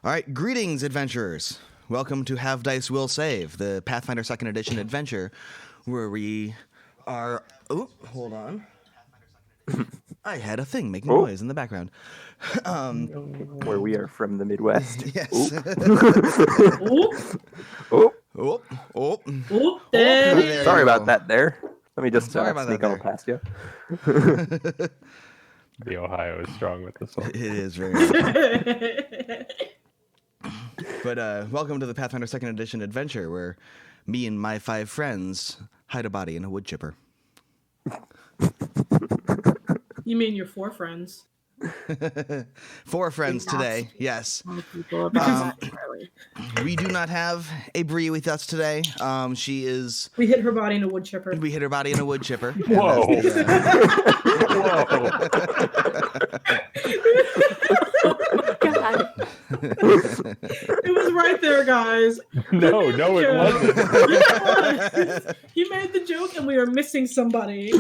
All right, greetings, adventurers. Welcome to Have Dice Will Save, the Pathfinder 2nd Edition adventure, where we are... Oh, hold on. I had a thing making noise in the background. Where we are from the Midwest. Yes. Sorry about that there. Let me just sneak on past you. The Ohio is strong with this one. It is very But welcome to the Pathfinder 2nd Edition adventure, where me and my 5 friends hide a body in a wood chipper. You mean your 4 friends? 4 friends today, yes. We do not have a Bree with us today. She is... We hit her body in a wood chipper. We hit her body in a wood chipper. Whoa. Whoa. God. It was right there, guys. No, it wasn't. It was. He made the joke and we are missing somebody.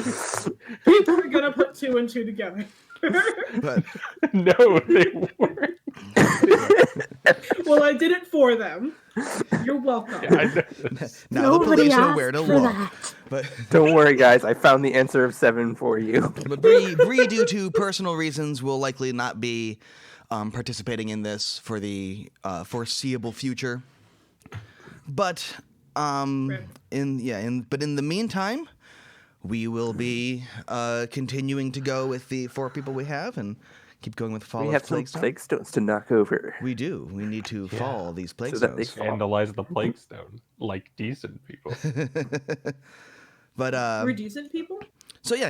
People are going to put 2 and 2 together. But, No, they weren't. Well, I did it for them. You're welcome. I know. now Nobody the police know asked where to for look. that. But, Don't worry, guys. I found the answer of 7 for you. but Bree, due to personal reasons, will likely not be participating in this for the foreseeable future. But in the meantime, we will be continuing to go with the 4 people we have and keep going with Fall We of have some Plaguestone. Plaguestones to knock over. We do. We need to fall these So that they Plaguestones. Vandalize the Plaguestone like decent people. But We're decent people? so yeah,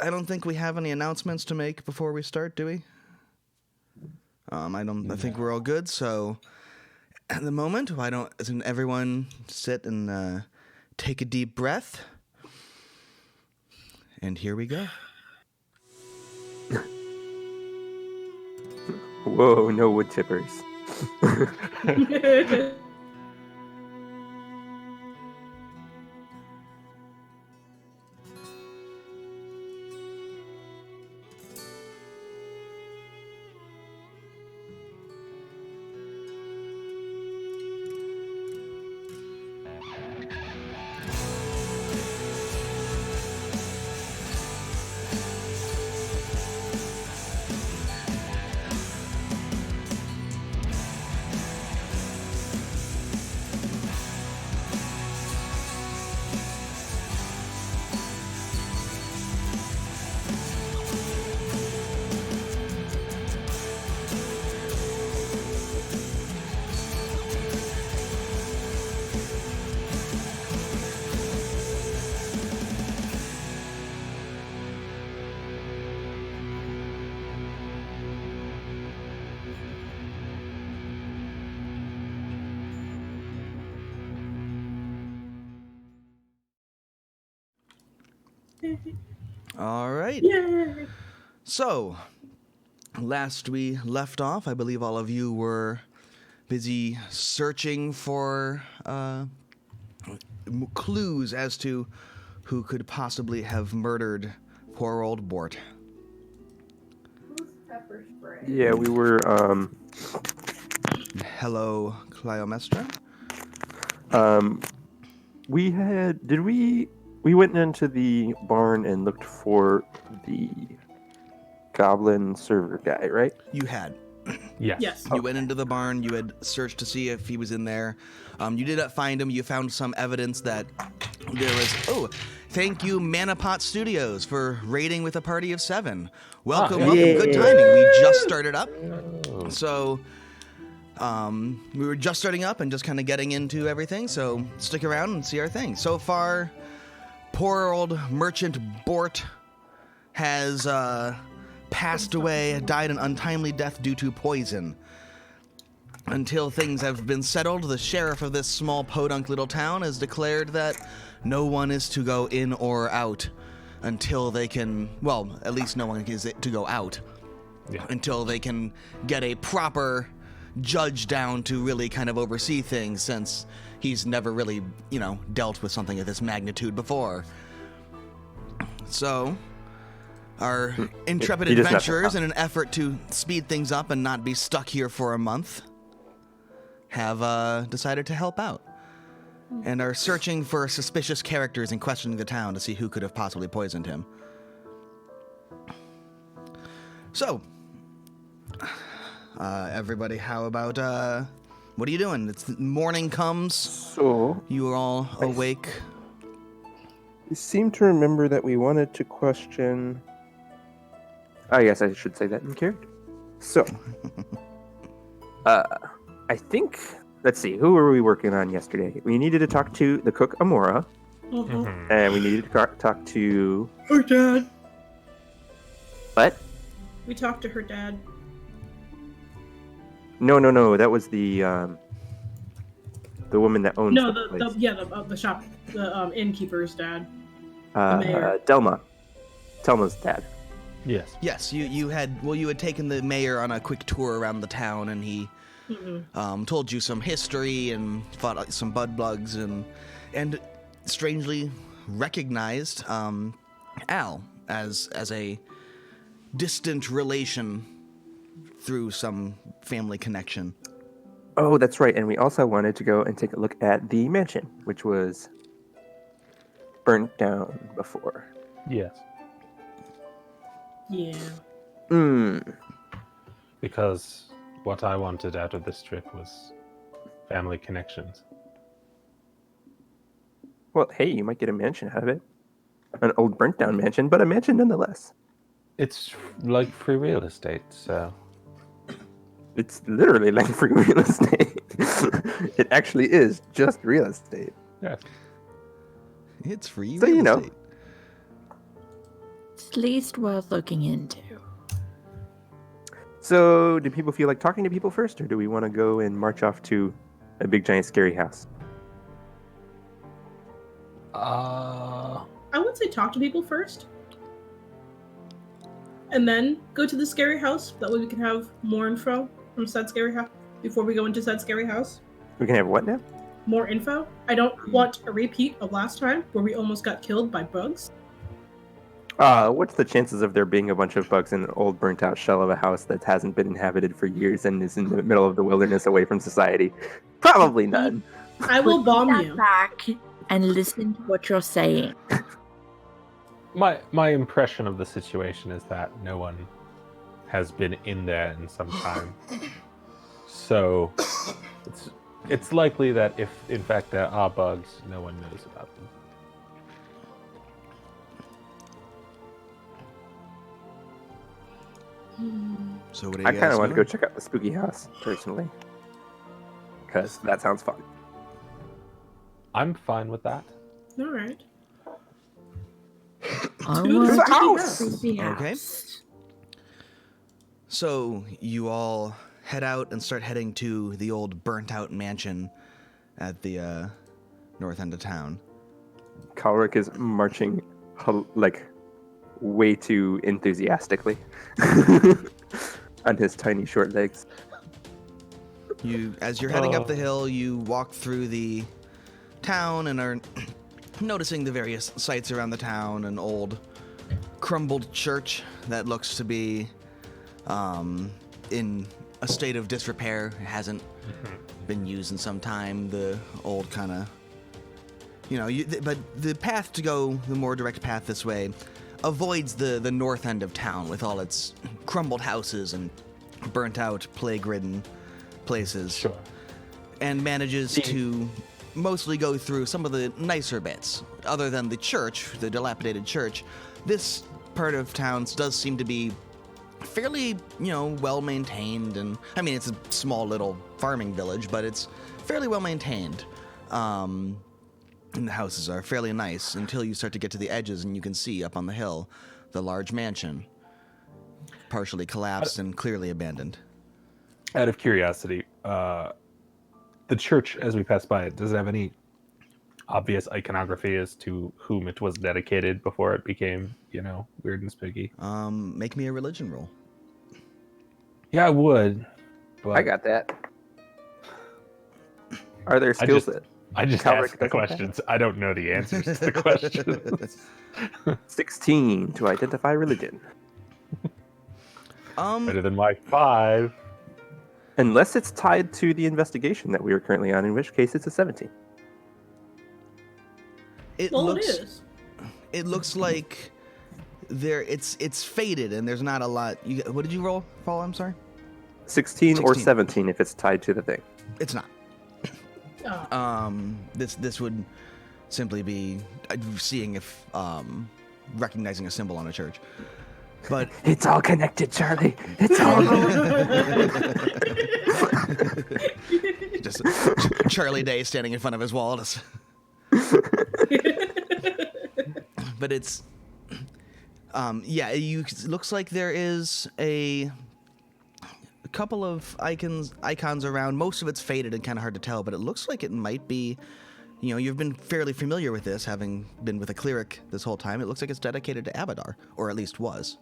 I don't think we have any announcements to make before we start, do we? I think we're all good. So at the moment, why doesn't everyone sit and take a deep breath? And here we go. Whoa, no wood chippers. All right. Yay! So, last we left off, I believe all of you were busy searching for clues as to who could possibly have murdered poor old Bort. Pepper spray. Yeah, we were, Hello, Clyomestra. we went into the barn and looked for the goblin server guy, right? You had. Yes. You went into the barn. You had searched to see if he was in there. You did not find him. You found some evidence that there was... Oh, thank you, Manapot Studios, for raiding with a party of 7. Welcome, welcome. Good timing. We just started up. So... we were just starting up and just kind of getting into everything, so stick around and see our thing. So far, poor old merchant Bort has passed away, died an untimely death due to poison. Until things have been settled, the sheriff of this small podunk little town has declared that no one is to go in or out until they can, well, at least no one is to go out until they can get a proper judge down to really kind of oversee things, since he's never really, dealt with something of this magnitude before. So, Our intrepid He doesn't have to adventurers, come. in an effort to speed things up and not be stuck here for a month, have decided to help out and are searching for suspicious characters and questioning the town to see who could have possibly poisoned him. So, everybody, how about, what are you doing? Morning comes, So, you are all awake. I seem to remember that we wanted to question. I guess I should say that in character. So, I think. Let's see. Who were we working on yesterday? We needed to talk to the cook Amora, and we needed to talk to Her dad. what? We talked to her dad. No. That was the woman that owns No, the place. the shop, the innkeeper's dad. the mayor. Telma's dad. Yes. Yes, you had taken the mayor on a quick tour around the town, and he told you some history and fought some bud bugs and strangely recognized Al as a distant relation through some family connection. Oh, that's right. And we also wanted to go and take a look at the mansion, which was burnt down before. Yes. Yeah. Because what I wanted out of this trip was family connections. Well, hey, you might get a mansion out of it. An old burnt down mansion, but a mansion nonetheless. It's like free real estate, so It's literally like free real estate. It actually is just real estate. yeah. It's free So, real you know. estate. It's at least worth looking into. So, do people feel like talking to people first, or do we want to go and march off to a big, giant, scary house? I would say talk to people first. And then go to the scary house. That way we can have more info from said scary house before we go into said scary house. We can have what now? More info. I don't want a repeat of last time where we almost got killed by bugs. What's the chances of there being a bunch of bugs in an old, burnt-out shell of a house that hasn't been inhabited for years and is in the middle of the wilderness away from society? Probably none. I will bomb Step you. back and listen to what you're saying. My impression of the situation is that no one has been in there in some time. So it's likely that if in fact there are bugs, no one knows about them. So what do you I guys kind of want to doing? go check out the spooky house, personally. Because that sounds fun. I'm fine with that. All right. I To want the to house! creepy Okay. house. So you all head out and start heading to the old burnt-out mansion at the north end of town. Kalric is marching, like, way too enthusiastically on his tiny, short legs. As you're heading up the hill, you walk through the town and are noticing the various sights around the town. An old, crumbled church that looks to be in a state of disrepair. It hasn't been used in some time. The old kind of, but the path to go, the more direct path this way, avoids the north end of town with all its crumbled houses and burnt-out, plague-ridden places. Sure. And manages to mostly go through some of the nicer bits. Other than the church, the dilapidated church, this part of town does seem to be fairly, well-maintained. And, I mean, it's a small little farming village, but it's fairly well-maintained. And the houses are fairly nice until you start to get to the edges and you can see up on the hill the large mansion, partially collapsed and clearly abandoned. Out of curiosity, the church, as we pass by it, does it have any obvious iconography as to whom it was dedicated before it became, weird and spooky? Make me a religion roll. Yeah, I would. But I got that. Are there skills that I just Calric ask the doesn't questions. I don't know the answers to the questions. 16 to identify religion. Better than my 5. Unless it's tied to the investigation that we are currently on, in which case it's a 17. It Well, looks. it is. It looks like it's faded and there's not a lot. What did you roll, Paul? I'm sorry. 16 or 16. 17 if it's tied to the thing. It's not. Oh. This would simply be seeing if recognizing a symbol on a church. But It's all connected, Charlie. It's all just Charlie Day standing in front of his wall. But it's it looks like there is a couple of icons around. Most of it's faded and kind of hard to tell, but it looks like it might be, you've been fairly familiar with this, having been with a cleric this whole time. It looks like it's dedicated to Abadar, or at least was.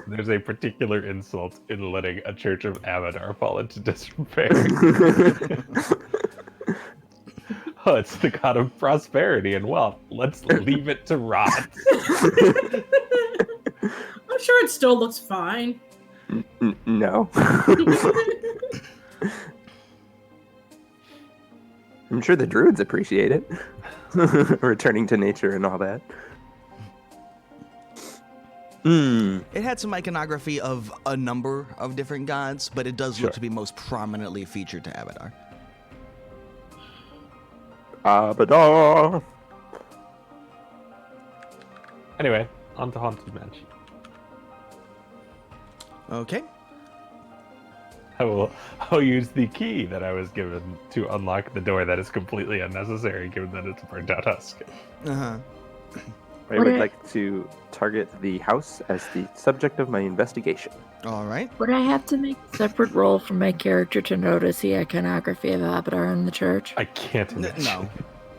There's a particular insult in letting a church of Abadar fall into disrepair. Oh, it's the god of prosperity and wealth. Let's leave it to rot. I'm sure it still looks fine. No. I'm sure the druids appreciate it. Returning to nature and all that. It had some iconography of a number of different gods, but it does look to be most prominently featured to Abadar. Abadar. Anyway, on to Haunted Mansion. Okay. I'll use the key that I was given to unlock the door that is completely unnecessary, given that it's a burnt out husk. Uh-huh. I would like to target the house as the subject of my investigation. All right. Would I have to make a separate roll for my character to notice the iconography of Abadar in the church? I can't imagine.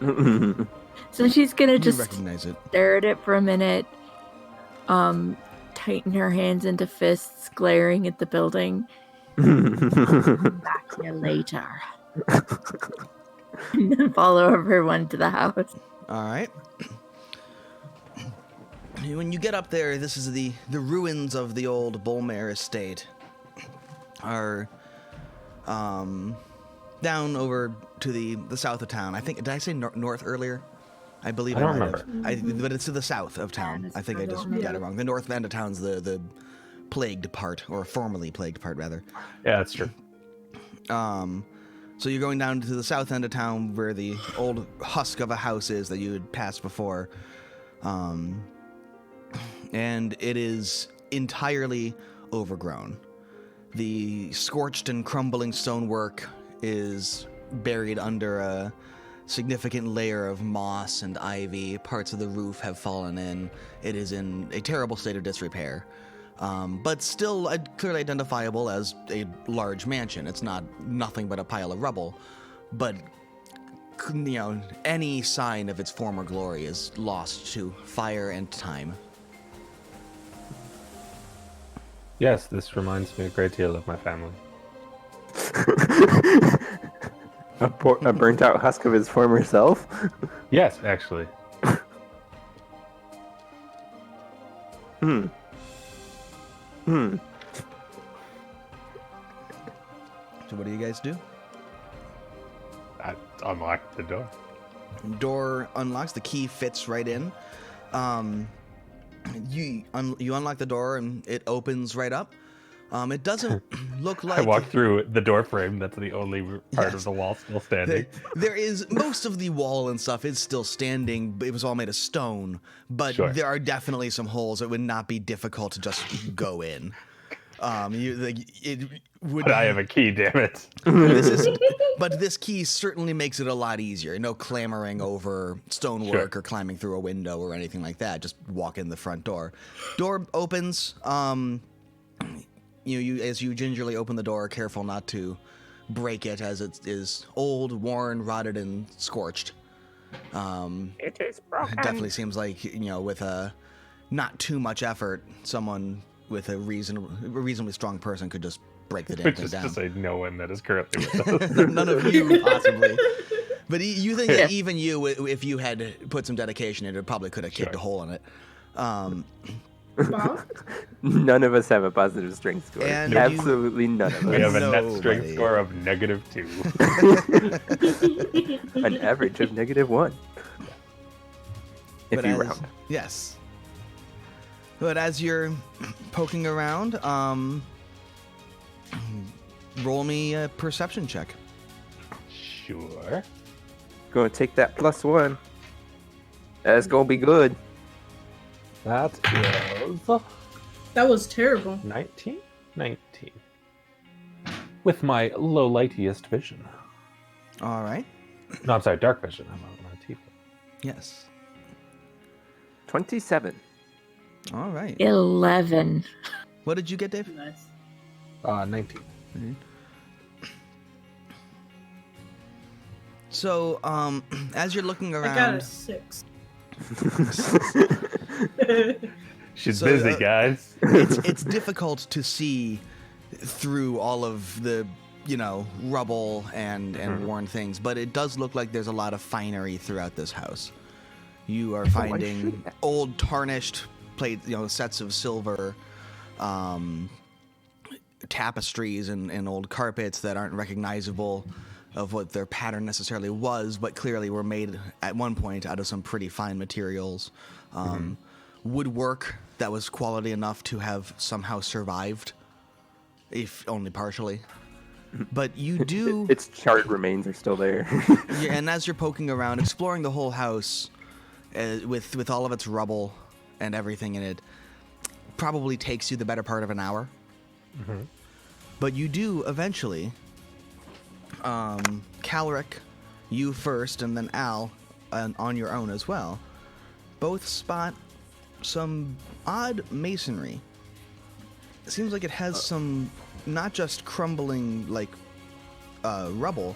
No. So she's gonna You just recognize it. stare at it for a minute, tighten her hands into fists, glaring at the building. Back here later. And then follow everyone to the house. All right. When you get up there, this is the ruins of the old Bullmare estate. Are down over to the south of town. I think, did I say north earlier? I believe I don't might have. remember. But it's to the south of town. that's I think I further just on. got it wrong. The north end of town's the plagued part, or formerly plagued part, rather. Yeah, that's true. So you're going down to the south end of town where the old husk of a house is that you had passed before. And it is entirely overgrown. The scorched and crumbling stonework is buried under a significant layer of moss and ivy. Parts of the roof have fallen in. It is in a terrible state of disrepair. But still clearly identifiable as a large mansion. It's not nothing but a pile of rubble. But, any sign of its former glory is lost to fire and time. Yes, this reminds me a great deal of my family. A burnt out husk of his former self? Yes, actually. So what do you guys do? I unlocked the door. Door unlocks. The key fits right in. You unlock the door and it opens right up. It doesn't look like... I walked through the door frame. That's the only part of the wall still standing. There is... Most of the wall and stuff is still standing. But it was all made of stone. But Sure. there are definitely some holes. It would not be difficult to just go in. It would... But I have a key, damn it. But this key certainly makes it a lot easier. No clamoring over stonework Sure. or climbing through a window or anything like that. Just walk in the front door. Door opens. You as you gingerly open the door, careful not to break it, as it is old, worn, rotted, and scorched. It is broken. It definitely seems like with not too much effort, someone with a reasonably strong person could just break the damn Which thing is down. to say no one that is currently with us. None of you, possibly. But you think Yeah. that even you, if you had put some dedication in it, probably could have kicked a Sure. hole in it. Bob? None of us have a positive strength score. And Absolutely none of We us. have a net Nobody. strength score of -2. An average of -1. If But you as- round. Yes. But as you're poking around, roll me a perception check. Sure. Gonna take that +1. That's gonna be good. That is That was terrible. 19? 19. With my low lightiest vision. All right. No, I'm sorry, dark vision. I'm on a tiefling. Yes. 27. All right. 11. What did you get, Dave? Nice. 19. So, as you're looking I got a around, 6. She's So, busy, guys. it's difficult to see through all of the, rubble and worn things, but it does look like there's a lot of finery throughout this house. You are finding shit. old tarnished plate, sets of silver, tapestries and old carpets that aren't recognizable of what their pattern necessarily was, but clearly were made at one point out of some pretty fine materials. Woodwork that was quality enough to have somehow survived, if only partially. But you do, Its charred remains are still there. yeah, and as you're poking around, exploring the whole house with all of its rubble and everything in it, probably takes you the better part of an hour. But you do eventually, Calric, you first, and then Al, on your own as well, both spot some odd masonry. It seems like it has some, not just crumbling, rubble,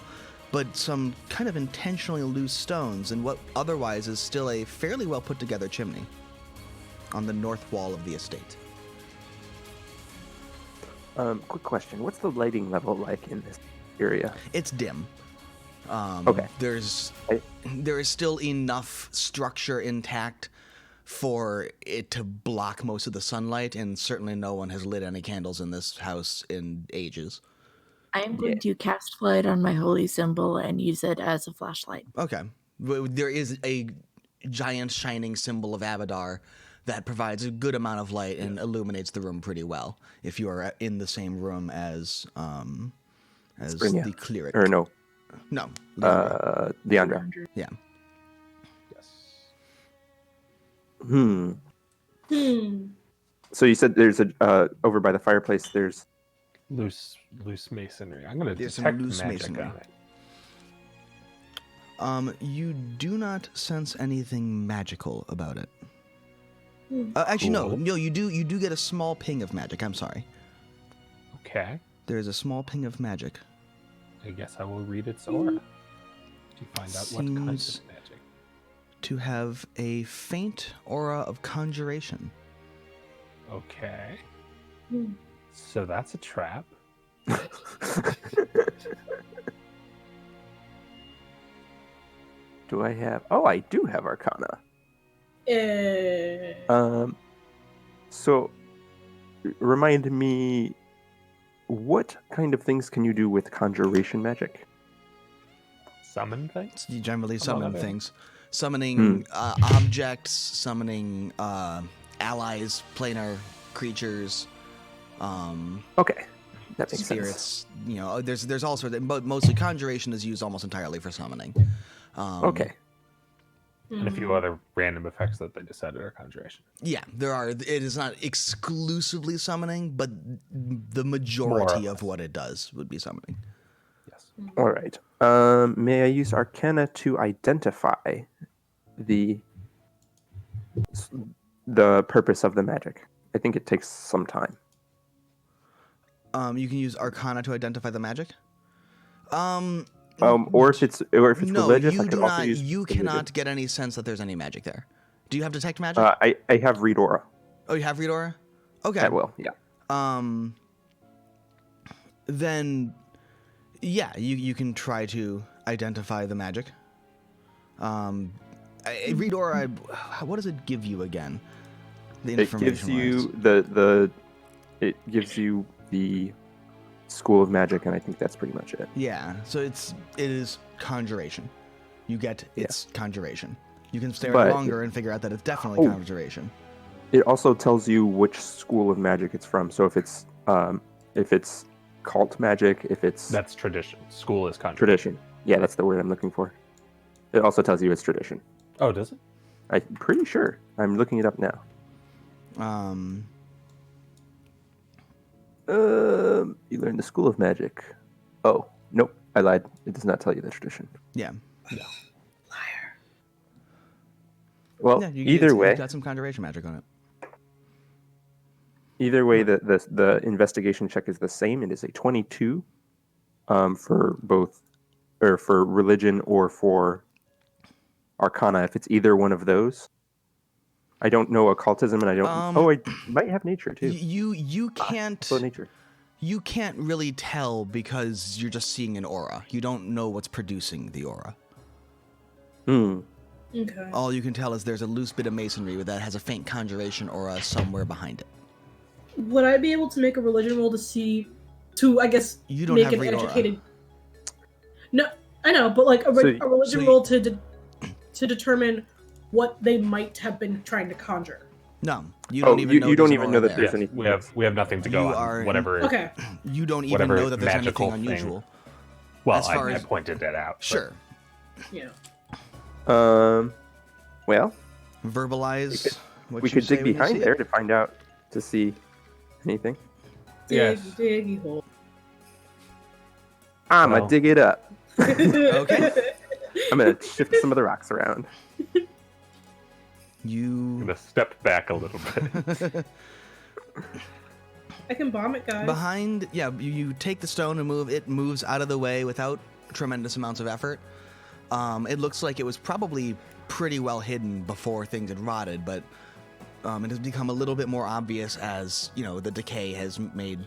but some kind of intentionally loose stones and what otherwise is still a fairly well put together chimney on the north wall of the estate. Quick question. What's the lighting level like in this area? It's dim. Okay. There is still enough structure intact for it to block most of the sunlight, and certainly no one has lit any candles in this house in ages. I am going to cast light on my holy symbol and use it as a flashlight. Okay. There is a giant shining symbol of Abadar that provides a good amount of light and illuminates the room pretty well if you are in the same room as Sprinya. the cleric. Or no, No. Leandra. Yeah. Yes. So you said there's a over by the fireplace. There's Loose masonry. I'm gonna There's some detect loose magic masonry. on it. You do not sense anything magical about it. Actually, Cool. no. You do get a small ping of magic. I'm sorry. Okay. There is a small ping of magic. I guess I will read its aura to find out what kind Seems- of magic. To have a faint aura of conjuration. Okay. So that's a trap. Do I have? Oh, I do have Arcana. So remind me, what kind of things can you do with conjuration magic? Summon things? You generally Come summon on, Evan. things. Summoning objects, summoning allies, planar creatures, Okay, that makes sense. spirits. There's all sorts. But mostly conjuration is used almost entirely for summoning. Okay, And a few other random effects that they decided are conjuration. Yeah, there are. It is not exclusively summoning, but the majority More or of what it does would be summoning. Yes. all right. May I use Arcana to identify the purpose of the magic? I think it takes some time. You can use Arcana to identify the magic. Or if it's No, religious, you I could do also not. use You religion. cannot get any sense that there's any magic there. Do you have detect magic? I have read aura. Oh, you have read aura. Okay. At will, yeah. Then, yeah, you can try to identify the magic. Read aura. What does it give you again? The It gives you it gives you the school of magic, and I think that's pretty much it. Yeah. So it is conjuration. You get its conjuration. You can stare But- at it longer and figure out that it's definitely Oh. conjuration. It also tells you which school of magic it's from. So if it's cult magic, if it's That's tradition. School is conjuration. tradition. Yeah, that's the word I'm looking for. It also tells you it's tradition. Oh, does it? I'm pretty sure. I'm looking it up now. You learn the school of magic. Oh, nope. I lied. It does not tell you the tradition. Yeah. Liar. Well, Yeah, either way, it's got some conjuration magic on it. either way, the investigation check is the same. It is a 22 for both, or for religion or for arcana. If it's either one of those, I don't know occultism, and I don't. I might have nature too. You can't So nature. you can't really tell because you're just seeing an aura. You don't know what's producing the aura. Okay. All you can tell is there's a loose bit of masonry that has a faint conjuration aura somewhere behind it. Would I be able to make a religion roll to I guess You don't make have an read aura. educated? No, I know, but like a religion roll to determine what they might have been trying to conjure. No, you don't even know. You there's don't an even aura know that there. there's Yes, anything. we have nothing to go You on. are- Whatever. Okay. You don't even Whatever know that there's magical anything thing. unusual. Well, as far I as- pointed it out. but- Sure. Yeah. Well, Verbalize what we you could say dig when you behind see there it. to find out to see anything. Yes. Diggy hole. I'm Well. gonna dig it up. Okay. I'm gonna shift some of the rocks around. I'm You gonna step back a little bit. I can bomb it, guys. behind. Yeah, you take the stone and move. It moves out of the way without tremendous amounts of effort. It looks like it was probably pretty well hidden before things had rotted, but it has become a little bit more obvious as the decay has made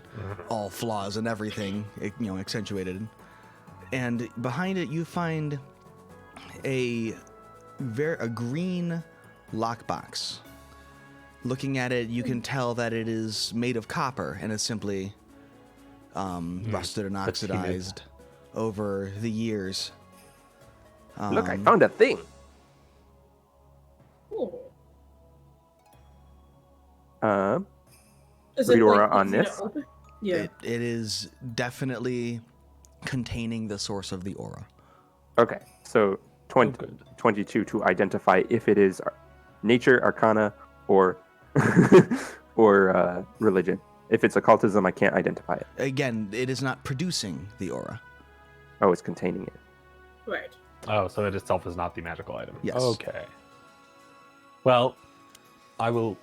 all flaws and everything accentuated. And behind it, you find a green lockbox. Looking at it, you can tell that it is made of copper and is simply rusted and oxidized over the years. Look, I found a thing. Cool. Is Read aura like, on easy to this? open? Yeah. It is definitely containing the source of the aura. Okay, so 22 to identify if it is nature, arcana, or or religion. If it's occultism, I can't identify it. Again, it is not producing the aura. Oh, it's containing it. Right. Oh, so it itself is not the magical item. Yes. Okay. Well, I will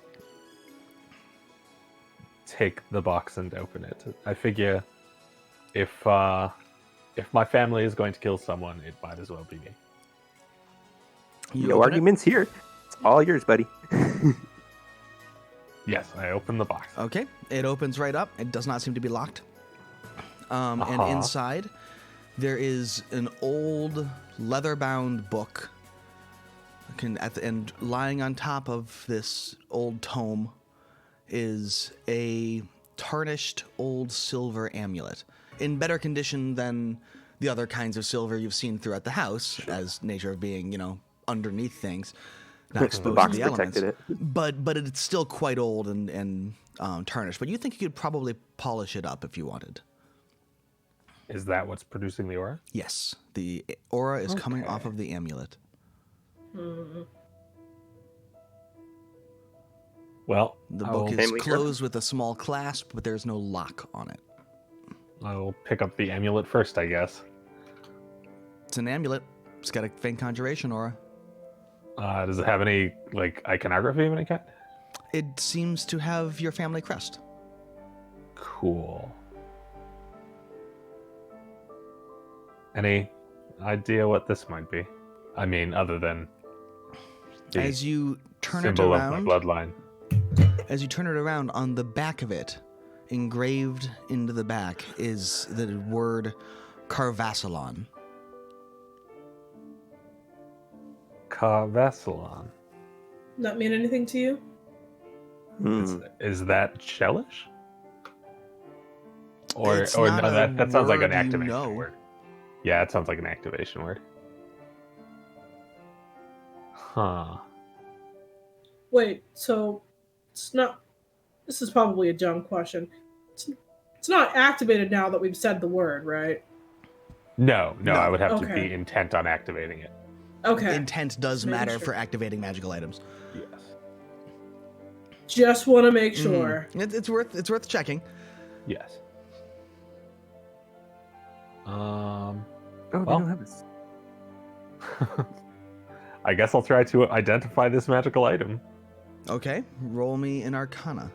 take the box and open it. I figure if my family is going to kill someone, it might as well be me. You No open it? arguments here. It's all yours, buddy. Yes, I open the box. Okay, it opens right up. It does not seem to be locked. And inside, there is an old leather-bound book. And lying on top of this old tome is a tarnished old silver amulet, in better condition than the other kinds of silver you've seen throughout the house, as nature of being, underneath things, not exposed The box to the elements. protected it. But it's still quite old and tarnished. But you think you could probably polish it up if you wanted. Is that what's producing the aura? Yes, the aura is coming off Okay. of the amulet. Well, The I book will- is Family closed with a small clasp, but there's no lock on it. I will pick up the amulet first, I guess. It's an amulet. It's got a faint conjuration aura. Does it have any iconography of any kind? It seems to have your family crest. Cool. Any idea what this might be? I mean, other than the As you turn it symbol of around, my bloodline. As you turn it around, on the back of it, engraved into the back, is the word Carvassalon. Carvassalon. Not mean anything to you? Is that Shellish? Or It's no, not a that sounds like an word you activation know. word. Yeah, it sounds like an activation word. Huh. Wait, so it's not. This is probably a dumb question. It's not activated now that we've said the word, right? No, No. I would have to Okay. be intent on activating it. Okay. Intent does Just making matter sure. for activating magical items. Yes. Just want to make sure. It's worth checking. Yes. Oh, Well. they don't have this. I guess I'll try to identify this magical item. Okay, roll me an Arcana.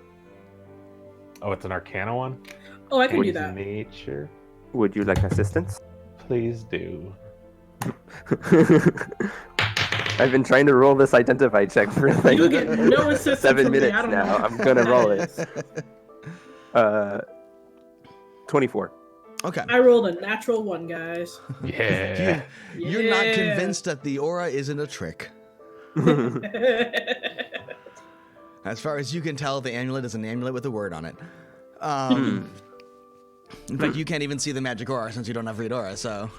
Oh, it's an Arcana one? Oh, I can What do is that. Nature. Would you like assistance? Please do. I've been trying to roll this identify check for like You get no assistance 7 from me. minutes I don't now. know. I'm gonna what roll that it. is. 24. Okay. I rolled a natural 1, guys. Yeah. You're not Yeah. convinced that the aura isn't a trick. As far as you can tell, the amulet is an amulet with a word on it. In fact, you can't even see the magic aura since you don't have read aura, so...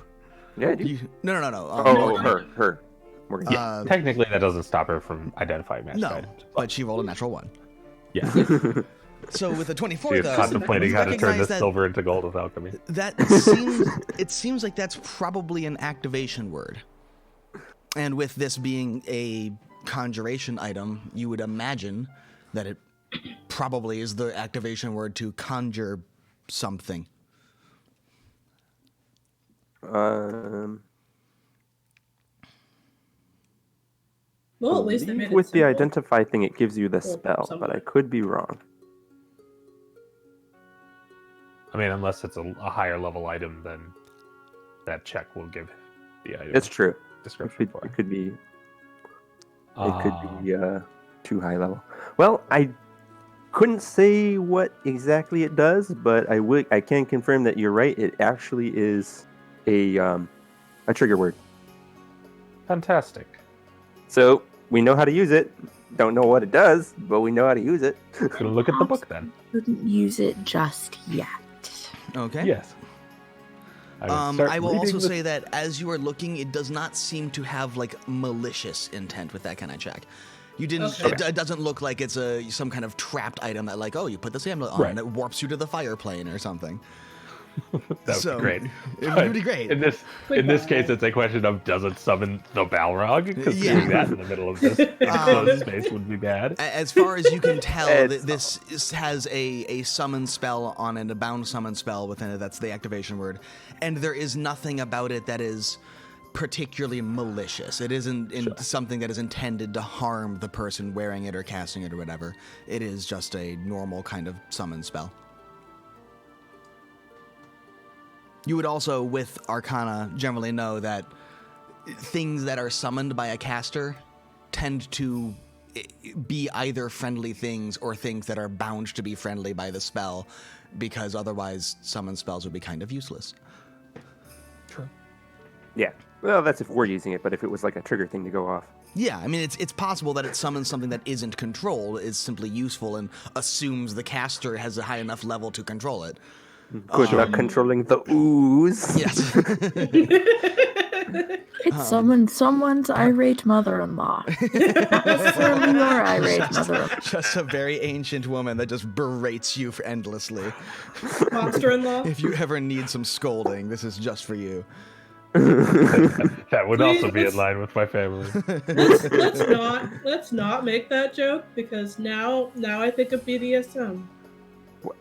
Yeah, dude. No. Oh, her. Morgan. Yeah, technically that doesn't stop her from identifying magic No, items. but she rolled a natural 1. Yeah. So with a 24, She is though... contemplating you how to turn recognize this that- silver into gold with alchemy. It seems like that's probably an activation word. And with this being a conjuration item, you would imagine that it probably is the activation word to conjure something. Well, at least they believe made it with the simple. identify thing, it gives you the spell, but somewhat. I could be wrong. I mean, unless it's a higher level item, then that check will give the item It's true. description for It it. could be. It could be too high level. Well, I couldn't say what exactly it does, but I can confirm that you're right. It actually is a trigger word. Fantastic. So we know how to use it. Don't know what it does, but we know how to use it. Gonna look at the book then. Couldn't use it just yet. Okay. Yes. I will also say that as you are looking, it does not seem to have like malicious intent with that kind of check. You didn't. Okay. It doesn't look like it's some kind of trapped item that like, oh, you put this amulet on Right. and it warps you to the fire plane or something. that would so, be great. It would be great. In this case, it's a question of does it summon the Balrog? Because Yeah. doing that in the middle of this enclosed space would be bad. As far as you can tell, It's- this has a summon spell on it, a bound summon spell within it. That's the activation word. And there is nothing about it that is particularly malicious. It isn't something that is intended to harm the person wearing it or casting it or whatever. It is just a normal kind of summon spell. You would also, with Arcana, generally know that things that are summoned by a caster tend to be either friendly things or things that are bound to be friendly by the spell, because otherwise summon spells would be kind of useless. True. Yeah. Well, that's if we're using it, but if it was like a trigger thing to go off. Yeah, I mean, it's possible that it summons something that isn't controlled, is simply useful, and assumes the caster has a high enough level to control it. Good luck controlling the ooze. Yes. It summoned someone's irate mother-in-law. Not necessarily your irate mother-in-law. Just a very ancient woman that just berates you for endlessly. Monster-in-law. If you ever need some scolding, this is just for you. That would Please, also be in let's- line with my family. let's not make that joke, because now I think of BDSM.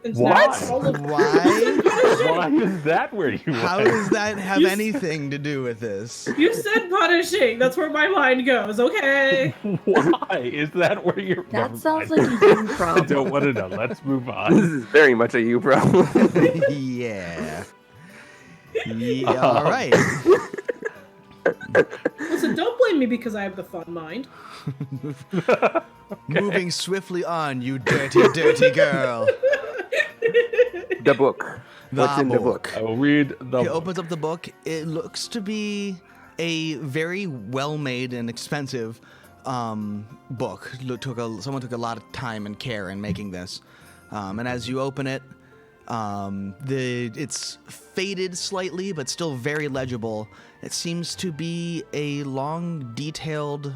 And so What? now all of- Why? Why is that where you How went? does that have You- anything to do with this? You said punishing. That's where my mind goes. Okay. Why is that where you're? That Never sounds mind. like a you I problem. don't want to know. Let's move This on. is very much a you problem. Yeah. Yeah, all right. Listen, don't blame me because I have the fun mind. Moving swiftly on, you dirty, dirty girl. The book. What's in the book? I will read the. He opens up the book. It looks to be a very well-made and expensive book. Someone took a lot of time and care in making this. And as you open it, it's faded slightly, but still very legible. It seems to be a long, detailed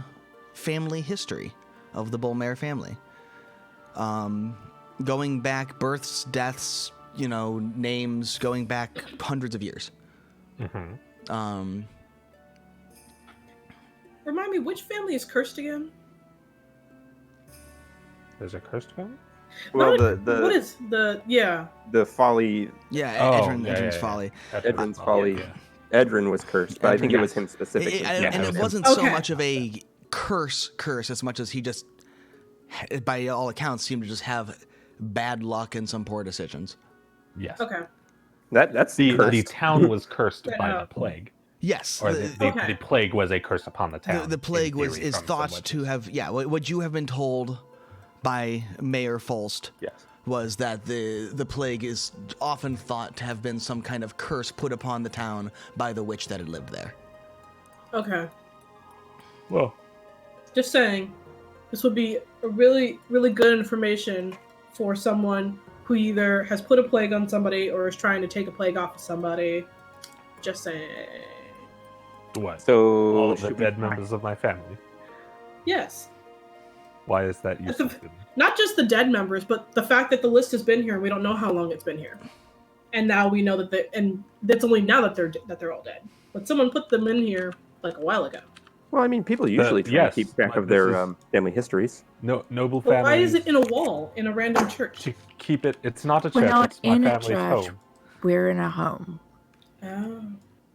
family history of the Bullmare family. Going back births, deaths, names, going back hundreds of years. Mm-hmm. Remind me, which family is cursed again? There's a cursed family? Well, What is the folly. Yeah, Oh, Edrin's yeah. folly. Edrin's folly. Yeah. Edrin was cursed, but I think it Edrin, was him specifically. And it it wasn't so Okay. much of a curse as much as he just, by all accounts, seemed to just have bad luck and some poor decisions. Yes. okay. That's The cursed. town was cursed by Yeah. the plague. Yes, Or Okay. the plague was a curse upon the town. the plague in is theory, from thought some to witches. have what you have been told by Mayor Folst Yes. was that the plague is often thought to have been some kind of curse put upon the town by the witch that had lived there. Okay. Well, Just saying, this would be a really, really good information for someone who either has put a plague on somebody or is trying to take a plague off of somebody. Just saying. what? So All of the should we- dead members of my family. Yes. Why is that That's a- useful to me? Not just the dead members, but the fact that the list has been here and we don't know how long it's been here. And now we know and that's only now that they're all dead. But someone put them in here like a while ago. Well, I mean, people usually try yes, to keep track but of their this is- family histories. No, noble But families. why is it in a wall in a random church? To keep it. It's not a We're church. not It's my in a family's church. home. We're in a home. Oh.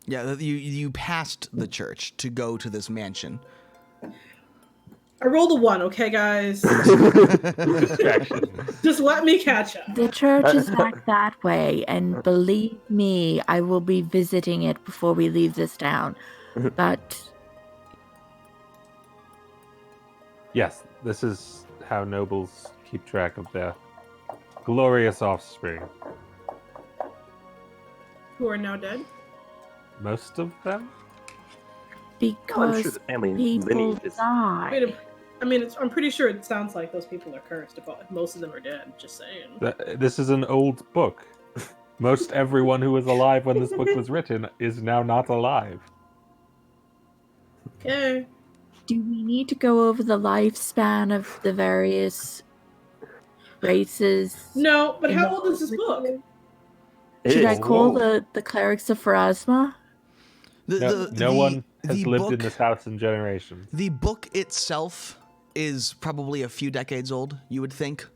Yeah, you passed the church to go to this mansion. I rolled a 1, okay, guys? Distraction. Just let me catch up. The church is back that way, and believe me, I will be visiting it before we leave this town. But Yes, this is how nobles keep track of their glorious offspring. Who are now dead? Most of them? I'm because sure the family people lineage is. die. I'm pretty sure it sounds like those people are cursed. If most of them are dead. Just saying. This is an old book. Most everyone who was alive when this book was written is now not alive. Okay. Do we need to go over the lifespan of the various races? No, but how involved old is this with book? it? It Should I is. call Whoa. the clerics of Pharasma? No one has lived in book- this house in generations. The book itself is probably a few decades old, you would think.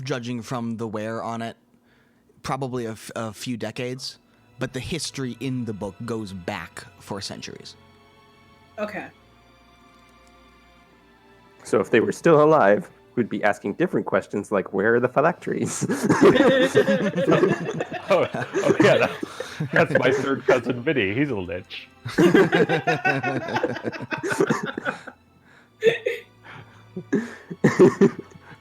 Judging from the wear on it, probably a few decades. But the history in the book goes back for centuries. Okay. So if they were still alive, we'd be asking different questions like, where are the phylacteries? Oh yeah, that's my third cousin Vinny. He's a lich.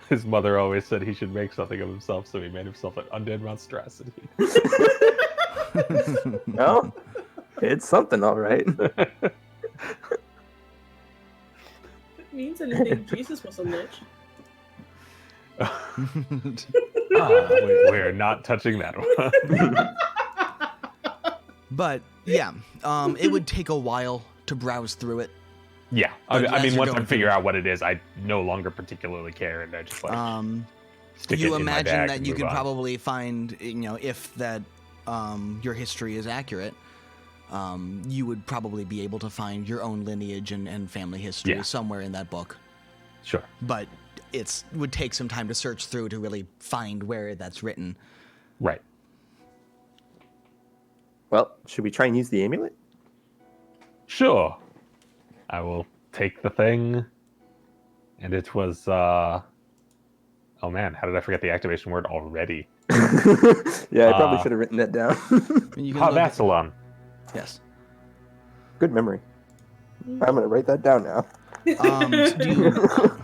His mother always said he should make something of himself, so he made himself an undead monstrosity. No, it's something, all right. If it means anything, Jesus was a lich. We're not touching that one. But yeah, it would take a while to browse through it. Yeah, But I as mean, you're once I going figure through- out what it is, I no longer particularly care, and I just like stick it You in my imagine bag that and you move could on. probably find, if that your history is accurate, you would probably be able to find your own lineage and family history Yeah. somewhere in that book. Sure. But would take some time to search through to really find where that's written. Right. Well, should we try and use the amulet? Sure. I will take the thing. And it was oh man, how did I forget the activation word already? Yeah, I probably Uh, should have written that down. You can look at- Havasalon. yes. Good memory. I'm going to write that down now. Do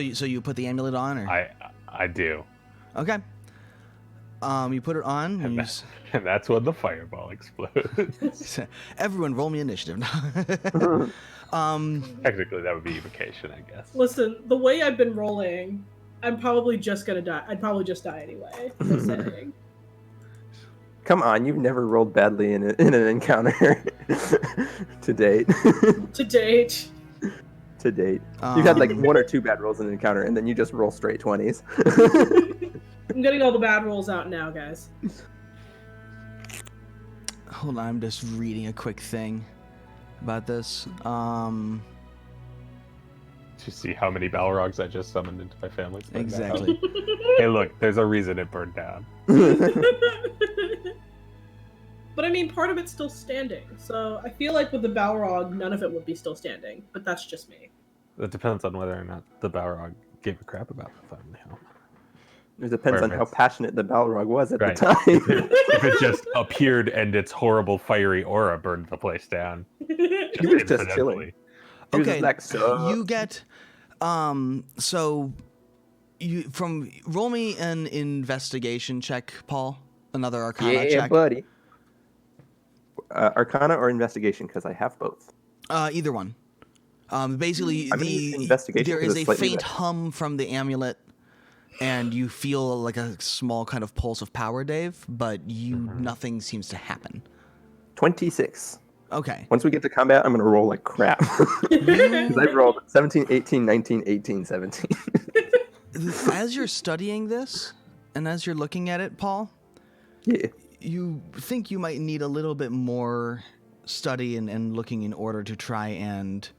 you, so you put the amulet on, or I do. okay? You put it on. And And that's when the fireball explodes. everyone, roll me initiative. Technically, that would be evocation, I guess. Listen, the way I've been rolling, I'm probably just gonna die. I'd probably just die anyway. Just saying. Come on, you've never rolled badly in an encounter to date. To date. To date, you've had like 1 or 2 bad rolls in an encounter, and then you just roll straight 20s. I'm getting all the bad rolls out now, guys. Hold on, I'm just reading a quick thing about this. To see how many Balrogs I just summoned into my family. Exactly. Hey, look, there's a reason it burned down. But I mean, part of it's still standing. So I feel like with the Balrog, none of it would be still standing. But that's just me. It depends on whether or not the Balrog gave a crap about the family home. It depends on how Perfect. passionate the Balrog was at Right. the time. If it just appeared and its horrible fiery aura burned the place down. He was just chilling. He was Okay, like, so you get so you roll me an investigation check, Paul. Another Arcana yeah, check. buddy. Arcana or investigation? Because I have both. Either one. Basically, I'm gonna use investigation there 'cause is it's a slightly faint better. hum from the amulet, and you feel like a small kind of pulse of power, Dave. But nothing seems to happen. 26. Okay. Once we get to combat, I'm going to roll like crap. Because I've rolled 17, 18, 19, 18, 17. As you're studying this, and as you're looking at it, Paul, Yeah. you think you might need a little bit more study and looking in order to try and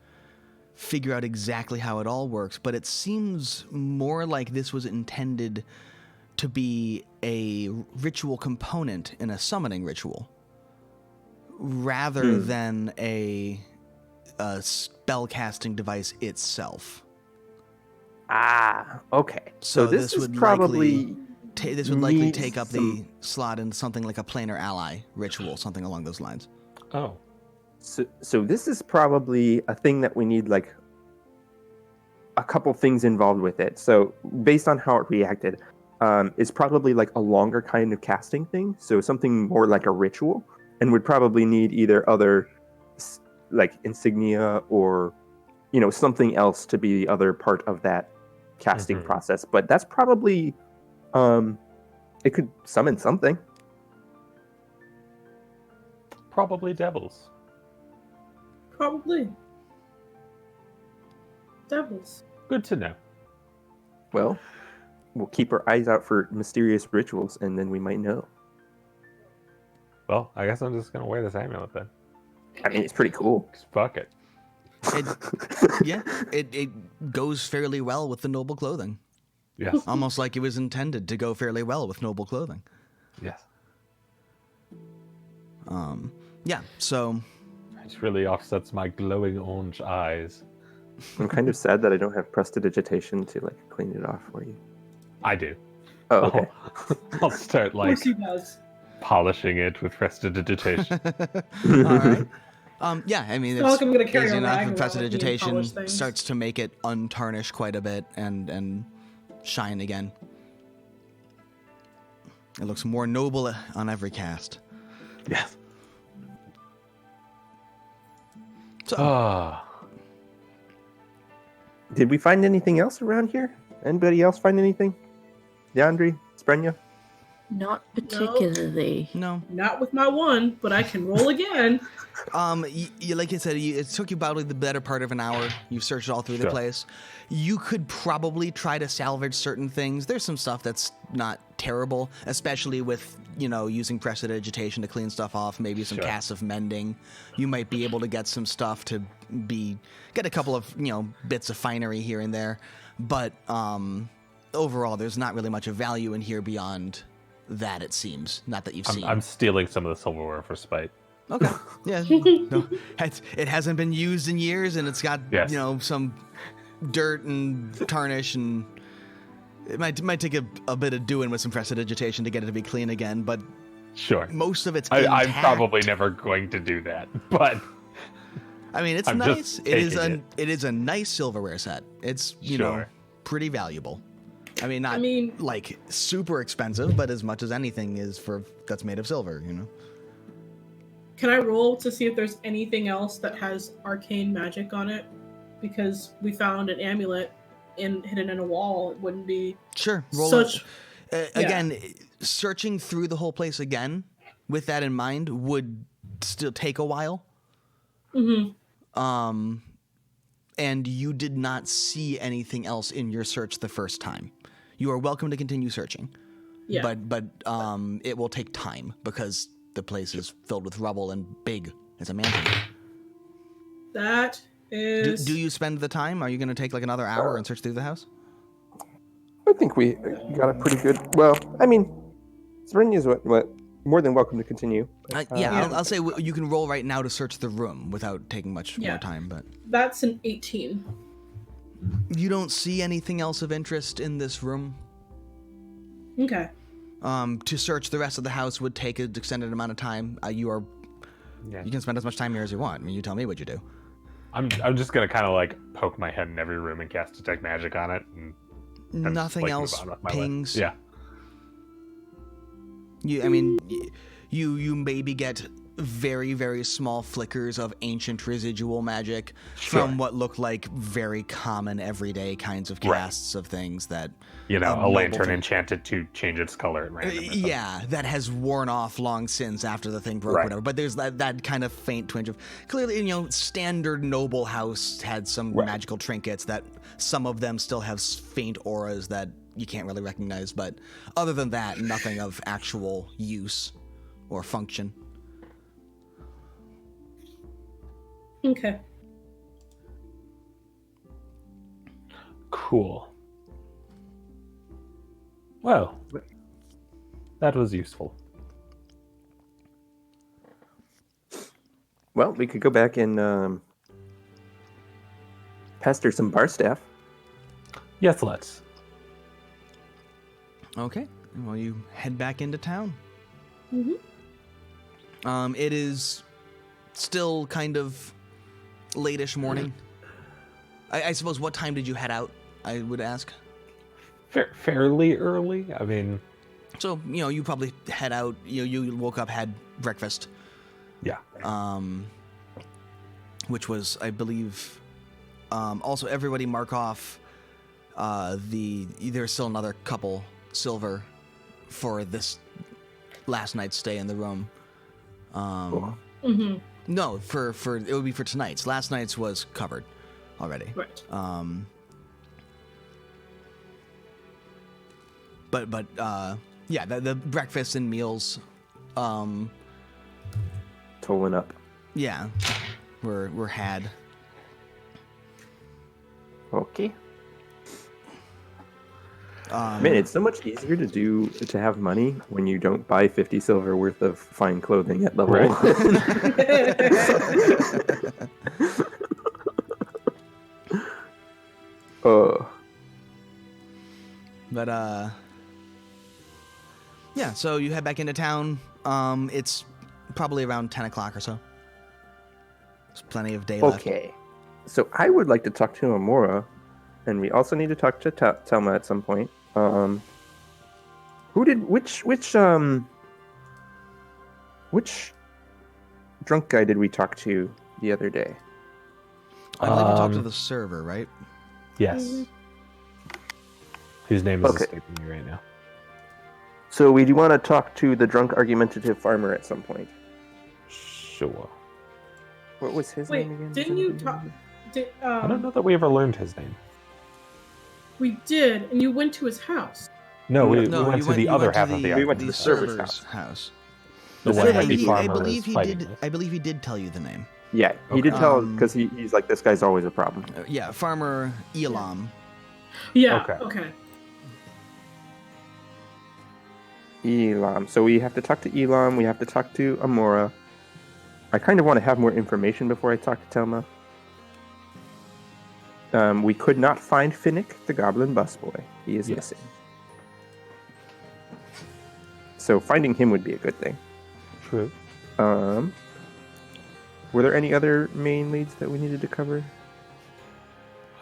figure out exactly how it all works, but it seems more like this was intended to be a ritual component in a summoning ritual rather than a spell casting device itself. Ah, okay. So this is would probably... this would likely needs take up the some- slot in something like a planar ally ritual, something along those lines. Oh. So this is probably a thing that we need like a couple things involved with it. So based on how it reacted, it's probably like a longer kind of casting thing. So something more like a ritual, and would probably need either other like insignia or something else to be the other part of that casting process. But that's probably it could summon something. Probably devils. Probably. Devils. Good to know. Well, we'll keep our eyes out for mysterious rituals, and then we might know. Well, I guess I'm just going to wear this amulet then. I mean, it's pretty cool. Just fuck it. It goes fairly well with the noble clothing. Yes. Almost like it was intended to go fairly well with noble clothing. Yes. Yeah, so It really offsets my glowing orange eyes. I'm kind of sad that I don't have prestidigitation to like clean it off for you. I do. Oh, okay. I'll start Of like course he does. polishing it with prestidigitation. all right. Yeah, I mean, It's not like I'm gonna carry easy a enough. rag The around with me and polish prestidigitation things. starts to make it untarnished quite a bit and shine again. It looks more noble on every cast. Yes. So, Ah. Did we find anything else around here? Anybody else find anything? Deandre? Sprenya? Not particularly. no. Not with my one, but I can roll again. You like I said, it took you probably the better part of an hour. You searched all through the Sure. place. You could probably try to salvage certain things. There's some stuff that's not terrible, especially with, using prestidigitation to clean stuff off, maybe some Sure. casts of mending. You might be able to get some stuff to get a couple of, bits of finery here and there. But overall, there's not really much of value in here beyond that, it seems. Not that you've seen. I'm stealing some of the silverware for spite. Okay. Yeah. No, it hasn't been used in years, and it's got Yes. some dirt and tarnish, and it might take a bit of doing with some prestidigitation to get it to be clean again. But Sure. most of it's I'm intact. probably never going to do that, but I mean, it's I'm nice. just It is taking it is a nice silverware set. It's you know Sure. pretty valuable. I mean, not I mean- like super expensive, but as much as anything is for that's made of silver. You know. Can I roll to see if there's anything else that has arcane magic on it? Because we found an amulet hidden in a wall. It wouldn't be Sure. Roll such. again. Searching through the whole place again with that in mind would still take a while. Mm-hmm. And you did not see anything else in your search the first time. You are welcome to continue searching. Yeah. But it will take time because the place is filled with rubble and big as a mansion. That is. Do you spend the time? Are you going to take like another hour and search through the house? I think we got a pretty good. Well, I mean, Serenia's what more than welcome to continue. Yeah, I'll say you can roll right now to search the room without taking much Yeah. more time. But That's an 18. you don't see anything else of interest in this room. Okay. To search the rest of the house would take an extended amount of time. You can spend as much time here as you want. I mean, you tell me what you do. I'm just gonna kind of like poke my head in every room and cast detect magic on it, and just, Nothing like, move else on with my life. pings. Yeah. You maybe get very, very small flickers of ancient residual magic from what look like very common everyday kinds of casts of things that You know, a noble lantern thing- enchanted to change its color at random. or something. Yeah, that has worn off long since after the thing broke, Right. whatever. But there's that kind of faint twinge of clearly, standard noble house had some magical trinkets that some of them still have faint auras that you can't really recognize. But other than that, nothing of actual use or function. Okay. Cool. Well, that was useful. Well, we could go back and pester some bar staff. Yes, let's. Okay. Well, you head back into town. Mm-hmm. It is still kind of late-ish morning. I suppose, what time did you head out, I would ask? Fairly early. I mean, So, you probably head out, you woke up, had breakfast, yeah. which was, I believe, also everybody mark off there's still another couple silver for this last night's stay in the room. Mm-hmm. No, for it would be for tonight's. Last night's was covered already. Right. But yeah, the breakfast and meals, Tolling up. yeah, were had. Okay. Man, it's so much easier to have money when you don't buy 50 silver worth of fine clothing at level Right. 1. But yeah, so you head back into town. It's probably around 10 o'clock or so. There's plenty of day left. Okay. So I would like to talk to Amora, and we also need to talk to Telma at some point. Which drunk guy did we talk to the other day? I believe you talked to the server, right? Yes. Whose name is Okay. escaping me right now. So we do want to talk to the drunk argumentative farmer at some point. Sure. What was his Wait, name again? didn't you talk? I don't know that we ever learned his name. We did, and you went to his house. No, we No, went you to the you other went to half of the We went to the the server's server's house. The The one server- that the I farmer believe is he fighting did. with. I believe he did tell you the name. Yeah, he did tell Um, because he's like, this guy's always a problem. Yeah, Farmer Elam. Yeah. Okay. Okay. Elam. So we have to talk to Elam. We have to talk to Amora. I kind of want to have more information before I talk to Telma. We could not find Finnick, the goblin busboy. He is Yes. missing. So finding him would be a good thing. True. Were there any other main leads that we needed to cover?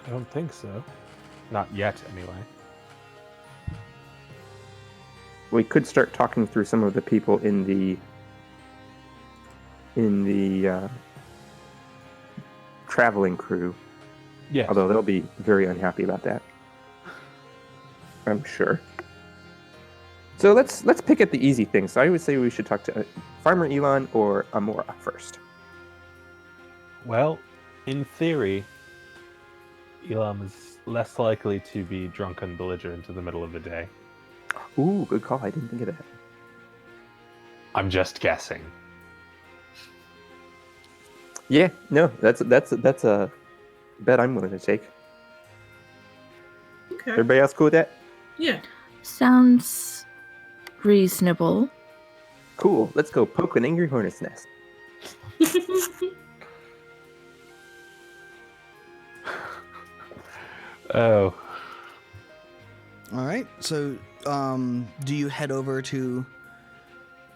I don't think so. Not yet, anyway. We could start talking through some of the people in the traveling crew. Yes. Although they'll be very unhappy about that, I'm sure. So let's pick at the easy things. So I would say we should talk to Farmer Elon or Amora first. Well, in theory, Elam is less likely to be drunk and belligerent in the middle of the day. Ooh, good call. I didn't think of that. I'm just guessing. Yeah, no, that's a bet I'm willing to take. Okay. Everybody else cool with that? Yeah. Sounds reasonable. Cool. Let's go poke an angry hornet's nest. Oh. All right. So, do you head over to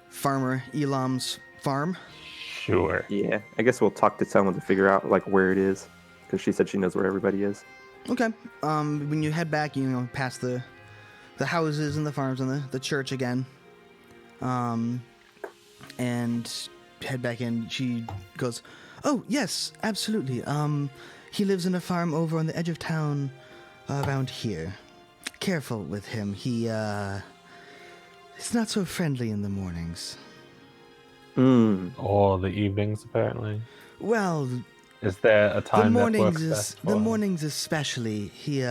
Farmer Elam's farm? Sure. Yeah, I guess we'll talk to someone to figure out like where it is, because she said she knows where everybody is. Okay. When you head back, you know, past the houses and the farms and the church again, and head back in. She goes, "Oh yes, absolutely. He lives in a farm over on the edge of town, around here. Careful with him. He's not so friendly in the mornings. Or the evenings, apparently. Well, Is there a time the that works mornings best for the him? mornings especially. He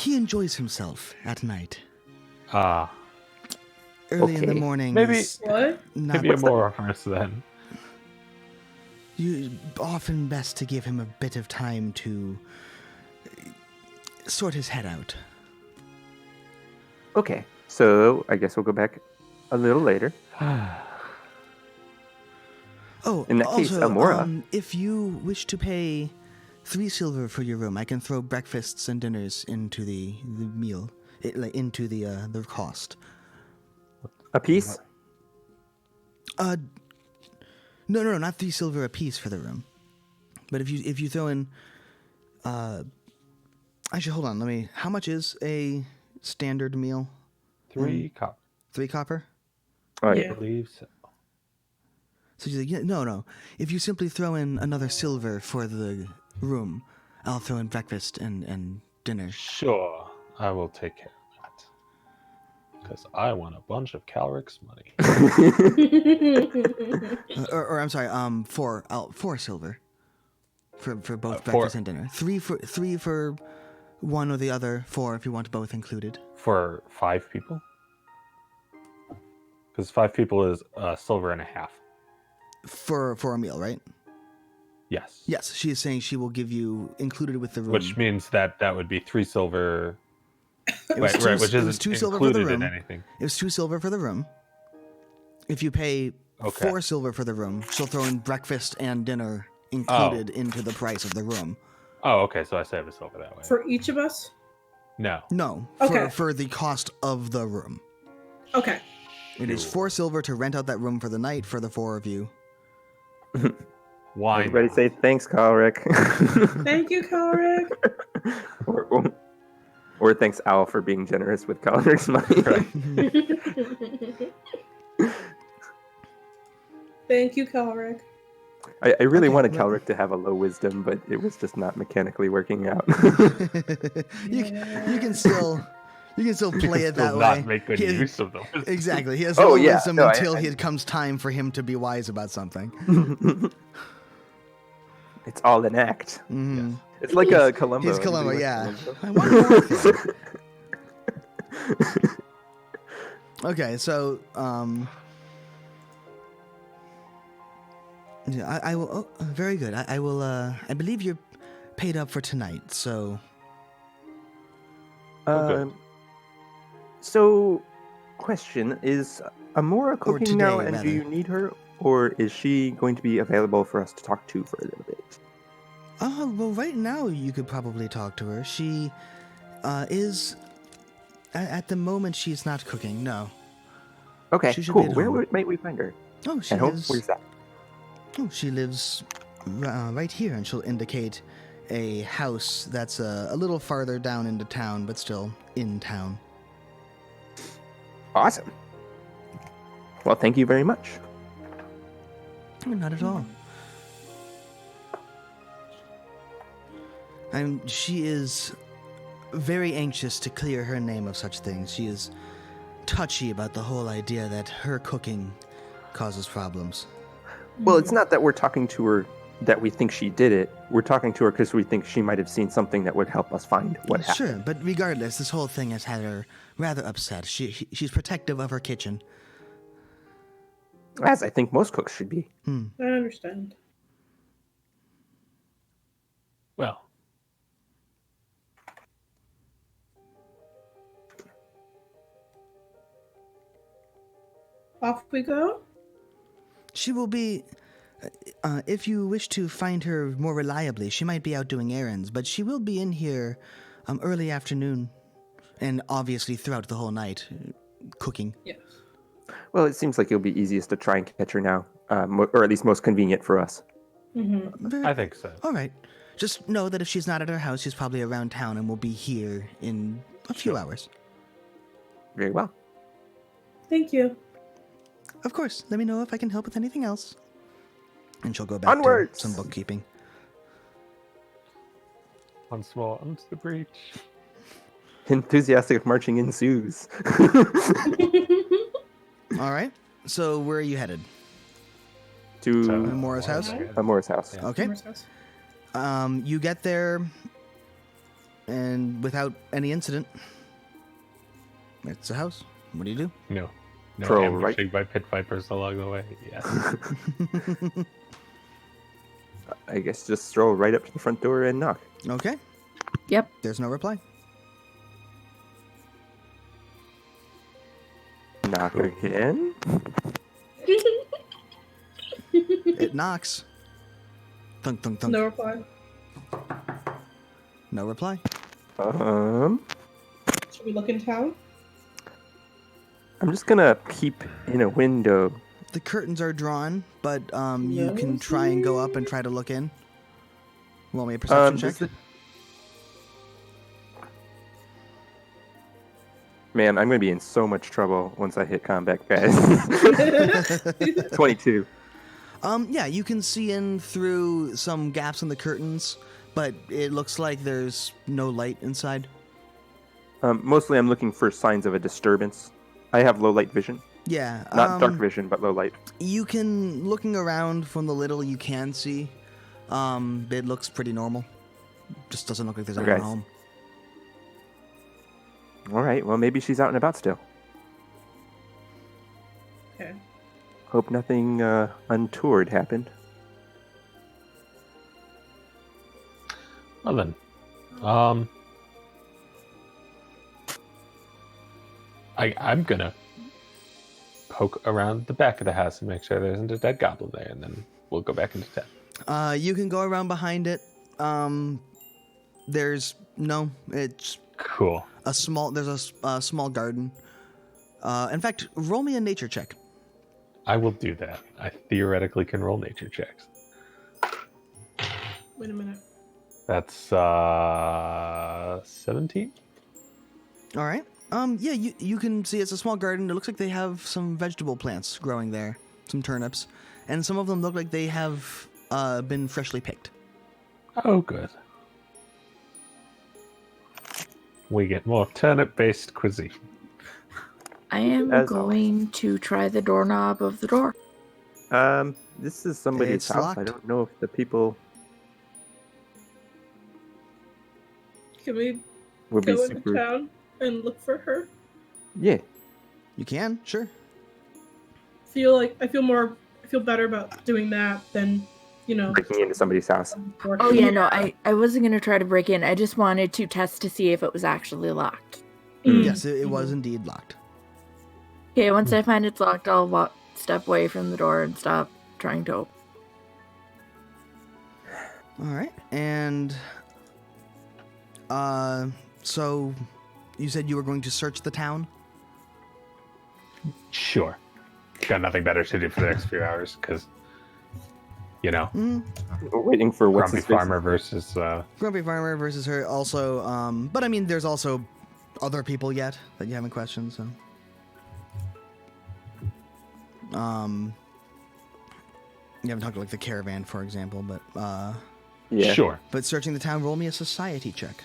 enjoys himself at night. Ah, Early in the Okay. morning. Maybe- is What? not maybe Amora first then. you often best to give him a bit of time to sort his head out. Okay, so I guess we'll go back a little later. Oh, In that case, also, Amora. if you wish to pay 3 silver for your room, I can throw breakfasts and dinners into the meal, into the cost. A piece? No, not 3 silver a piece for the room. But if you throw in, actually, hold on. How much is a standard meal? 3 copper. 3 copper. Oh I yeah. Yeah. believe so. So she's like, yeah, no. If you simply throw in another silver for the room, I'll throw in breakfast and dinner. Sure, I will take care of that. Because I want a bunch of Calric's money. Or I'm sorry, 4 silver for both 4. breakfast and dinner. 3 for one or the other. 4 if you want both included. For 5 people? Because 5 people is silver and a half. For a meal, right? Yes. Yes, she is saying she will give you included with the room. Which means that would be 3 silver. It was Right, two- right, which it was isn't 2 silver for the included in room. anything. It was 2 silver for the room. If you pay Okay. 4 silver for the room, she'll throw in breakfast and dinner included into the price of the room. Oh, okay, so I save a silver that way. For each of us? No. No, Okay. for the cost of the room. Okay. It is 4 silver to rent out that room for the night for the 4 of you. Why Everybody not? say thanks, Kalric. Thank you, Kalric. or thanks, Al, for being generous with Kalric's money. Thank you, Kalric. I really Okay, wanted well- Kalric to have a low wisdom, but it was just not mechanically working out. you can still play it that Still way. not make good He has- use of them. Exactly. He has Oh, no yeah. wisdom No, until I- it comes time for him to be wise about something. It's all an act. Mhm. It's like a Columbo. He's Columbo, Anybody yeah. watch Columbo? I want more thing. Okay, so yeah, I will. Oh, very good. I will. I believe you're paid up for tonight. So good. So, question, is Amora cooking now, today, and rather. do you need her? Or is she going to be available for us to talk to for a little bit? well, right now you could probably talk to her. She is at the moment she's not cooking. No. Okay, She should cool. be at Where home. might we find her? Oh, she At home? is. Where's that? Oh, she lives right here, and she'll indicate a house that's a little farther down into town, but still in town. Awesome. Well, thank you very much. Oh, not at all. She is very anxious to clear her name of such things. She is touchy about the whole idea that her cooking causes problems. Well, it's not that we're talking to her that we think she did it. We're talking to her because we think she might have seen something that would help us find what happened. Sure, but regardless, this whole thing has had her rather upset. She's protective of her kitchen. As I think most cooks should be. I understand. Well, Off we go? She will be... if you wish to find her more reliably, she might be out doing errands, but she will be in here early afternoon, and obviously throughout the whole night, cooking. Yes. Well, it seems like it'll be easiest to try and catch her now, or at least most convenient for us. Mm-hmm. I think so. All right. Just know that if she's not at her house, she's probably around town and will be here in a few hours. Very well. Thank you. Of course. Let me know if I can help with anything else. And she'll go back Onwards! to some bookkeeping. Once more onto the breach. Enthusiastic marching ensues. All right. So where are you headed? To Mora's house? Amora's house. Yeah. Okay. You get there, and without any incident, it's a house. What do you do? No Pro, ambushing by pit vipers along the way. Yes. I guess just stroll right up to the front door and knock. Okay. Yep. There's no reply. Knock again. It knocks. Thunk, thunk, thunk. No reply. No reply. Should we look in town? I'm just gonna peep in a window. The curtains are drawn, but you can try and go up and try to look in. Roll me a perception check. Man, I'm gonna be in so much trouble once I hit combat, guys. 22. Yeah, you can see in through some gaps in the curtains, but it looks like there's no light inside. Mostly I'm looking for signs of a disturbance. I have low light vision. Yeah. Not dark vision, but low light. You can, looking around from the little you can see, it looks pretty normal. Just doesn't look like there's anyone Okay. home. Alright, well maybe she's out and about still. Okay. Hope nothing untoward happened. Well then, I'm gonna poke around the back of the house and make sure there isn't a dead goblin there, and then we'll go back into town. You can go around behind it. It's Cool. there's a small garden. In fact, roll me a nature check. I will do that. I theoretically can roll nature checks. Wait a minute. That's 17. All right. Yeah, you can see it's a small garden. It looks like they have some vegetable plants growing there, some turnips, and some of them look like they have been freshly picked. Oh, good. We get more turnip-based cuisine. I am As going to try the doorknob of the door. This is somebody's It's house. locked. I don't know if the people Can we would be go into super. town and look for her? Yeah. You can, sure. I feel better about doing that than, Breaking into somebody's house. Oh yeah, no, I wasn't gonna try to break in. I just wanted to test to see if it was actually locked. Yes, it was indeed locked. Okay, once I find it's locked, I'll step away from the door and stop trying to open. All right, and so you said you were going to search the town? Sure. Got nothing better to do for the next few hours, because You know, We're waiting for what's Grumpy his face. Farmer versus. Grumpy Farmer versus her also, but I mean, there's also other people yet that you haven't questioned, so. You haven't talked to, like, the caravan, for example, but, Yeah. Sure. but searching the town, roll me a society check.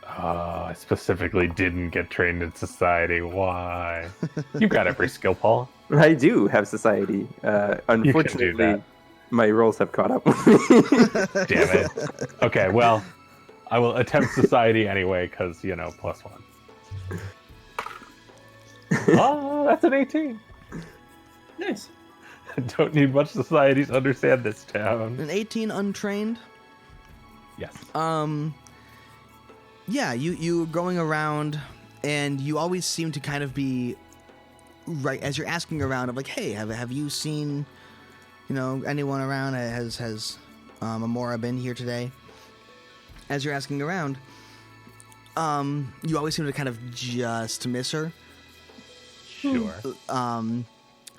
I specifically didn't get trained in society. Why? You got every skill, Paul. I do have society. Unfortunately, that. my rolls have caught up with me. Damn it. Okay, well, I will attempt society anyway, because, you know, +1. Oh, that's an 18. Nice. Don't need much society to understand this town. An 18 untrained. Yes. Yeah, you going around, and you always seem to kind of be right as you're asking around of like, hey, have you seen, you know, anyone around? Has Amora been here today? As you're asking around, you always seem to kind of just miss her. Sure.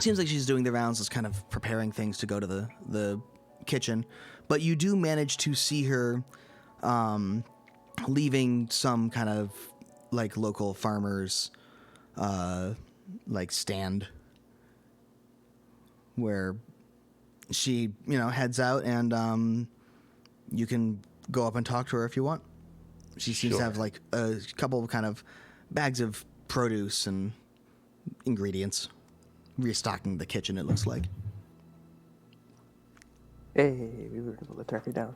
Seems like she's doing the rounds, just kind of preparing things to go to the kitchen, but you do manage to see her leaving some kind of like local farmers like stand where she, you know, heads out, and you can go up and talk to her if you want. She seems to Sure. have like a couple of kind of bags of produce and ingredients, restocking the kitchen, it looks like. Hey, we were able to track her down.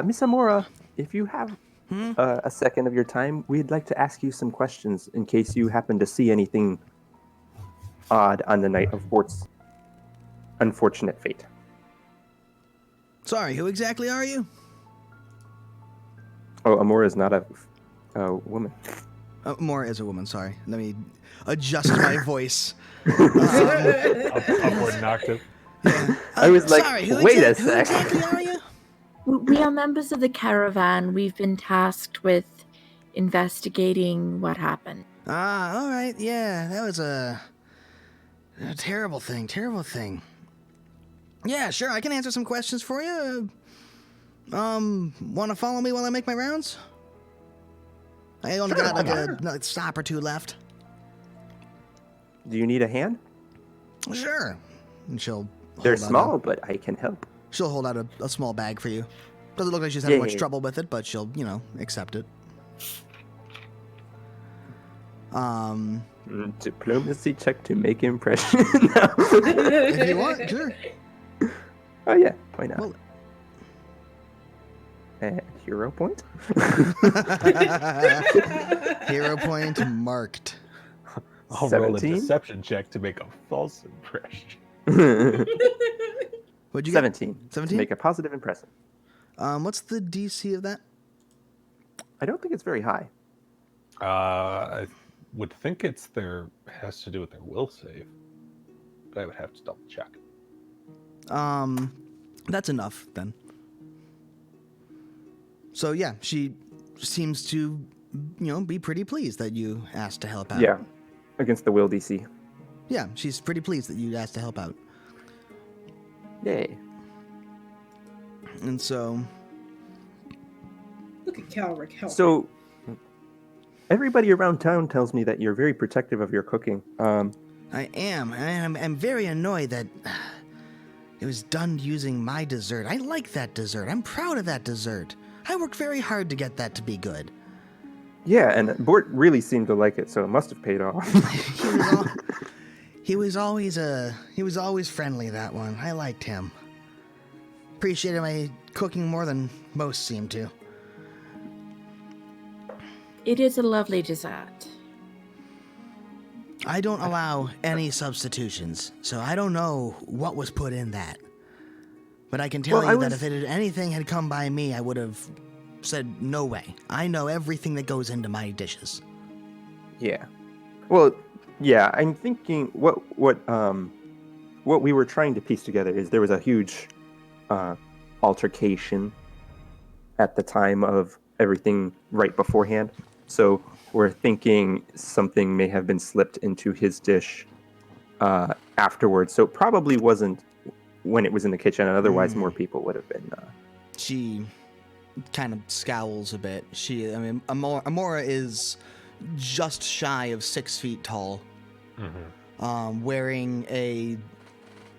Miss Amora, if you have a second of your time, we'd like to ask you some questions in case you happen to see anything odd on the night of Bort's unfortunate fate. Sorry, who exactly are you? Oh, Amora is not a woman. Mora is a woman, sorry. Let me adjust my voice. Upward and octave. I was like, sorry, who wait a who sec. exactly are you? We are members of the caravan. We've been tasked with investigating what happened. Ah, all right, yeah, that was a terrible thing, Yeah, sure, I can answer some questions for you. Want to follow me while I make my rounds? I only got like a stop or two left. Do you need a hand? Sure. And she'll They're hold out small, but I can help. She'll hold out a small bag for you. Doesn't look like she's having much Yay. trouble with it, but she'll, you know, accept it. Diplomacy check to make impression. No. If you want, sure. Oh yeah, why not? Well- Hero point? Hero point marked. I'll roll a 17? deception check to make a false impression. What'd you get? 17. 17? To make a positive impression. What's the DC of that? I don't think it's very high. I would think has to do with their will save, but I would have to double check. That's enough then. So yeah, she seems to, you know, be pretty pleased that you asked to help out. Yeah, against the will DC. Yeah, she's pretty pleased that you asked to help out. Yay. And so, Look at Calric help. So, everybody around town tells me that you're very protective of your cooking. I am, and I'm very annoyed that it was done using my dessert. I like that dessert. I'm proud of that dessert. I worked very hard to get that to be good. Yeah, and Bort really seemed to like it, so it must have paid off. He was always friendly, that one. I liked him. Appreciated my cooking more than most seem to. It is a lovely dessert. I don't allow any substitutions, so I don't know what was put in that. But I can tell Well, you that if anything had come by me, I would have said, no way. I know everything that goes into my dishes. Yeah. Well, yeah, I'm thinking what we were trying to piece together is there was a huge altercation at the time of everything right beforehand. So we're thinking something may have been slipped into his dish afterwards. So it probably wasn't when it was in the kitchen. And otherwise, more people would have been. She kind of scowls a bit. Amora is just shy of 6 feet tall, wearing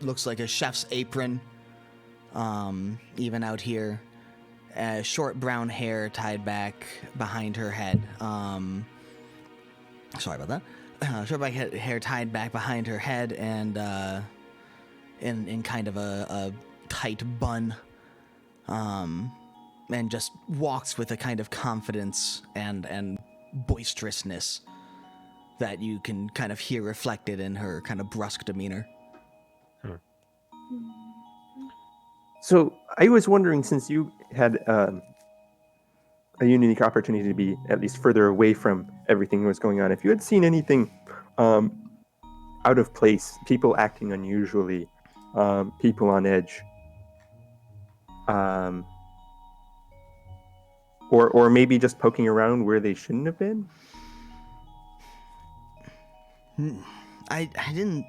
looks like a chef's apron, even out here. Short brown hair tied back behind her head. Sorry about that. Short black hair tied back behind her head, and in kind of a tight bun. And just walks with a kind of confidence and boisterousness that you can kind of hear reflected in her kind of brusque demeanor. So I was wondering, since you had a unique opportunity to be at least further away from everything that was going on, if you had seen anything out of place, people acting unusually, people on edge, or maybe just poking around where they shouldn't have been? I didn't...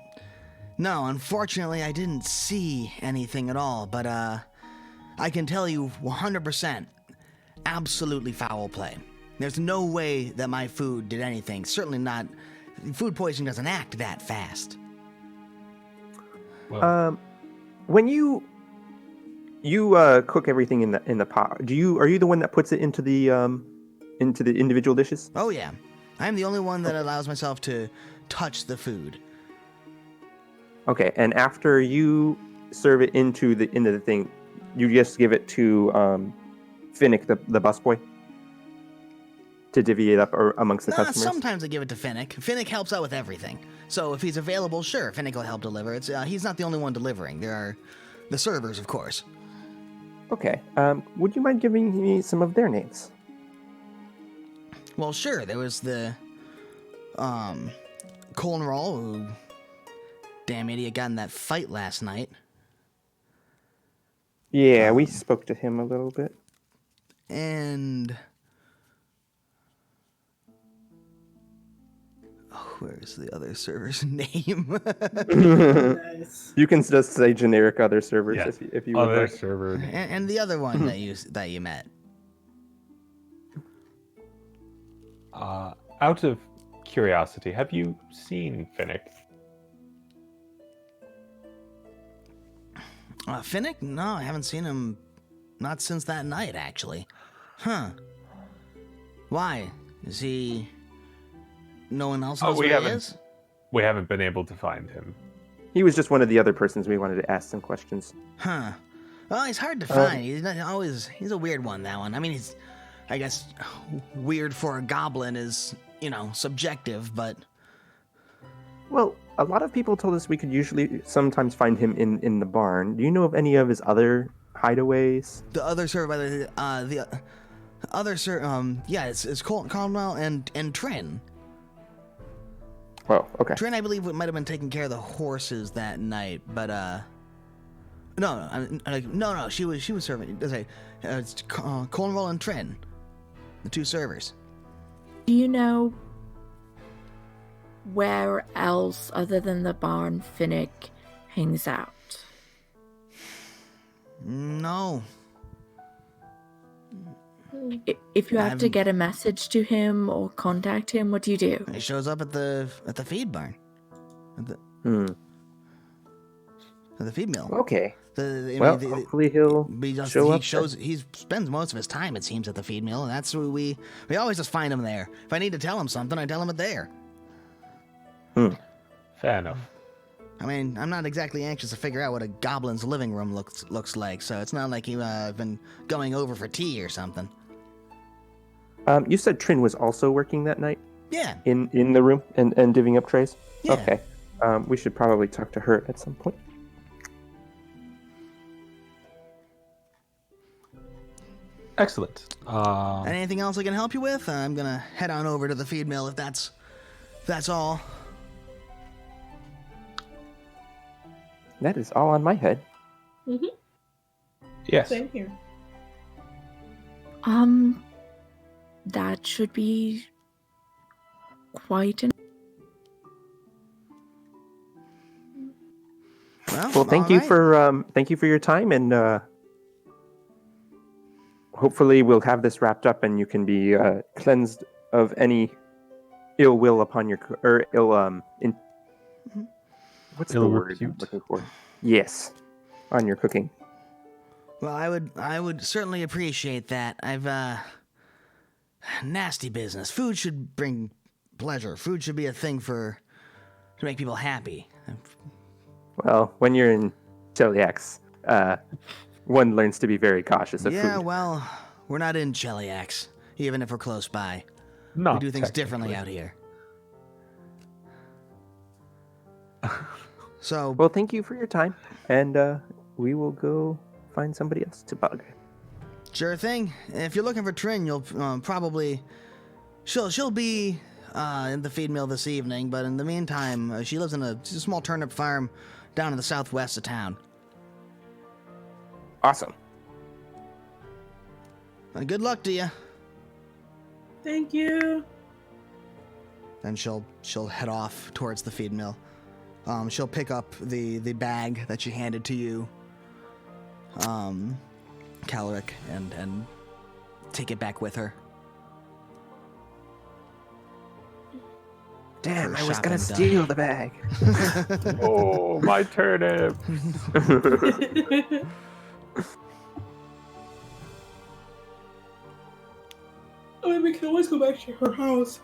No, unfortunately, I didn't see anything at all, but I can tell you 100%, absolutely foul play. There's no way that my food did anything. Certainly not... Food poisoning doesn't act that fast. Well, When you cook everything in the pot, are you the one that puts it into the individual dishes? Oh yeah, I'm the only one that allows myself to touch the food. Okay, and after you serve it into the thing, you just give it to Finnick, the busboy, to divvy it up amongst the customers? Sometimes I give it to Finnick. Finnick helps out with everything. So if he's available, sure, Finnick will help deliver. He's not the only one delivering. There are the servers, of course. Okay. Would you mind giving me some of their names? Well, sure. There was the Colin Roll, who damn idiot got in that fight last night. Yeah, we spoke to him a little bit. And where's the other server's name? Nice. You can just say generic other servers yeah. if you would Other like. server. and the other one that you met. Out of curiosity, have you seen Finnick? Finnick? No, I haven't seen him. Not since that night, actually. Huh. Why? Is he... No one else knows where he is? We haven't been able to find him. He was just one of the other persons we wanted to ask some questions. Huh. Well, he's hard to find. He's not always... He's a weird one, that one. I mean, he's... I guess weird for a goblin is, subjective, but... Well, a lot of people told us we could sometimes find him in the barn. Do you know of any of his other hideaways? The other server by the other server, yeah, it's Conwell and Trin. Oh, okay. Trin, I believe, might have been taking care of the horses that night, but no, she was serving. It's Cornwall and Trin, the two servers. Do you know where else other than the barn Finnick hangs out? No. If you have to get a message to him or contact him, what do you do? He shows up at the feed barn. At the feed mill. Okay. Hopefully he'll show up. He spends most of his time, it seems, at the feed mill, and that's where we always just find him there. If I need to tell him something, I tell him it there. Fair enough. I mean, I'm not exactly anxious to figure out what a goblin's living room looks like, so it's not like you've been going over for tea or something. You said Trin was also working that night? Yeah. In the room and divvying up trays? Yeah. Okay. We should probably talk to her at some point. Excellent. Anything else I can help you with? I'm gonna head on over to the feed mill if that's all. That is all on my head. Mm-hmm. Yes. Same here. That should be quite an... Well, thank you for your time, and hopefully we'll have this wrapped up, and you can be cleansed of any ill will upon your or ill what's Ill the word I'm repute? looking for? Yes, on your cooking. Well, I would certainly appreciate that. I've nasty business. Food should bring pleasure. Food should be a thing to make people happy. Well, when you're in celiacs, one learns to be very cautious of Yeah, food. well, we're not in Cheliax, even if we're close by. We Not do things differently technically. out here. So, Well, thank you for your time, and we will go find somebody else to bug. sure thing. If you're looking for Trin, you'll probably she'll be in the feed mill this evening. But in the meantime, she lives in a small turnip farm down in the southwest of town. Awesome. Good luck to you. Thank you. Then she'll head off towards the feed mill. She'll pick up the bag that she handed to you, Calric, and take it back with her. Damn, For I was gonna shopping steal the bag. Oh, my turnip! I mean, we can always go back to her house.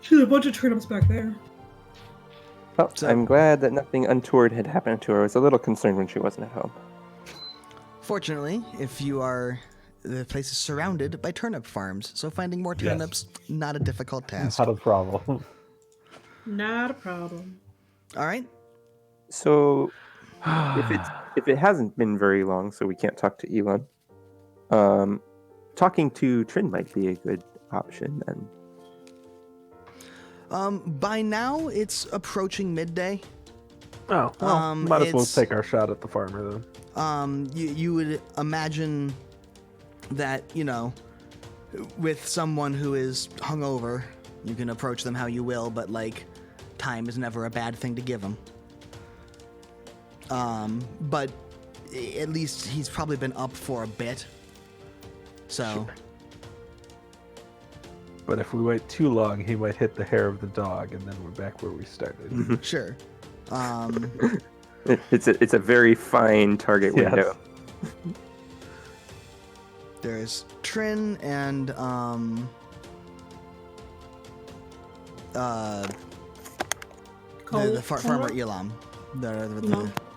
She has a bunch of turnips back there. Well, So- I'm glad that nothing untoward had happened to her. I was a little concerned when she wasn't at home. Fortunately, the place is surrounded by turnip farms, so finding more Yes. turnips not a difficult task. Not a problem. Not a problem. All right. So, if it hasn't been very long, so we can't talk to Elon, talking to Trin might be a good option then. By now, it's approaching midday. Oh, well, might as well it's- take our shot at the farmer then. You would imagine that, with someone who is hungover, you can approach them how you will, but, time is never a bad thing to give them. But at least he's probably been up for a bit. So, But if we wait too long, he might hit the hair of the dog, and then we're back where we started. sure. It's a very fine target Yes. window. There's Trin and the farmer Elam.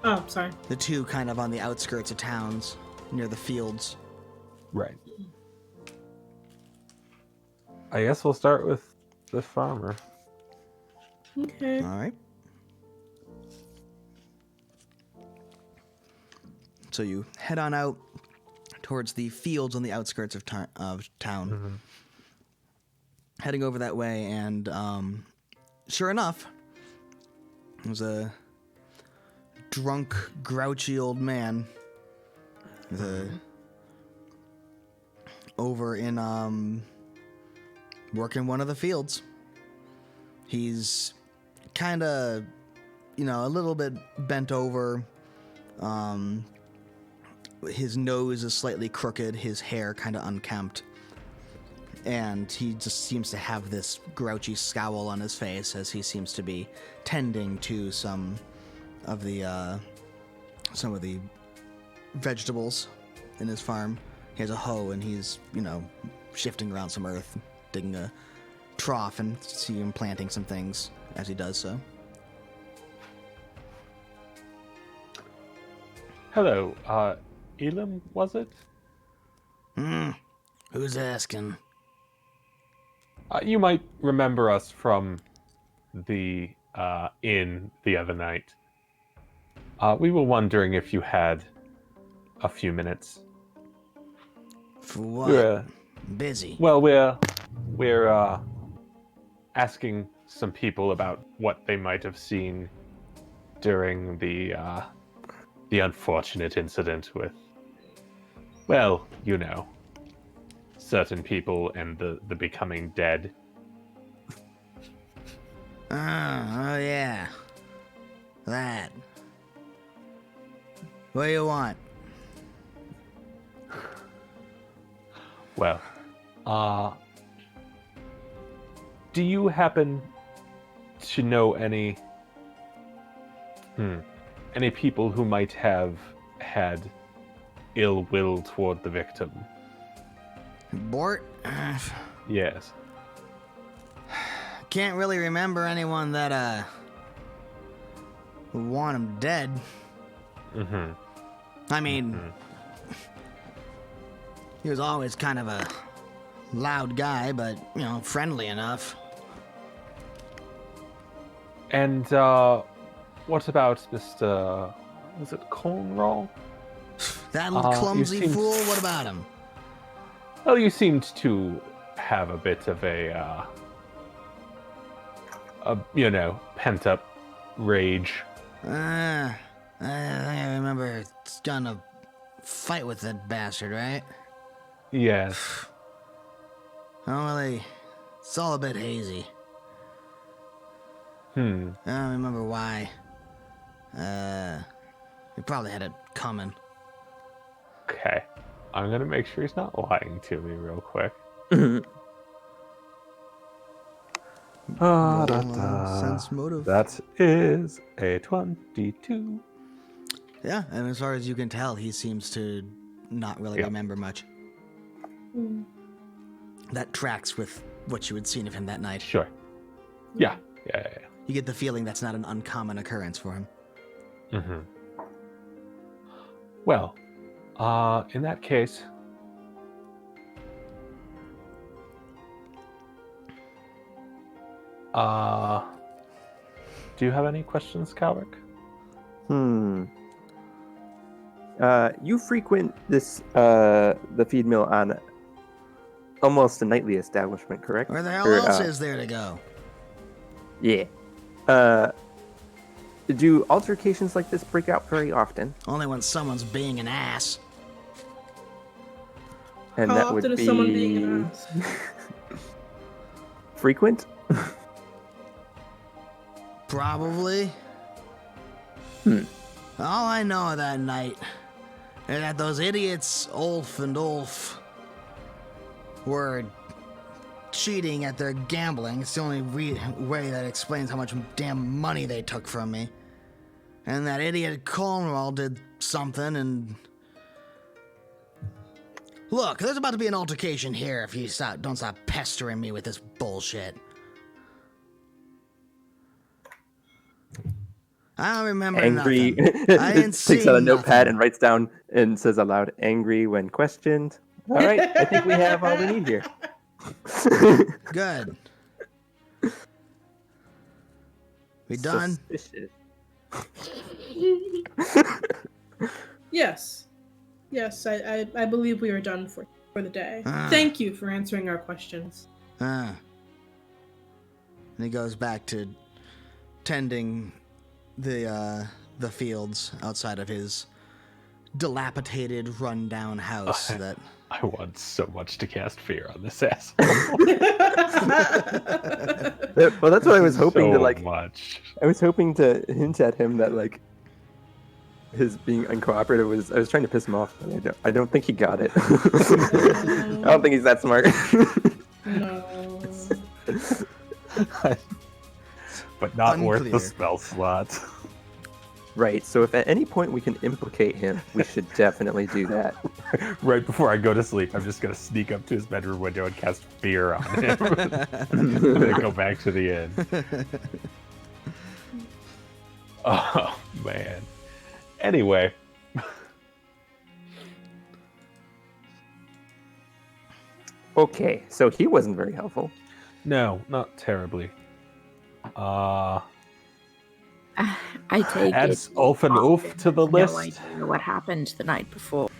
Oh, sorry. The two kind of on the outskirts of towns, near the fields. Right. I guess we'll start with the farmer. Okay. All right. So you head on out towards the fields on the outskirts of town. Mm-hmm. Heading over that way, and sure enough, there's a drunk, grouchy old man over in working one of the fields. He's kind of, a little bit bent over. His nose is slightly crooked, his hair kind of unkempt. And he just seems to have this grouchy scowl on his face as he seems to be tending to some of the vegetables in his farm. He has a hoe and he's, shifting around some earth, digging a trough, and see him planting some things as he does so. Hello, Elam, was it? Who's asking? You might remember us from the inn the other night. We were wondering if you had a few minutes. For what? We're, Busy. well, we're asking some people about what they might have seen during the unfortunate incident with, well, certain people and the becoming dead. Oh yeah. That. What do you want? Well, do you happen to know any people who might have had ill will toward the victim? Bort? Yes. Can't really remember anyone that, would want him dead. Mm-hmm. I mean, he was always kind of a loud guy, but, friendly enough. And, what about Mr. Was it Cornroll? That little clumsy you seemed- fool? What about him? Well, you seemed to have a bit of a pent-up rage. I remember got in a fight with that bastard, right? Yes. Oh, really, it's all a bit hazy. I don't remember why. He probably had it coming. Okay. I'm gonna make sure he's not lying to me real quick. Sense motive. That is a 22. Yeah, and as far as you can tell, he seems to not really remember much. That tracks with what you had seen of him that night. Sure. Yeah. You get the feeling that's not an uncommon occurrence for him. Mm-hmm. Well, in that case, do you have any questions, Calric? You frequent this the feed mill on almost a nightly establishment, correct? Where the hell Or, else is there to go? Yeah. Do altercations like this break out very often? Only when someone's being an ass. And How that often would is be someone being an ass? frequent. Probably. All I know of that night is that those idiots, Ulf and Ulf, were cheating at their gambling. It's the only way that explains how much damn money they took from me. And that idiot Cornwall did something, and... Look, there's about to be an altercation here if you don't stop pestering me with this bullshit. I don't remember Angry. nothing. I didn't see Takes out a notepad nothing. and writes down and says aloud, "Angry when questioned." All right, I think we have all we need here. Good. We done? Suspicious. Yes. Yes, I believe we are done for the day. Ah. Thank you for answering our questions. And he goes back to tending the fields outside of his dilapidated, run-down house. I want so much to cast fear on this ass. Well, that's what I was hoping so to much. I was hoping to hint at him that his being uncooperative was. I was trying to piss him off, but I don't think he got it. I don't think he's that smart. No. But not worth Unclear. the spell slot. Right. So if at any point we can implicate him, we should definitely do that. Right before I go to sleep, I'm just gonna sneak up to his bedroom window and cast fear on him. And then go back to the inn. Oh man. Anyway. Okay, so he wasn't very helpful. No, not terribly. I take Adds it. Ulf and Ulf to the No list. idea what happened the night before.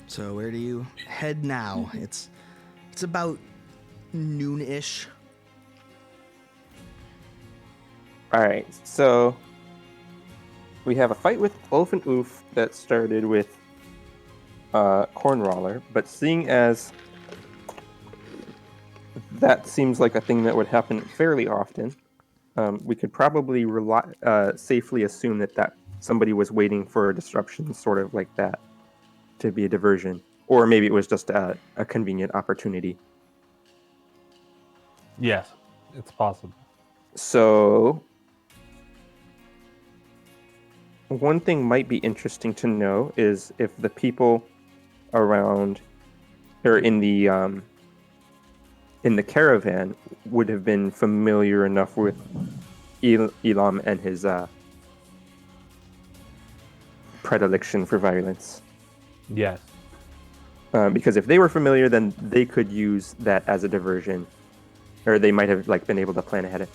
So where do you head now? It's about noon-ish. All right, so we have a fight with Ulf and Oof that started with Cornroller, but seeing as that seems like a thing that would happen fairly often, we could probably safely assume that somebody was waiting for a disruption, sort of like that, to be a diversion, or maybe it was just a convenient opportunity. Yes, it's possible. So, one thing might be interesting to know is if the people around or in the caravan would have been familiar enough with Elam and his predilection for violence. Yes. Because if they were familiar, then they could use that as a diversion, or they might have been able to plan ahead.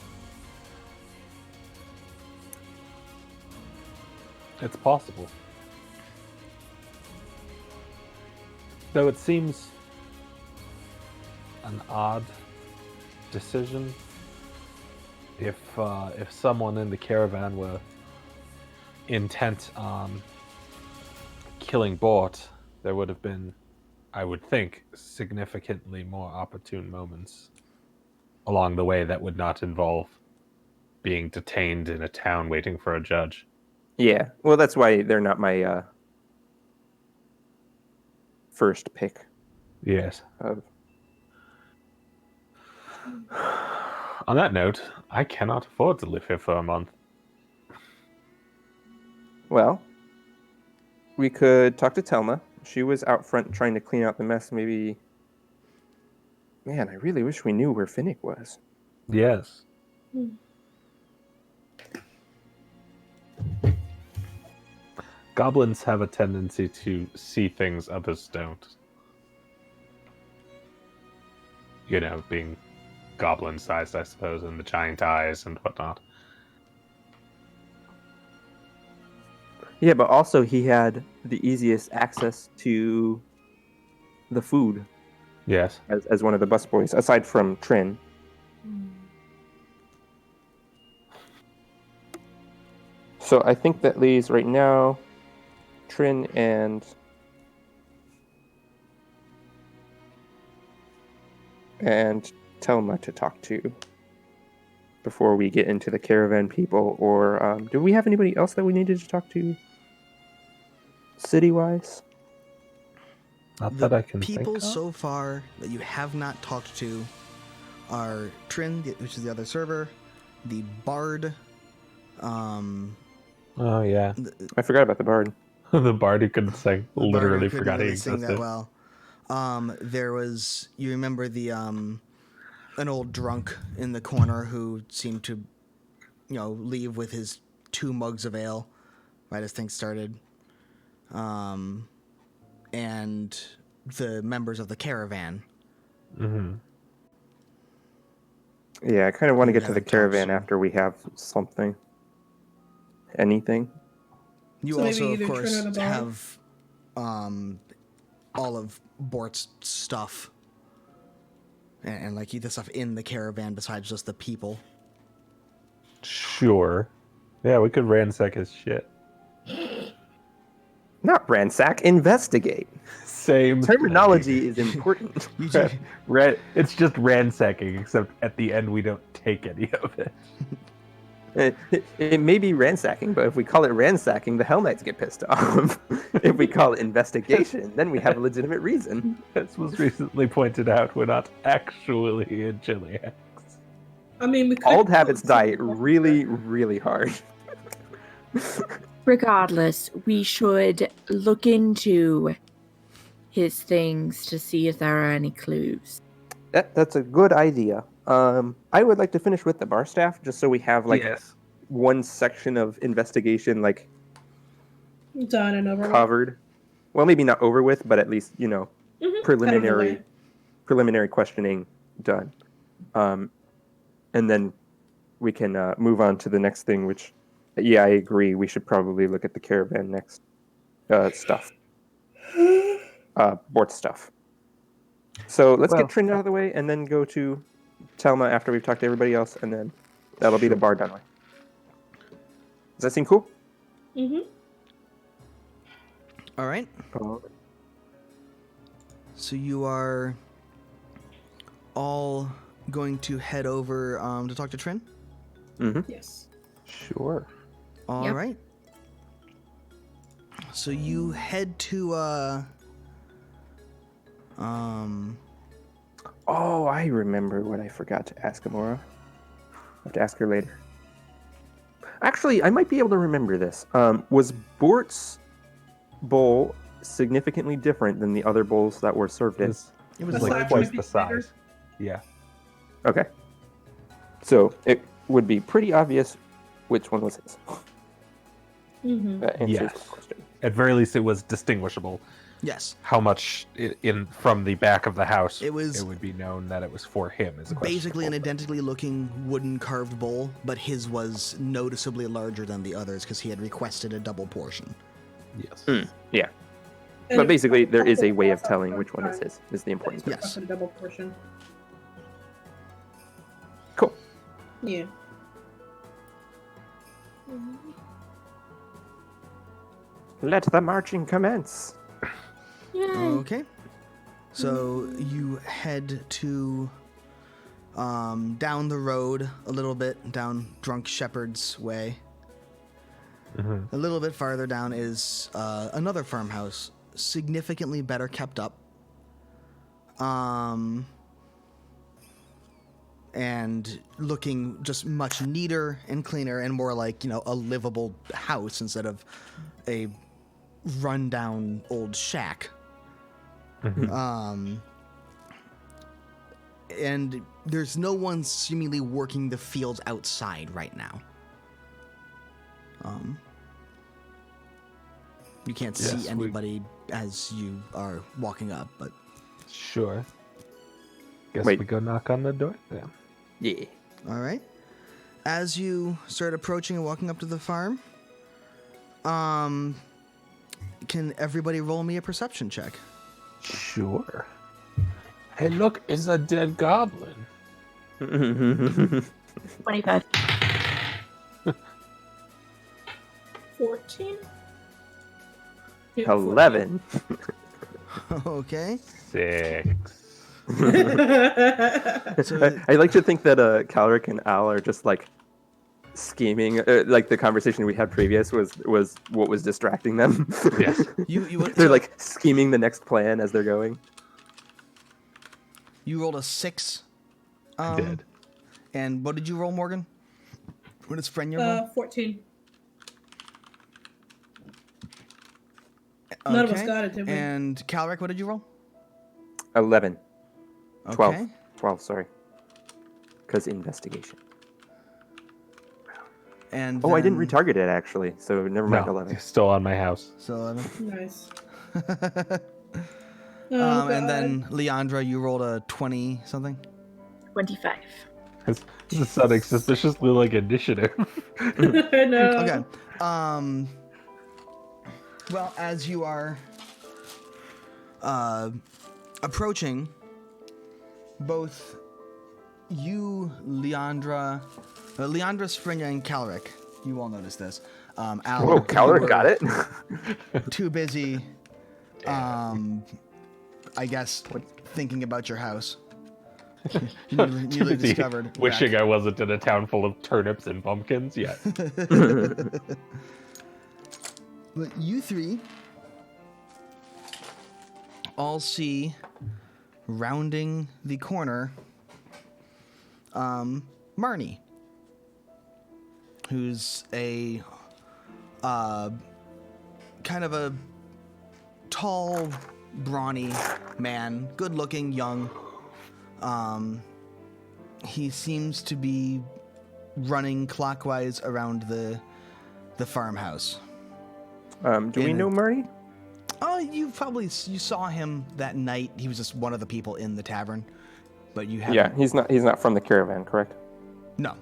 It's possible. Though it seems an odd decision. If someone in the caravan were intent on killing Bort, there would have been, I would think, significantly more opportune moments along the way that would not involve being detained in a town waiting for a judge. Yeah, well, that's why they're not my first pick. Yes. Of... On that note, I cannot afford to live here for a month. Well, we could talk to Telma. She was out front trying to clean out the mess. Maybe... Man, I really wish we knew where Finnick was. Yes. Goblins have a tendency to see things others don't. You know, being goblin-sized, I suppose, and the giant eyes and whatnot. Yeah, but also he had the easiest access to the food. Yes. As one of the busboys, aside from Trin. So I think that leaves right now Trin and Telma to talk to before we get into the caravan people. Or do we have anybody else that we needed to talk to city-wise? Not that I can people think of. so far that you have not talked to are Trin, which is the other server, the Bard. Oh yeah, I forgot about the bard. the bard who couldn't sing. The Bard Literally who couldn't forgot he really sing existed. that well. There was, you remember the an old drunk in the corner who seemed to, leave with his 2 mugs of ale right as things started. And the members of the caravan. Mm-hmm. Yeah, I kind of want to We get to the haven't talked caravan to. after we have something. Anything. You So maybe also, of either Trin course, or the Bard? have all of Bort's stuff. And the stuff in the caravan besides just the people. Sure. Yeah, we could ransack his shit. Not ransack, investigate. Same Terminology is important. You do, It's just ransacking, except at the end we don't take any of it. It may be ransacking, but if we call it ransacking, the Hell Knights get pissed off. If we call it investigation, then we have a legitimate reason. As was recently pointed out, we're not actually in Chiliax. I mean, we could Old habits put die some- really, really hard. Regardless, we should look into his things to see if there are any clues. That's a good idea. I would like to finish with the bar staff, just so we have Yes. one section of investigation done and over. with. covered. Well, maybe not over with, but at least Mhm, out of the preliminary way. questioning done. And then we can move on to the next thing, which, yeah, I agree. We should probably look at the caravan next. Stuff. Bort stuff. So let's get Trin out of the way and then go to Telma after we've talked to everybody else, and then that'll be the bar done with. Does that seem cool? Mm-hmm. all right. So you are all going to head over to talk to Trin? Yes. Sure. All right. So you head to Oh, I remember what I forgot to ask Amora. I have to ask her later. Actually, I might be able to remember this. Was Bort's bowl significantly different than the other bowls that were served in? it was The like size Like twice might be the bigger. size. Yeah. Okay. So it would be pretty obvious which one was his. Mm-hmm. That answers Yes. the question. At very least, it was distinguishable. yes. How much in from the back of the house It was- it would be known that it was for him. Is a question. Basically an identically looking wooden carved bowl, but his was noticeably larger than the others because he had requested a double portion. Yes. Yeah. And But if- basically, there is a way of telling which one is his, is the important thing. Yes. A double portion. Cool. Yeah. Let the marching commence. Yay. Okay. So you head to down the road a little bit, down Drunk Shepherd's Way. A little bit farther down is another farmhouse, significantly better kept up. And looking just much neater and cleaner and more like, a livable house instead of a rundown old shack. And there's no one seemingly working the fields outside right now. You can't Yes, see anybody as you are walking up, but Sure. Guess Wait. we go knock on the door then. Yeah. all right. As you start approaching and walking up to the farm, can everybody roll me a perception check? Sure. Hey, look, it's a dead goblin. 25. 14? 11. Okay. 6. I like to think that Calric and Al are just like scheming. Like the conversation we had previous was what was distracting them. Yes. They're like scheming the next plan as they're going. You rolled a 6. I did. And what did you roll, Morgan? What does Frenya roll? 14. None of us got it, did we? And Calric, what did you roll? 11. 12. Okay. 12, sorry. Because investigation. And Oh, I didn't then- retarget it actually, so never mind No, 11. it's still on my house. So 11. Nice. And then Leandra, you rolled a 20 something. 25. This is sounding suspiciously like initiative. I know. Okay. Well, as you are approaching, both you, Leandra, Springer, and Calric, you all noticed this. Al, Whoa, you Calric were got it? Too busy, I guess, thinking about your house. You newly Busy discovered. wishing wreck. I wasn't in a town full of turnips and pumpkins yet. But you three all see, rounding the corner, Marnie, who's a kind of a tall, brawny man, good-looking, young. He seems to be running clockwise around the farmhouse. Do we know Murray? Oh, you saw him that night. He was just one of the people in the tavern, but you haven't. Yeah, he's not from the caravan, correct? No.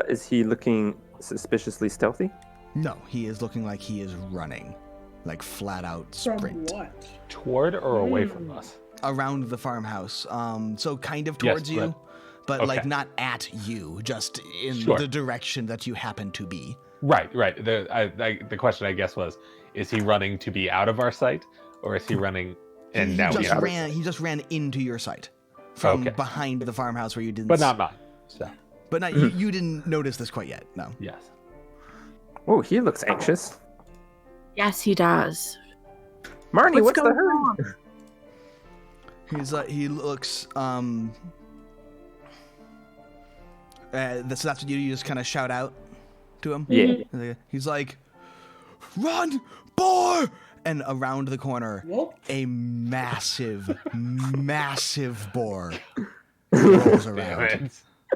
Is he looking suspiciously stealthy? No, he is looking like he is running, like flat out From sprint what? Toward or away from us? around the farmhouse. So kind of Yes, towards you, but okay. like not at you, just in Sure. the direction that you happen to be. Right. The question I guess was, is he running to be out of our sight, or is he running and now he we just are? ran. He just ran into your sight. from Okay. behind the farmhouse where you didn't. But not mine. So, But not you didn't notice this quite yet. No. yes. Oh, he looks anxious. Yes, he does. Marnie, what's the going hurry? on? He's like he looks. So that's what you just kind of shout out to him. Yeah. He's like, "Run, boar!" And around the corner, Whoop. a massive, massive boar rolls Damn around.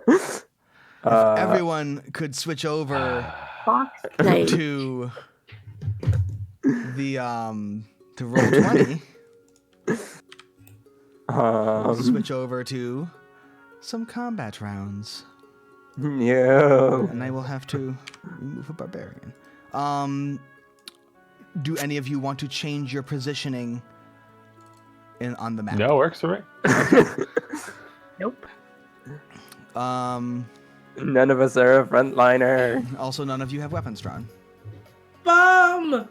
it. Everyone could switch over Fox plate. to the to roll 20. Switch over to some combat rounds, No. and I will have to remove a barbarian. Do any of you want to change your positioning on the map? No, works for me. Nope. None of us are a frontliner. Also, none of you have weapons drawn. Bomb!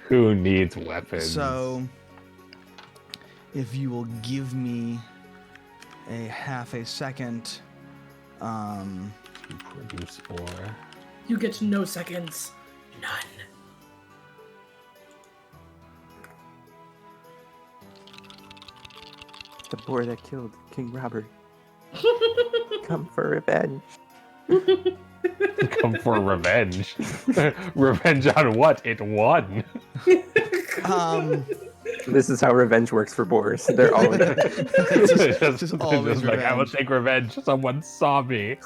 Who needs weapons? So, if you will give me a half a second, Produce ore. You get no seconds. None. The boar that killed King Robert. Come for revenge. Come for revenge. Revenge on what? It won. This is how revenge works for boars. They're always just always like, I will revenge. take revenge. Someone saw me.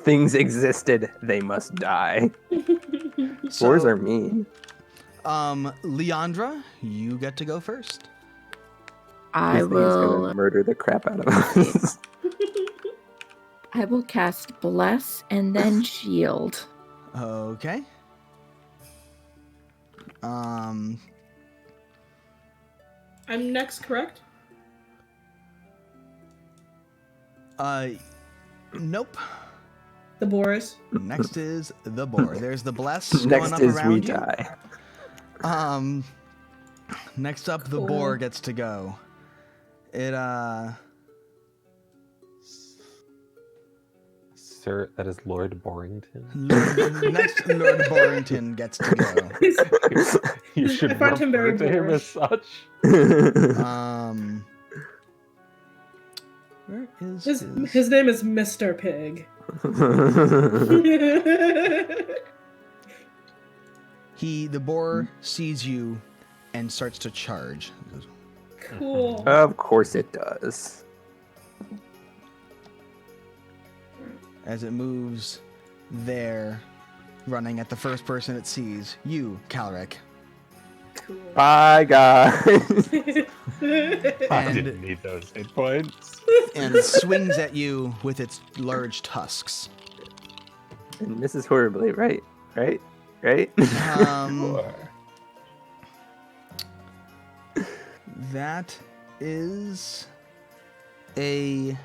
things existed. They must die. So, Boars are mean. Leandra, you get to go first. I This thing is gonna will. murder the crap out of us. I will cast Bless and then Shield. Okay. I'm next, correct? Nope. The Boris. Next is the boar. There's the bless going Next up is around we you. die. Next up, the Cool. boar gets to go. It Sir, that is Lord Borrington. next Lord Borrington gets to go. You should I find him very refer to him as boorish. such. Where is His name is Mr. Pig. The boar sees you and starts to charge. Cool. Of course it does. As it moves there, running at the first person it sees, you, Calric. Cool. Bye, guys. I And- didn't need those hit points. And swings at you with its large tusks. And misses horribly, right? Right? Sure. That is a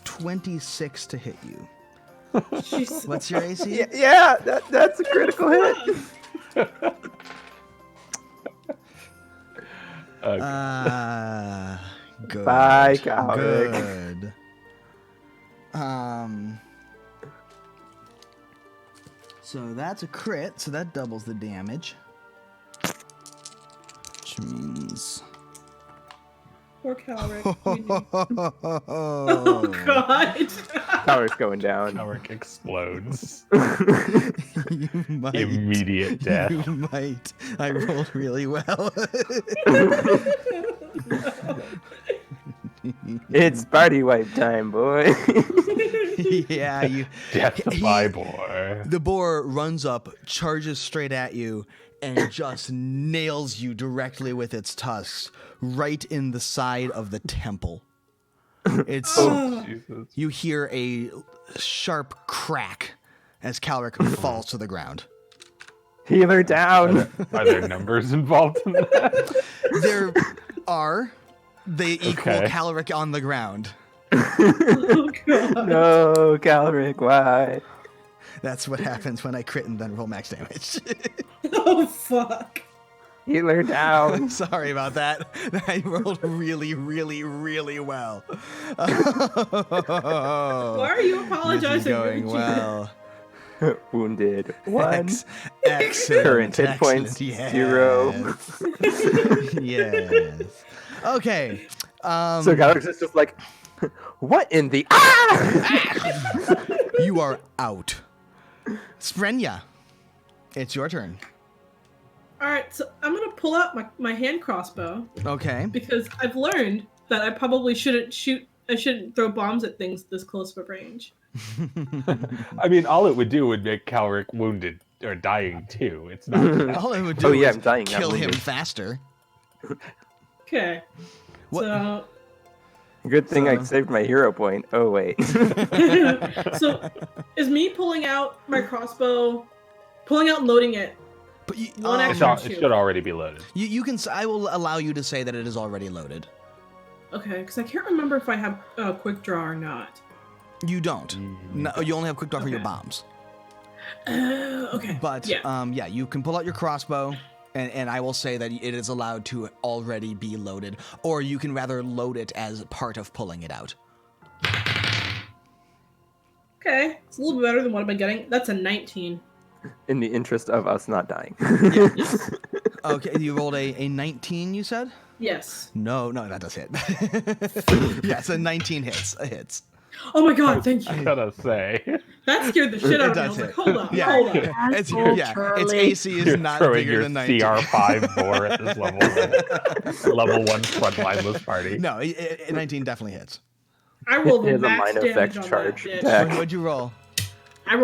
26 to hit you. Jesus. What's your AC? Yeah, that's a critical hit. Good. Bye, Calric. Good. So that's a crit, so that doubles the damage. Which means... Poor Calric. Oh, God. Power's going down. Alric explodes. You might. Immediate death. You might. I rolled really well. It's party wipe time, boy. Yeah, you. Death He- by boar. The boar runs up, charges straight at you, and just nails you directly with its tusks, right in the side of the temple. It's Jesus. you hear a sharp crack as Calric falls to the ground. Healer down. Are there numbers involved in that? There are. They equal Okay. Calric on the ground. Oh, God. No, Calric, why? That's what happens when I crit and then roll max damage. Oh, fuck. Healer down. Sorry about that. I rolled really, really, really well. Why are you This is apologizing? going well. Wounded. 1. Excellent. Current hit points, Excellent. 0. Yes. Okay. So Galaxy is just like, what in the You are out. Sprenya, it's your turn. All right, so I'm gonna pull out my hand crossbow Okay. because I've learned that I probably shouldn't shoot. I shouldn't throw bombs at things this close of a range. I mean, all it would do would make Calric wounded or dying too. It's not. All it would do yeah, is I'm dying, not kill him wounded. faster. Okay. What- So, Good thing I So- saved my hero point. Oh, wait. so is me pulling out my crossbow, pulling out and loading it? But you, One It's action. it should already be loaded. you can. I will allow you to say that it is already loaded. Okay, because I can't remember if I have a quick draw or not. You don't. No, you only have quick draw for your Okay. bombs. Okay. But yeah. you can pull out your crossbow, and I will say that it is allowed to already be loaded, or you can rather load it as part of pulling it out. Okay, it's a little bit better than what I've been getting. That's a 19. In the interest of us not dying. Yes. Okay, you rolled a 19, you said? Yes. No, that does hit. Yes, a 19 hits. Oh my god, thank I you. gotta say, That scared the shit out of me. I does was like, hit. hold up, Yeah. hold up. Its Charlie. AC is you're not throwing bigger your than 19. CR5 more at this level. Level 1 frontlineless party. No, 19 definitely hits. I rolled He has a max minor damage effect on charge. that bitch. Back. What'd you roll? I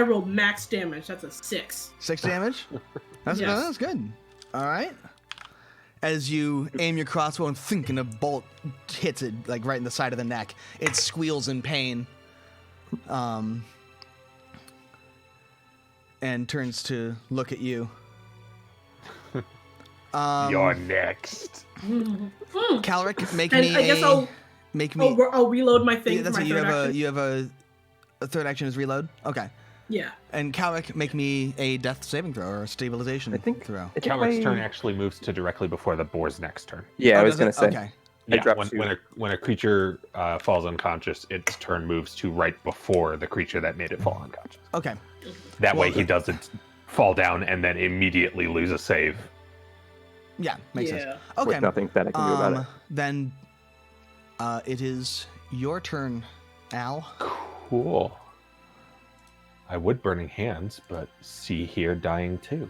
rolled max damage. That's a 6. 6 damage? That's, Yes. that's good. All right. As you aim your crossbow and think, and a bolt hits it like right in the side of the neck. It squeals in pain, and turns to look at you. You're next. Calric, make And me I guess I'll I'll reload my thing Yeah, for that's my what you third have. action. You have a third action is reload. Okay. Yeah. And Calric, make me a death saving throw or a stabilization I think throw. I think Calric's my- turn actually moves to directly before the boar's next turn. Yeah, I Oh, was does gonna it? say. Okay. I Yeah, dropped when a creature falls unconscious, its turn moves to right before the creature that made it fall unconscious. Okay. That way Well, he doesn't fall down and then immediately lose a save. Yeah, makes sense. Yeah. Okay. With nothing that I can do about it. Then it is your turn, Al. Cool. I would burning hands, but see here dying too.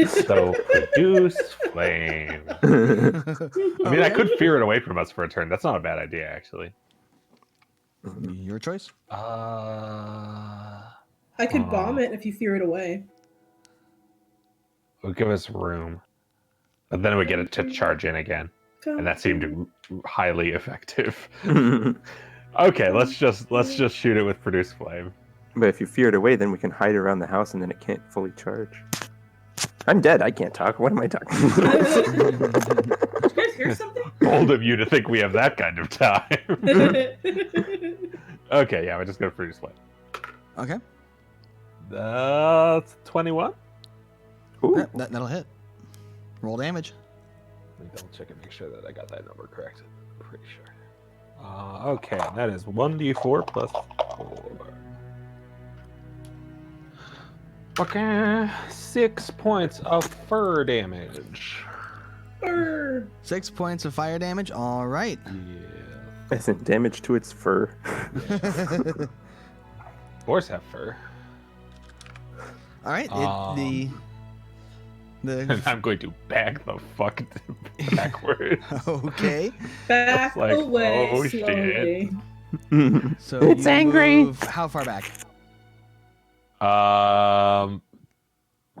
So produce flame. I mean, I could fear it away from us for a turn. That's not a bad idea, actually. Your choice. I could bomb it if you fear it away. It would give us room, but then we get it to charge in again, and that seemed highly effective. Okay, let's just shoot it with produce flame. But if you fear it away, then we can hide around the house and then it can't fully charge. I'm dead. I can't talk. What am I talking about? Did you guys hear something? Bold of you to think we have that kind of time. Okay, yeah, we're just gonna produce flame. Okay. That's 21. Ooh. Yeah, that'll hit. Roll damage. Let me double check and make sure that I got that number correct. I'm pretty sure. Okay, that is 1d4 plus 4. Okay, 6 points of fur damage. Brr. 6 points of fire damage. All right. Yeah. As in damage to its fur. Boars have fur. All right. And The I'm going to back the fuck backwards. okay. Back like, away oh, shit. slowly. So It's you angry. move how far back?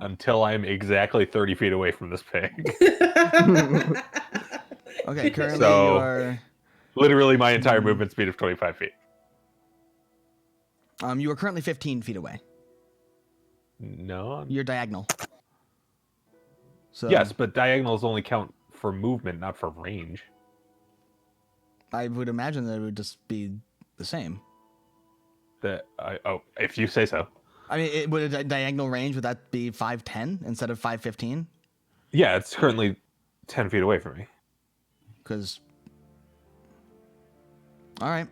Until I'm exactly 30 feet away from this pig. Okay. Currently So- you are. Literally my entire movement speed of 25 feet. You are currently 15 feet away. No. You're diagonal. So Yes, but diagonals only count for movement, not for range. I would imagine that it would just be the same. If you say so. I mean, would a diagonal range, would that be 5'10" instead of 5'15"? Yeah, it's currently 10 feet away from me. Because. All right.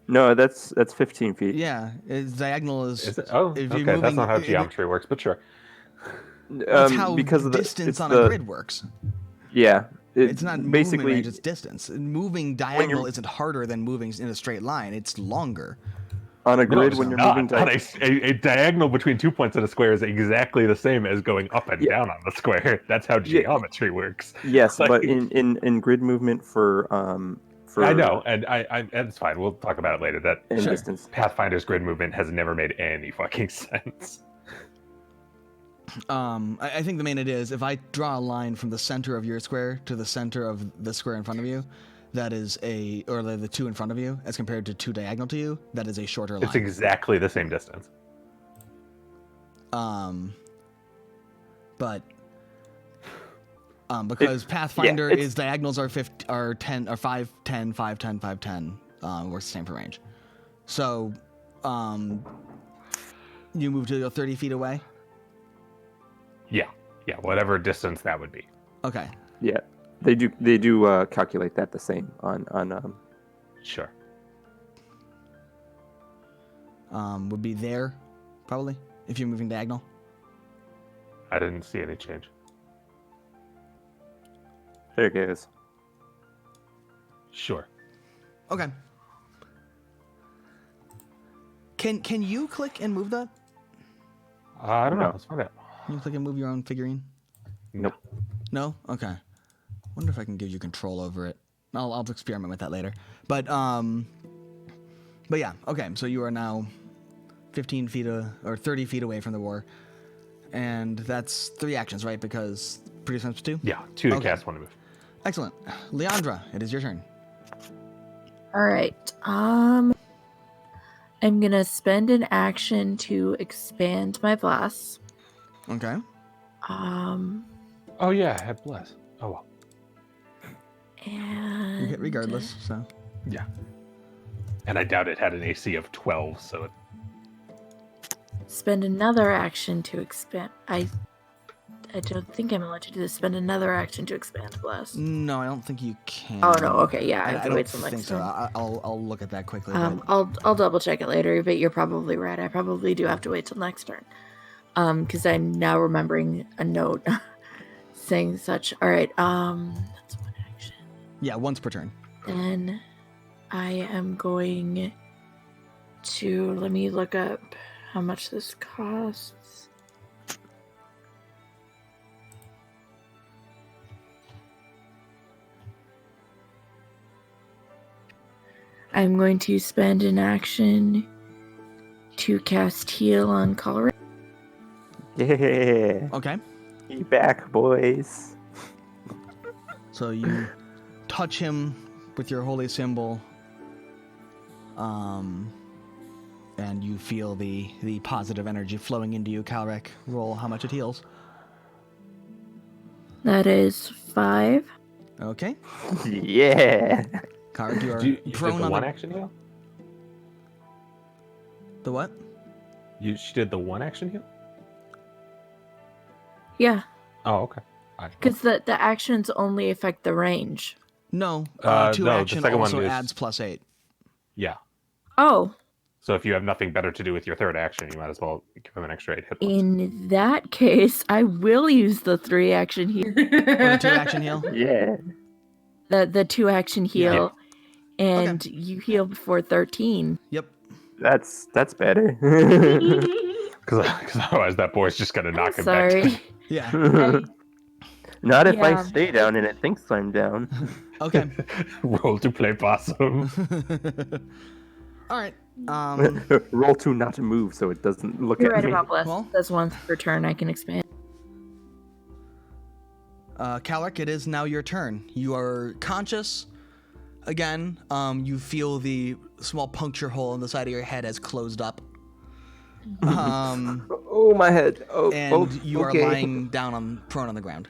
No, that's 15 feet. Yeah, it's diagonal is. Is it? Oh, if you're okay. That's moving- not how geometry works, but sure. That's how Because of distance on a grid works. Yeah, It's not movement basically range; it's distance. Moving diagonal isn't harder than moving in a straight line. It's longer. on a No, grid it's when you're not. moving. A diagonal between 2 points in a square is exactly the same as going up and down on the square. That's how geometry works. Yes, Like- but in grid movement for I know, and and it's fine. We'll talk about it later. That and distance. Pathfinder's grid movement has never made any fucking sense. I think the main idea is if I draw a line from the center of your square to the center of the square in front of you, that is or the two in front of you, as compared to two diagonal to you, that is a shorter line. It's exactly the same distance. But because Pathfinder it's- is diagonals are 10 or 5, 10, 5, 10, 5, 10, works the same for range. So, you move to 30 feet away. Yeah, whatever distance that would be. Okay. Yeah, they do calculate that the same on Sure. Would be there, probably, if you're moving diagonal. I didn't see any change. There it goes. Sure. Okay. Can you click and move that? I don't know. No. Let's find out. Can you click and move your own figurine? Nope. No? Okay. Wonder if I can give you control over it. I'll experiment with that later. But yeah, okay, so you are now 15 feet or 30 feet away from the war. And that's 3 actions, right? Because produce times 2? Yeah, 2 to Okay. cast, 1 to move. Excellent. Leandra, it is your turn. All right. I'm gonna spend an action to expand my blast. Okay. Oh yeah, I had bless. Oh well. And You hit regardless, so. Yeah. And I doubt it had an AC of 12, so it... spend another action to expand. I don't think I'm allowed to do this. Spend another action to expand blast. No, I don't think you can. Oh no. Okay. Yeah. I have I to don't wait till think next so. turn. I'll look at that quickly. I'll double check it later, but you're probably right. I probably do have to wait till next turn. Because I'm now remembering a note saying such. All right. That's one action. Yeah, once per turn. Then I am going to let me look up how much this costs. I'm going to spend an action to cast heal on Colorado. Yeah, Okay. he back, boys. So you touch him with your holy symbol, and you feel the positive energy flowing into you. Calrek, roll how much it heals. That is 5. Okay. Yeah. Calrek, you are You did prone the on one the... action heal? The what? She did the 1 action heal? Yeah, Oh, okay. because the actions only affect the range. No, No, 2 the action second one also is- adds +8. Yeah. Oh, So if you have nothing better to do with your 3rd action, you might as well give him an extra 8 hit points. in that case, I will use the 3 action heal. Or the 2 action heal? Yeah. The 2 action heal, and Okay. you heal before 13. Yep. That's better. Because otherwise that boy's just going to knock him Sorry. back. Yeah. Not if I Yeah. stay down and it thinks I'm down. Okay. Roll to play possum. All right. Roll to not to move so it doesn't look You're at right me. about bless. Well- That's once per turn I can expand. Calric, it is now your turn. You are conscious. Again, you feel the small puncture hole in the side of your head has closed up. Oh, my head. Oh, And you okay. are lying down prone on the ground.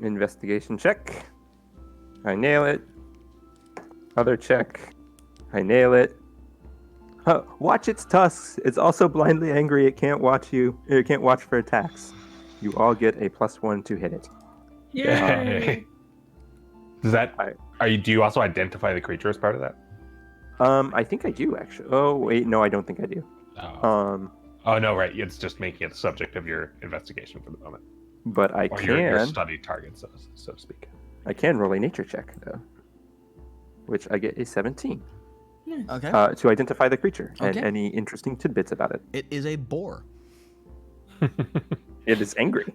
Investigation check. I nail it. Other check. I nail it. Watch its tusks. It's also blindly angry. It can't watch you. It can't watch for attacks. You all get a +1 to hit it. Yay! Does that? I- Do you also identify the creature as part of that? I think I do actually. Oh wait, no, I don't think I do. Oh. Oh no, right. It's just making it the subject of your investigation for the moment, But I or your can. study target, so to speak. I can roll a nature check though, which I get a 17 Okay. to identify the creature and Okay. any interesting tidbits about it. It is a boar. It is angry.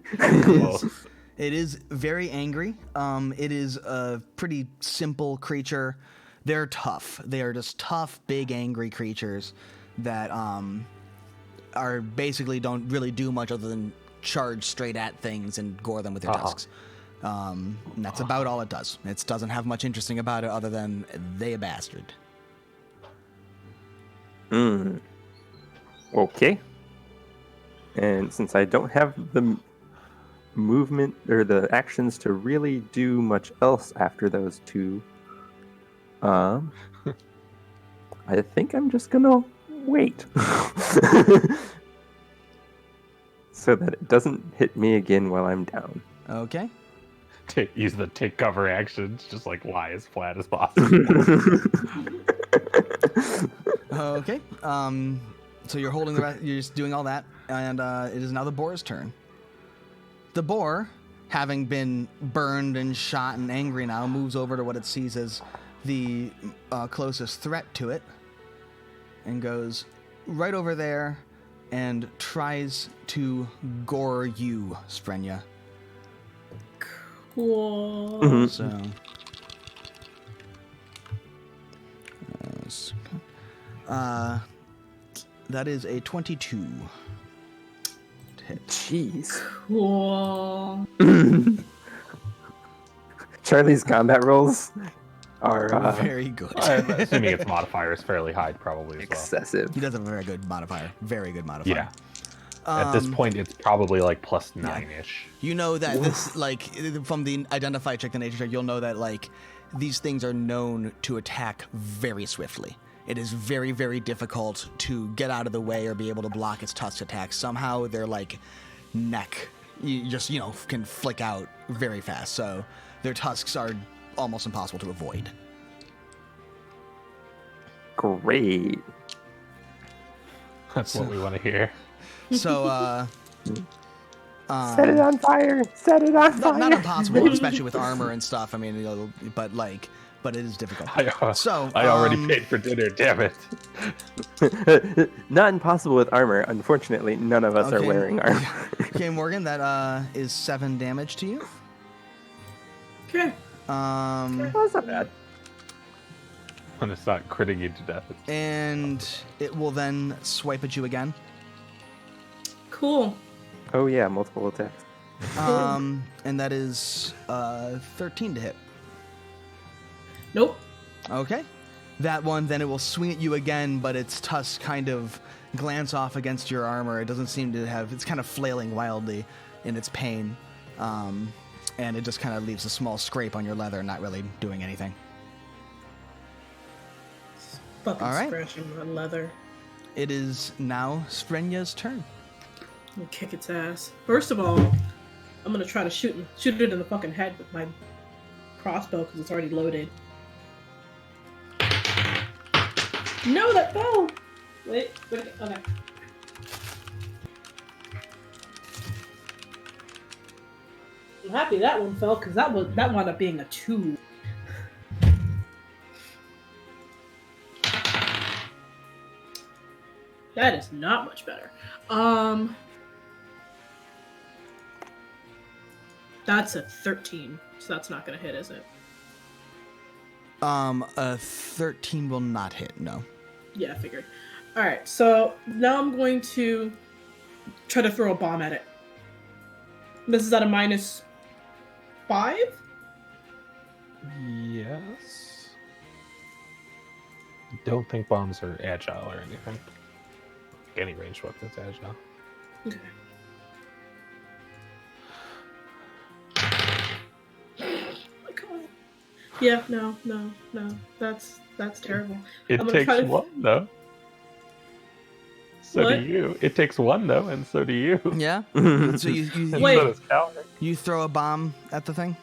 It is very angry. It is a pretty simple creature. They're tough. They are just tough, big, angry creatures that are basically don't really do much other than charge straight at things and gore them with their tusks. And that's about all it does. It doesn't have much interesting about it other than they a bastard. Okay. And since I don't have the movement or the actions to really do much else after those two, I think I'm just gonna wait. So that it doesn't hit me again while I'm down. Okay. Use the take cover actions, just like lie as flat as possible. Okay. So you're holding the rest, you're just doing all that, and it is now the boar's turn. The boar, having been burned and shot and angry now, moves over to what it sees as the closest threat to it, and goes right over there and tries to gore you, Sprenya. Cool. So. That is a 22 to hit. Jeez. Cool. Charlie's combat rolls are Very good. I'm assuming its modifier is fairly high, probably as well. excessive. He does have a very good modifier. Very good modifier. Yeah. At this point, it's probably like +9-ish. You know that this, like, from the identify check, the nature check, you'll know that, like, these things are known to attack very swiftly. It is very, very difficult to get out of the way or be able to block its tusk attacks. Somehow their, like, neck, you just, can flick out very fast. So their tusks are almost impossible to avoid. Great. That's what we want to hear. So, Set it on fire! Set it on fire! not impossible, especially with armor and stuff. I mean, but it is difficult. I already paid for dinner, damn it. Not impossible with armor. Unfortunately, none of us are Okay. wearing armor. Okay, Morgan, that is 7 damage to you. Okay. Oh, that's not bad. When it's not critting you to death. And it will then swipe at you again. Cool. Oh yeah, multiple attacks. And that is 13 to hit. Nope. Okay. That one, then it will swing at you again, but its tusks kind of glance off against your armor. It doesn't seem to have, it's kind of flailing wildly in its pain. And it just kind of leaves a small scrape on your leather, not really doing anything. Fucking All right. scratching my leather. It is now Sprenya's turn. I'm gonna kick its ass. First of all, I'm gonna try to shoot it in the fucking head with my crossbow because it's already loaded. No, that fell. Wait. Okay. I'm happy that one fell because that wound up being a 2. That is not much better. That's a 13, so that's not gonna hit, is it? A 13 will not hit, no. Yeah, I figured. Alright, so now I'm going to try to throw a bomb at it. This is at a -5? Yes. I don't think bombs are agile or anything. Any ranged weapon's agile. Okay. Oh my god. Yeah, no. That's terrible. It I'm gonna takes try to- one, though. So What? do you. It takes one though, and so do you. Yeah. So And Wait. so does Calvin. you throw a bomb at the thing.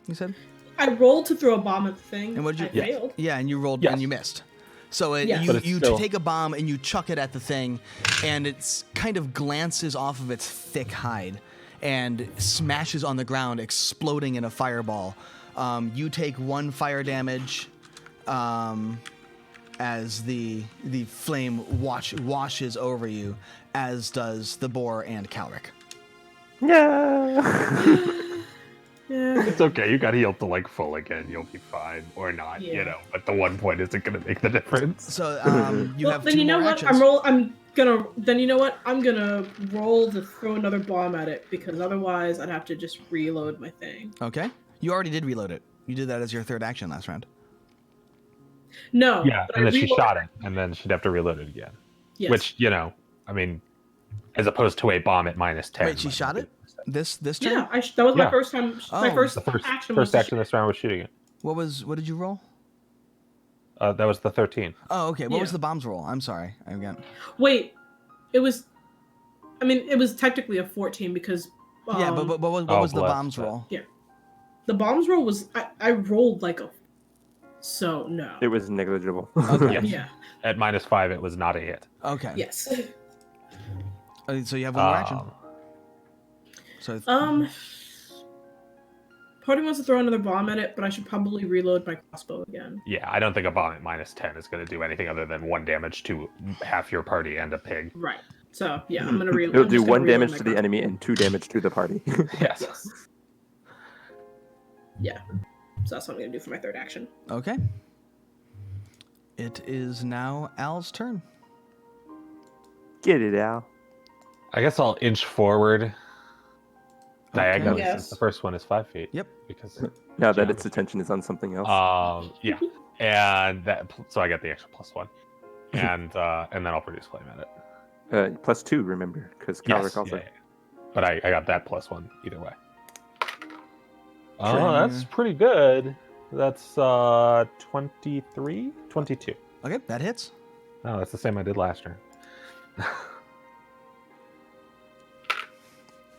You said. I rolled to throw a bomb at the thing. And what did you? I Yes. failed. Yeah, and you rolled Yes. and you missed. So Yes. you But it's you still- take a bomb and you chuck it at the thing, and it kind of glances off of its thick hide, and smashes on the ground, exploding in a fireball. You take 1 fire damage, as the flame washes over you, as does the boar and Calric. Yeah. Yeah. It's okay. You got healed to like full again. You'll be fine, or not. Yeah. You know, but the 1 point isn't going to make the difference. So you Well, have then 2 you know more what? actions. Then you know what? I'm gonna roll to throw another bomb at it because otherwise I'd have to just reload my thing. Okay. You already did reload it. You did that as your 3rd action last round. No. Yeah, but and I then she reloaded- shot it, and then she'd have to reload it again. Yes. Which, you know, I mean, as opposed to a bomb at -10. Wait, she shot it? This turn? Yeah, that was my Yeah. first time. My Oh. first The first action was first action this round was shooting it. What did you roll? That was the 13. Oh, okay. What was Yeah. the bombs roll? I'm sorry. I got. Wait, it was. I mean, it was technically a 14 because. Yeah, but what was Oh, the bless, bombs but- roll? The bombs roll was I rolled like a. So no. It was negligible. Okay. Yes. Yeah. At -5, it was not a hit. Okay. Yes. So you have 1 more action. So Part of me wants to throw another bomb at it, but I should probably reload my crossbow again. Yeah, I don't think a bomb at -10 is going to do anything other than 1 damage to half your party and a pig. Right. So yeah, I'm gonna reload. It'll do 1 damage to the enemy and 2 damage to the party. Yes. Yes. Yeah. So that's what I'm gonna do for my 3rd action. okay. It is now Al's turn. Get it, Al. I guess I'll inch forward diagonally Yes. since the first one is 5 feet. Yep. Because Now that its attention is on something else. yeah, and that so I get the extra +1, and then I'll produce flame at it. +2, remember, because Calric also. yeah. But I got that +1 either way. Oh, Sure. that's pretty good. That's 23, 22. Okay, that hits. Oh, that's the same I did last turn.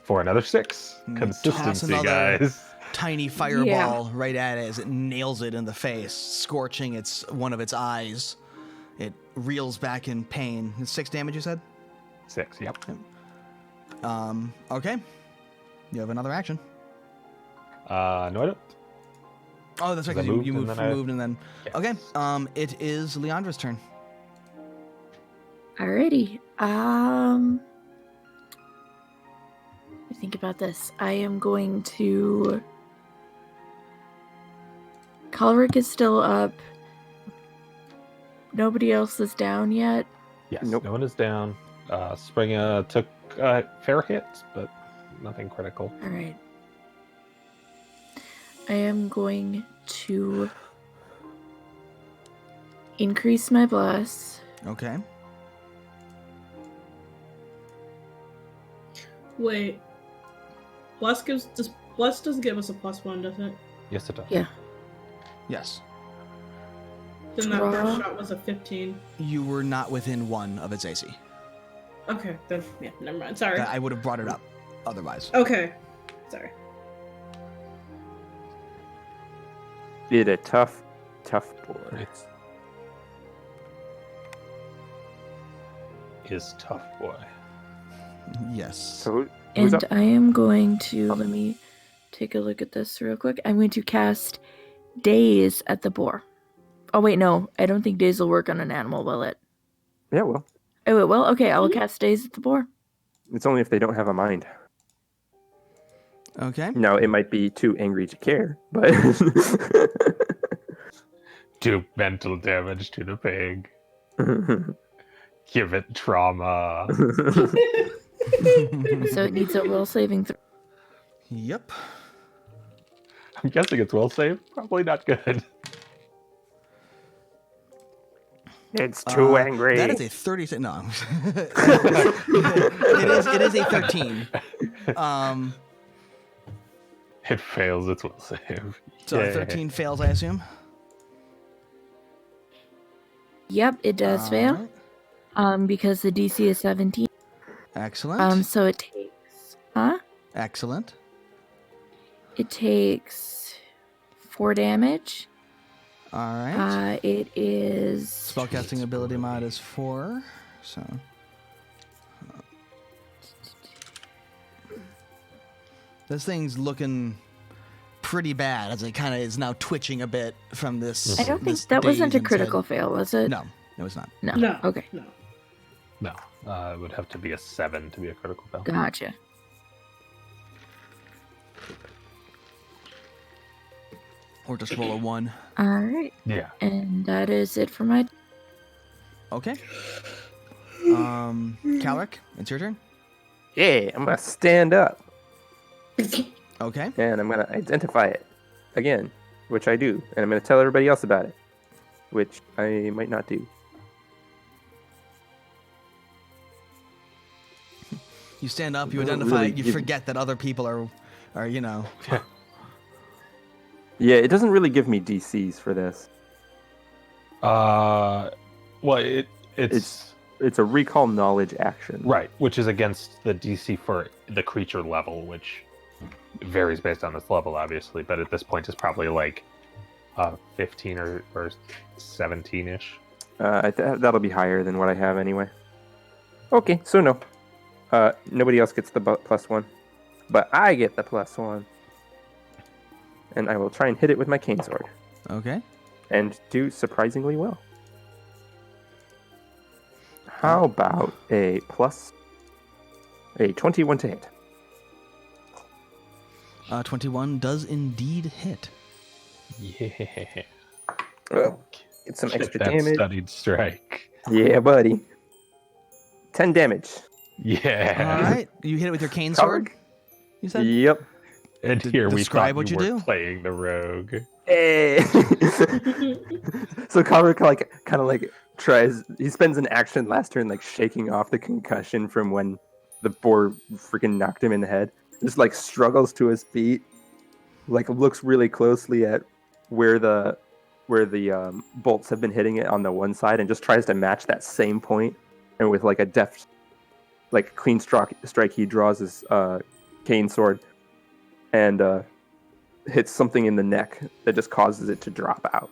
For another 6. Toss Consistency, another- guys. Tiny fireball right at it as it nails it in the face, scorching one of its eyes. It reels back in pain. 6 damage, you said? 6, yep. Okay. You have another action. No, I don't. Oh, that's right. 'cause I you moved moved, and then I- moved and then. Yes. Okay. It is Leandra's turn. Alrighty. Let me think about this. I am going to. Calric is still up. Nobody else is down yet. Yes, Nope. no one is down. Springa took fair hits, but nothing critical. All right. I am going to increase my bless. Okay. Wait. Bless doesn't give us a +1, does it? Yes, it does. Yeah. Yes. Then that Draw. first shot was a 15. You were not within 1 of its AC. Okay, then yeah, never mind. Sorry. I would have brought it up otherwise. Okay. Sorry. Did a tough boy. Is tough boy. Yes. So who's And up? I am going to, let me take a look at this real quick. I'm going to cast Daze at the boar. Oh, wait, no. I don't think Daze will work on an animal, will it? Yeah, well, Oh, it will? Okay, I will cast Daze at the boar. it's only if they don't have a mind. Okay. Now, it might be too angry to care, but Do mental damage to the pig. Give it trauma. So it needs a will saving throw. Yep. I'm guessing it's well saved. Probably not good. it's too angry. That is a 30. No. it is a 13. It fails its will save. So Yay. 13 fails, I assume. Yep, it does fail. Alright. Because the DC is 17. Excellent. So it takes. Excellent. It takes 4 damage. All right. It is. Spellcasting ability mod is 4. So. This thing's looking pretty bad as it kind of is now twitching a bit from this. I don't think this that wasn't a daze critical inside. fail, was it? No, it was not. No. No. Okay. No. No, it would have to be a 7 to be a critical fail. Gotcha. Or just roll a 1. All right. Yeah. And that is it for my. Okay. Calric, it's your turn. Yeah, I'm gonna stand up Okay. and I'm gonna identify it again, which I do, and I'm gonna tell everybody else about it, which I might not do. You stand up, you Doesn't identify really it, you give- forget that other people are you know. Yeah, it doesn't really give me DCs for this. Well, it's It's a recall knowledge action. right, which is against the DC for the creature level, which varies based on its level, obviously. But at this point, it's probably like 15 or 17-ish. That'll be higher than what I have anyway. Okay, so no. Nobody else gets the +1, but I get the +1. And I will try and hit it with my cane sword, Okay. and do surprisingly well. How about a 21 to hit? 21 does indeed hit. Yeah. Well, get some Get extra that damage. studied strike. Yeah, buddy. 10 damage. Yeah. All right. You hit it with your cane sword, you said? Yep. And D- here we describe thought what you you were do. playing the rogue. Hey. So Conrad kind of like tries. He spends an action last turn like shaking off the concussion from when the boar freaking knocked him in the head. Just like struggles to his feet, like looks really closely at where the bolts have been hitting it on the one side, and just tries to match that same point. And with like a deft, like clean strike, he draws his cane sword and hits something in the neck that just causes it to drop out.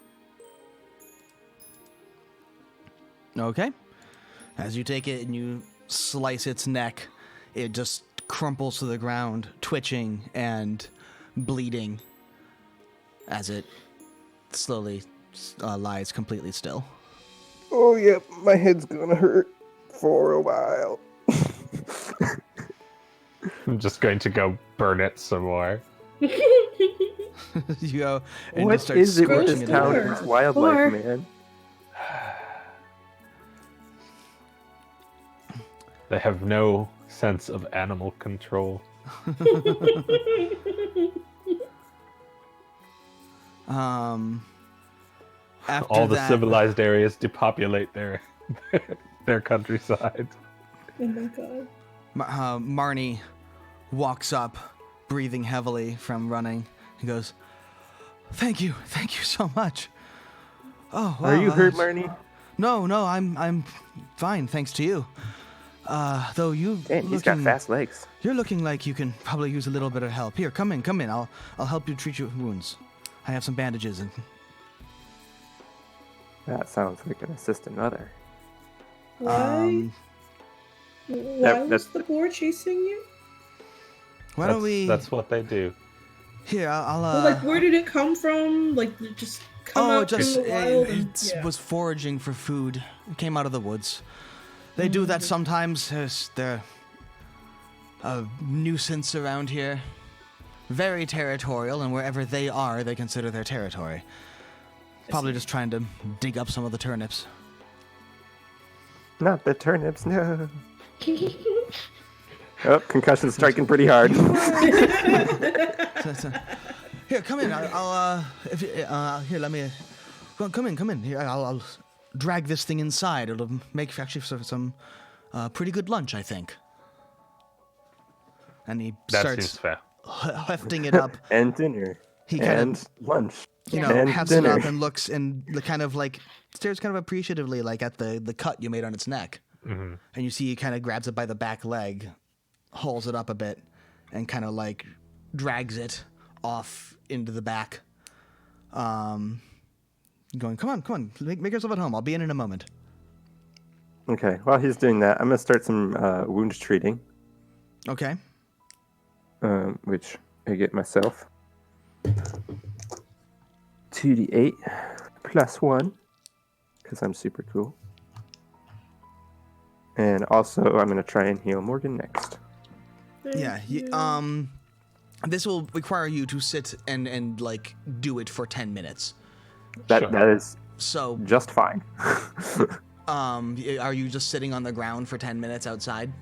Okay. As you take it and you slice its neck, it just crumples to the ground, twitching and bleeding as it slowly lies completely still. Oh, yep, my head's gonna hurt for a while. I'm just going to go burn it some more. You go and What just start is it with scorching this it. town Or- and its wildlife, or- man? They have no sense of animal control. After All the that, civilized areas depopulate their countryside. Oh my god. Marnie walks up, breathing heavily from running. He goes, thank you so much. Oh, Are you hurt, uh, Marnie? No, I'm fine, thanks to you. Though you Damn, he's got looking- fast legs. You're looking like you can probably use a little bit of help. Here, come in. I'll help you treat your wounds. I have some bandages and That sounds like an assistant mother. Why? Why that- was that's- the boar chasing you? why don't we? That's what they do. Here, I'll. Well, like, where did it come from? Like, did it just come out in the wild? it was foraging for food. It came out of the woods. They do that sometimes. They're a nuisance around here. Very territorial, and wherever they are, they consider their territory. Probably just trying to dig up some of the turnips. Not the turnips, no. Oh, concussion striking pretty hard. Here, come in. Here, let me. Come in. Here, I'll drag this thing inside. It'll make actually some pretty good lunch, I think. And he That starts seems fair. hefting it up. And dinner. He kind and of, lunch. hefts and it dinner. up and looks and kind of like stares kind of appreciatively like at the cut you made on its neck. Mm-hmm. And you see he kind of grabs it by the back leg, hauls it up a bit, and kind of like drags it off into the back. Going, come on, make yourself at home. I'll be in a moment. Okay, while he's doing that, I'm going to start some wound treating, Okay. which I get myself. 2d8 plus 1, because I'm super cool. And also, I'm going to try and heal Morgan next. Yeah. This will require you to sit and like do it for 10 minutes. Sure. That is So, just fine. are you just sitting on the ground for 10 minutes outside?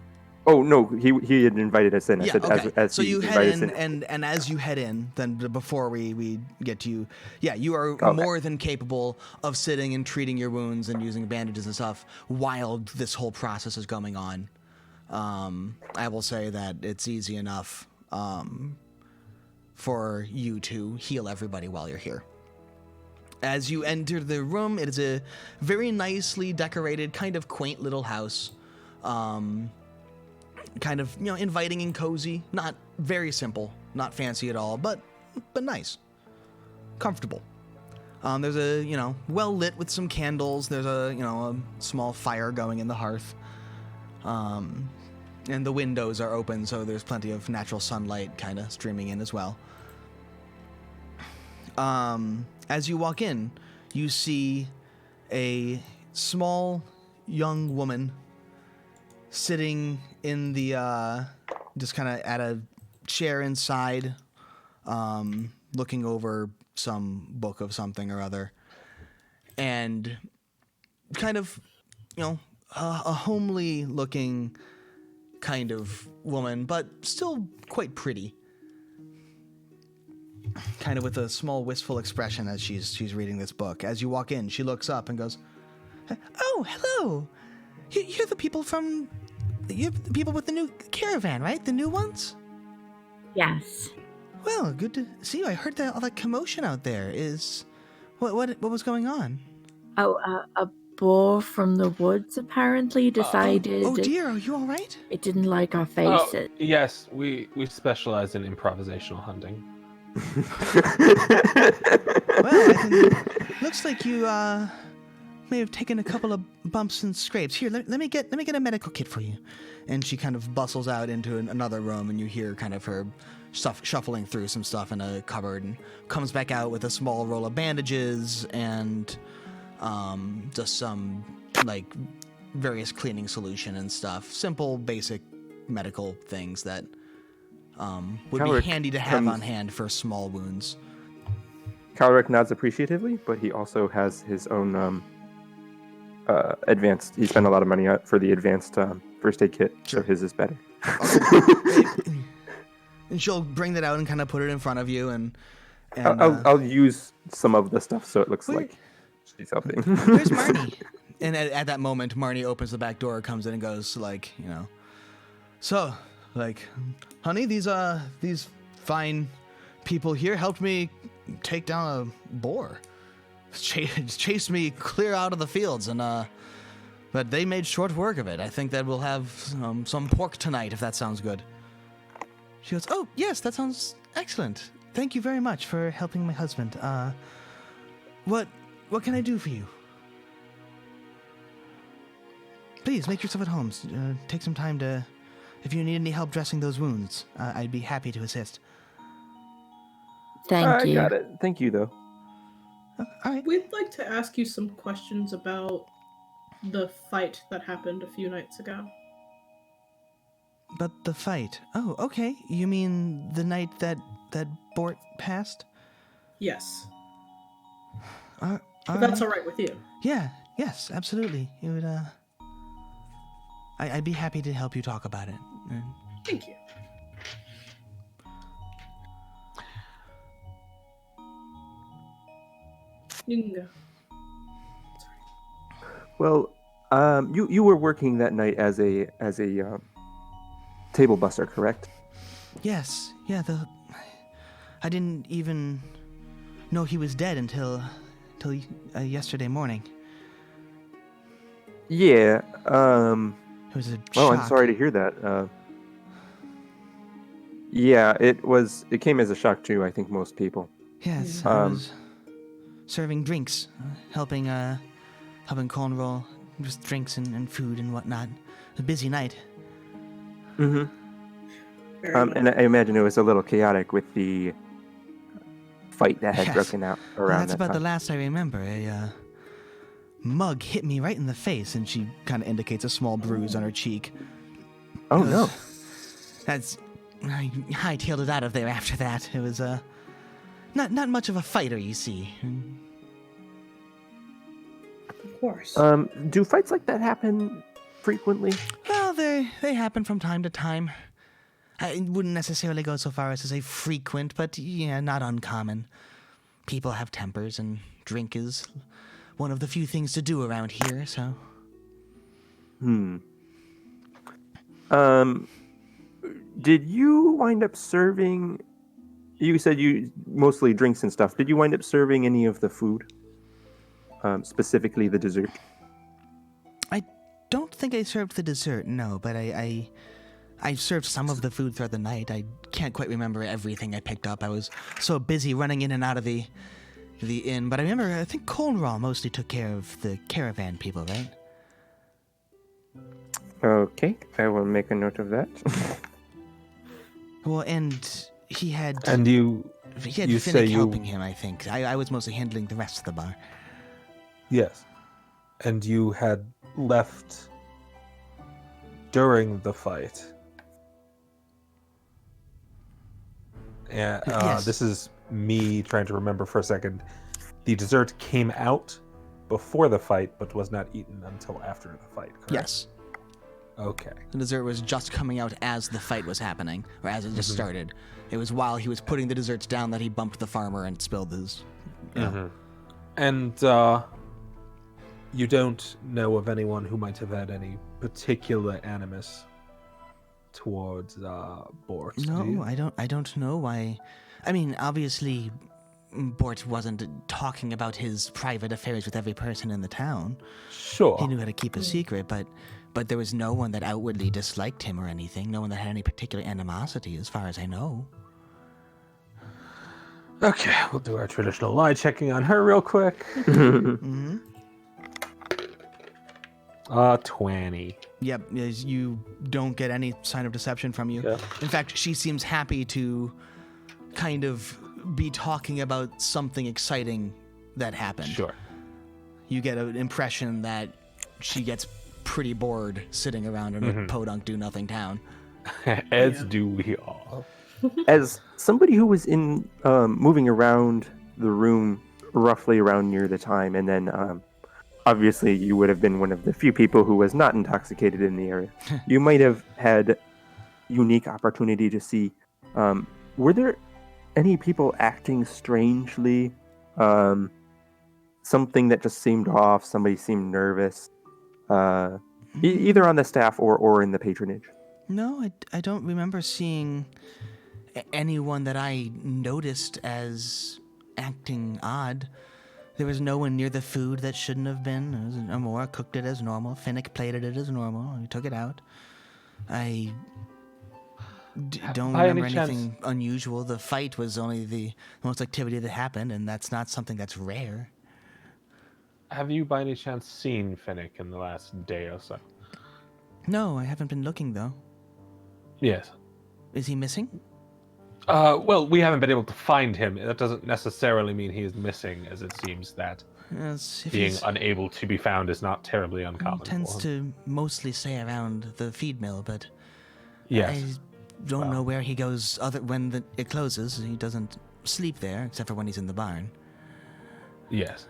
Oh, no, he had invited us in. I Yeah, said okay. as So he you head invited us in, and as you head in, then before we get to you, yeah, you are Okay. more than capable of sitting and treating your wounds and using bandages and stuff while this whole process is going on. I will say that it's easy enough for you to heal everybody while you're here. As you enter the room, it is a very nicely decorated, kind of quaint little house. Kind of, inviting and cozy. Not very simple, not fancy at all, but nice. Comfortable. There's a, well lit with some candles. There's a small fire going in the hearth. And the windows are open, so there's plenty of natural sunlight kind of streaming in as well. As you walk in, you see a small young woman sitting in the, just kind of at a chair inside, looking over some book of something or other. And kind of, a homely looking kind of woman, but still quite pretty. Kind of with a small wistful expression as she's reading this book. As you walk in, she looks up and goes, "Oh, hello! You're the people with the new caravan, right? The new ones? Yes. Well, good to see you. I heard that all that commotion out there. What was going on? Oh, a boar from the woods apparently decided Oh dear, are you all right? it didn't like our Oh, faces. yes, we specialize in improvisational hunting. Well, looks like you may have taken a couple of bumps and scrapes. Here, let me get a medical kit for you. And she kind of bustles out into another room, and you hear kind of her shuffling through some stuff in a cupboard, and comes back out with a small roll of bandages and just some like various cleaning solution and stuff. Simple, basic medical things that would Calric be handy to have comes- on hand for small wounds. Calric nods appreciatively, but he also has his own advanced. He spent a lot of money for the advanced first aid kit, Sure. so his is better. And she'll bring that out and kind of put it in front of you, and I'll use some of the stuff so it looks Where- like she's helping. where's Marnie? And at that moment, Marnie opens the back door, comes in, and goes like, so, like, honey, these fine people here helped me take down a boar. Chased me clear out of the fields, and but they made short work of it. I think that we'll have some pork tonight, if that sounds good. She goes, oh yes, that sounds excellent. Thank you very much for helping my husband. What can I do for you? Please make yourself at home. Take some time to. If you need any help dressing those wounds, I'd be happy to assist. Thank you. I got it. Thank you, though. All right. We'd like to ask you some questions about the fight that happened a few nights ago. But the fight. Oh, okay. You mean the night that Bort passed? Yes. All If that's right. all right with you. Yeah. Yes. Absolutely. It would. I'd be happy to help you talk about it. Thank you. You can go. Well, you were working that night as a table buster, correct? Yes. Yeah. I didn't even know he was dead until yesterday morning. Yeah. It was a Oh, I'm shock. sorry to hear that. Yeah, it came as a shock to, I think, most people. Yes, I was serving drinks, helping Cornroll, just drinks and food and whatnot. It was a busy night. Mm-hmm. Very And I imagine it was a little chaotic with the fight that had Yes. broken out Well, around that's that about the time. last I remember. A mug hit me right in the face, and she kind of indicates a small bruise on her cheek. Oh, It was- no. That's I hightailed it out of there after that. It was not much of a fighter, you see. Of course. Do fights like that happen frequently? Well, they happen from time to time. I wouldn't necessarily go so far as to say frequent, but yeah, not uncommon. People have tempers, and drink is one of the few things to do around here, so. Did you wind up serving? You said you mostly drinks and stuff. Did you wind up serving any of the food? Specifically the dessert? I don't think I served the dessert, no, but I served some of the food throughout the night. I can't quite remember everything I picked up. I was so busy running in and out of the inn, but I think Cornwall mostly took care of the caravan people, right? Okay, I will make a note of that. Well, and he had And you Finnick say helping him, I think. I was mostly handling the rest of the bar. yes, and you had left during the fight. Yeah, Yes. this is me trying to remember for a second. The dessert came out before the fight, but was not eaten until after the fight, correct? Yes. Okay. The dessert was just coming out as the fight was happening, or as it just started. It was while he was putting the desserts down that he bumped the farmer and spilled his. And you don't know of anyone who might have had any particular animus towards Bort, do No, you? I don't know why. I mean, obviously, Bort wasn't talking about his private affairs with every person in the town. Sure. He knew how to keep a secret, but there was no one that outwardly disliked him or anything. No one that had any particular animosity, as far as I know. Okay, we'll do our traditional lie checking on her real quick. 20. Yep, you don't get any sign of deception from you. Yeah. In fact, she seems happy to kind of be talking about something exciting that happened. Sure. You get an impression that she gets pretty bored sitting around in a podunk do nothing town. As do we all. As somebody who was in moving around the room roughly around near the time, and then obviously you would have been one of the few people who was not intoxicated in the area. You might have had unique opportunity to see. Were there any people acting strangely? Something that just seemed off. Somebody seemed nervous. Either on the staff or in the patronage. No, I don't remember seeing anyone that I noticed as acting odd. There was no one near the food that shouldn't have been. Amora cooked it as normal. Finnick plated it as normal. He took it out. I don't By any remember chance- anything unusual. The fight was only the most activity that happened, and that's not something that's rare. Have you by any chance seen Finnick in the last day or so? No, I haven't been looking, though. Yes. Is he missing? Well, we haven't been able to find him. That doesn't necessarily mean he is missing, as it seems that Yes, if being he's- unable to be found is not terribly he uncommon. tends for him. to mostly stay around the feed mill, but Yes. I don't know where he goes when it closes. He doesn't sleep there, except for when he's in the barn. Yes.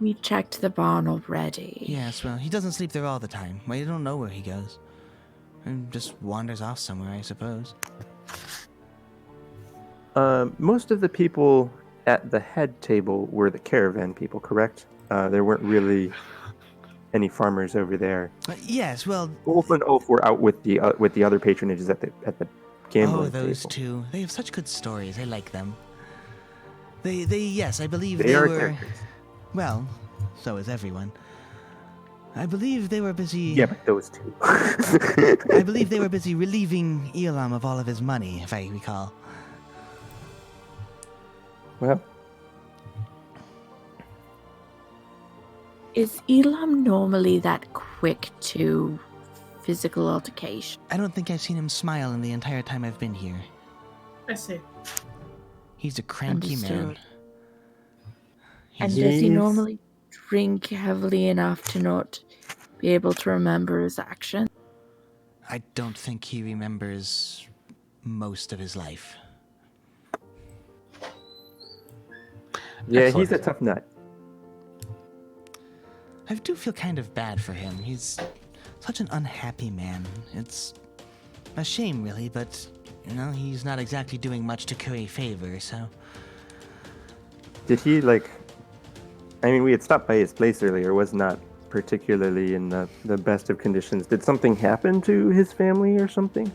We checked the barn already. Yes, well, he doesn't sleep there all the time. Well, you don't know where he goes. And just wanders off somewhere, I suppose. Most of the people at the head table were the caravan people, correct? There weren't really any farmers over there. Yes, well, Wolf and Oaf were out with the other patronages at the gambling those table. two. They have such good stories. I like them. Yes, I believe They they are were. characters. Well, so is everyone. I believe they were busy. Yeah, but those two. I believe they were busy relieving Elam of all of his money, if I recall. Well, Is Elam normally that quick to physical altercation? I don't think I've seen him smile in the entire time I've been here. I see. He's a cranky man. Understood. And He's- does he He's- normally drink heavily enough to not be able to remember his actions? I don't think he remembers most of his life. yeah, Excellent. he's a tough nut. I do feel kind of bad for him. He's such an unhappy man. It's a shame, really, but, he's not exactly doing much to curry favor, so... Did he, I mean, we had stopped by his place earlier, was not particularly in the best of conditions. Did something happen to his family or something?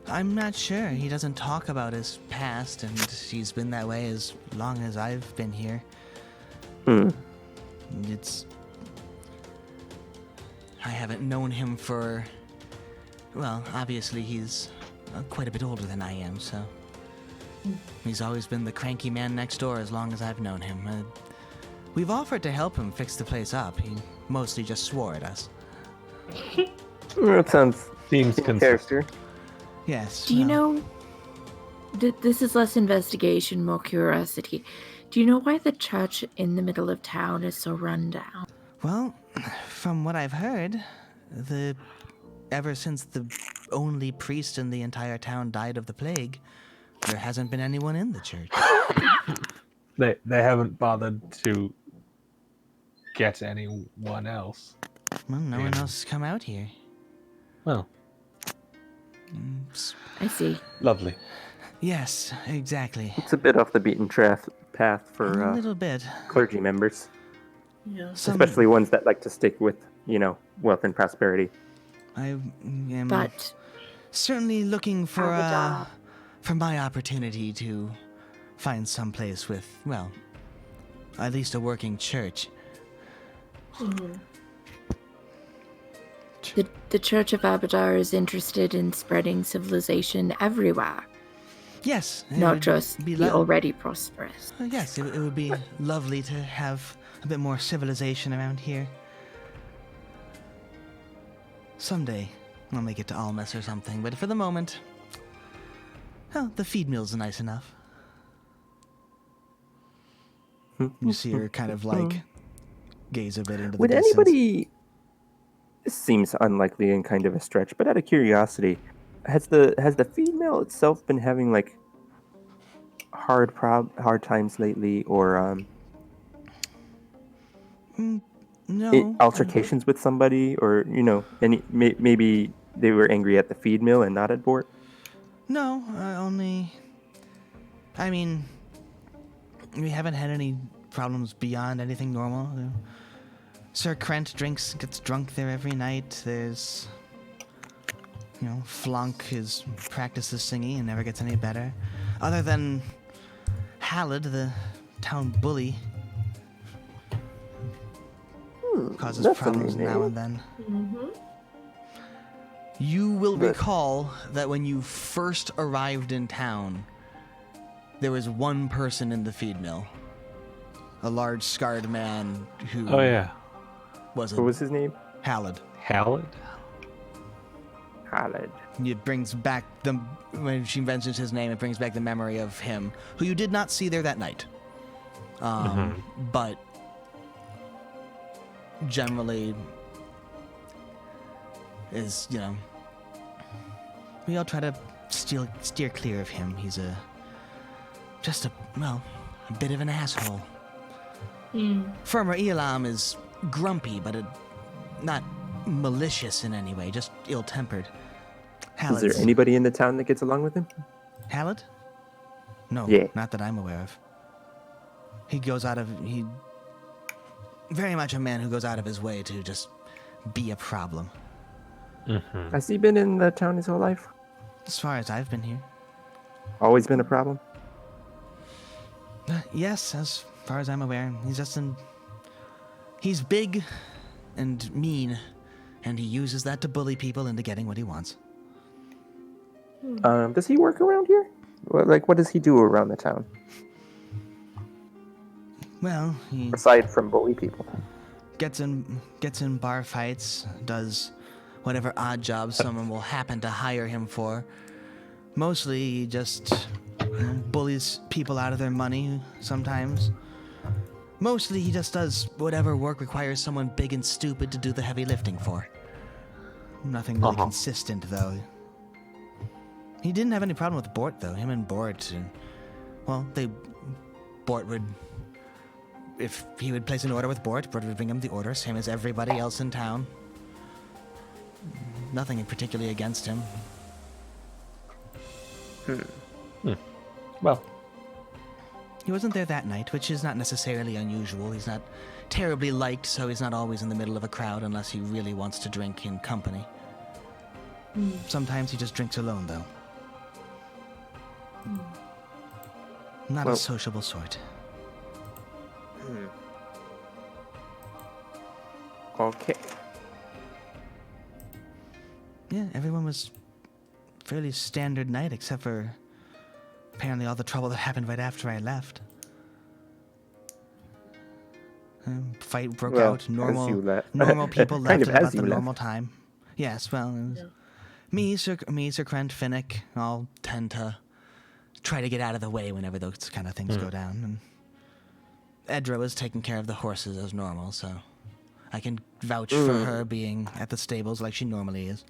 I'm not sure. He doesn't talk about his past, and he's been that way as long as I've been here. It's... I haven't known him for... Well, obviously he's quite a bit older than I am, so... He's always been the cranky man next door as long as I've known him. We've offered to help him fix the place up. He mostly just swore at us. That sounds Seems in consistent. character. Yes. Do you well, know? This is less investigation, more curiosity. Do you know why the church in the middle of town is so run down? Well, from what I've heard, ever since the only priest in the entire town died of the plague, there hasn't been anyone in the church. They haven't bothered to get anyone else. Well, no one else has come out here. Well, I see. lovely. Yes, exactly. It's a bit off the beaten path A for little bit. clergy members, Yeah. especially ones that like to stick with, wealth and prosperity. I am But certainly looking for Abadar. for my opportunity to find some place with, well, at least a working church. the Church of Abadar is interested in spreading civilization everywhere, Yes, it not would just be the already prosperous. Yes, it would be lovely to have a bit more civilization around here. Someday, I'll make it to Almas or something, but for the moment, well, the feed mill's nice enough. You see her kind of gaze a bit into the Would distance. anybody? This seems unlikely and kind of a stretch, but out of curiosity, has the female itself been having hard times lately, or No. altercations with somebody, or maybe they were angry at the feed mill and not at Bort? No, only. I mean, we haven't had any problems beyond anything normal. Sir Krent gets drunk there every night. There's, Flunk practices singing and never gets any better. Other than Halid, the town bully, causes that's a problems new now name. and then. Mm-hmm. You will But- recall that when you first arrived in town, there was one person in the feed mill. A large scarred man who Oh yeah, was What was his name? Halid. Halid. Khaled. It brings back when she mentions his name, it brings back the memory of him, who you did not see there that night. But generally is, we all try to steer clear of him. He's a bit of an asshole. Firmer Elam is grumpy, but not malicious in any way, just ill-tempered. Is there anybody in the town that gets along with him? Halid? No, Yeah. not that I'm aware of. He very much a man who goes out of his way to just be a problem. Has he been in the town his whole life? As far as I've been here. Always been a problem? Yes, as far as I'm aware. He's big and mean, and he uses that to bully people into getting what he wants. Does he work around here? What does he do around the town Well, he aside from bully people? gets in bar fights, does whatever odd jobs someone will happen to hire him for. Mostly, he just bullies people out of their money sometimes. Mostly, he just does whatever work requires someone big and stupid to do the heavy lifting for. Nothing really consistent, though. He didn't have any problem with Bort, though. Him and Bort, Bort would... If he would place an order with Bort would bring him the order, same as everybody else in town. Nothing particularly against him. Well, He wasn't there that night, which is not necessarily unusual. He's not terribly liked, so he's not always in the middle of a crowd unless he really wants to drink in company. Sometimes he just drinks alone, though. Not a sociable sort. Okay. Yeah, everyone was fairly standard night, except for apparently all the trouble that happened right after I left. Fight broke out. As you Normal left. people Kind left of at as about you the left. normal time. Yes, well, it was me, Sir Krent, Finnick, all tend to try to get out of the way whenever those kind of things go down. And Edra was taking care of the horses as normal, so I can vouch for her being at the stables like she normally is.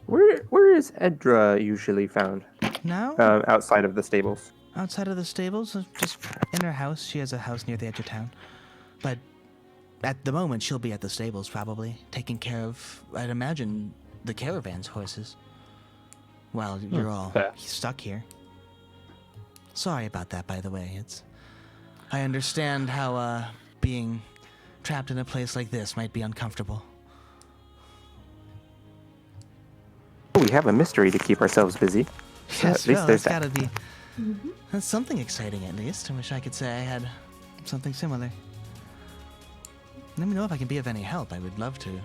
Where is Edra usually found? Now, Outside of the stables. outside of the stables, just in her house. She has a house near the edge of town. But at the moment, she'll be at the stables, probably, taking care of, I'd imagine, the caravan's horses. While you're all stuck here. Sorry about that, by the way. I understand how, being trapped in a place like this might be uncomfortable. We have a mystery to keep ourselves busy. So Yes, at least well, there's that's that. gotta be... That's something exciting, at least. I wish I could say I had something similar. Let me know if I can be of any help. I would love to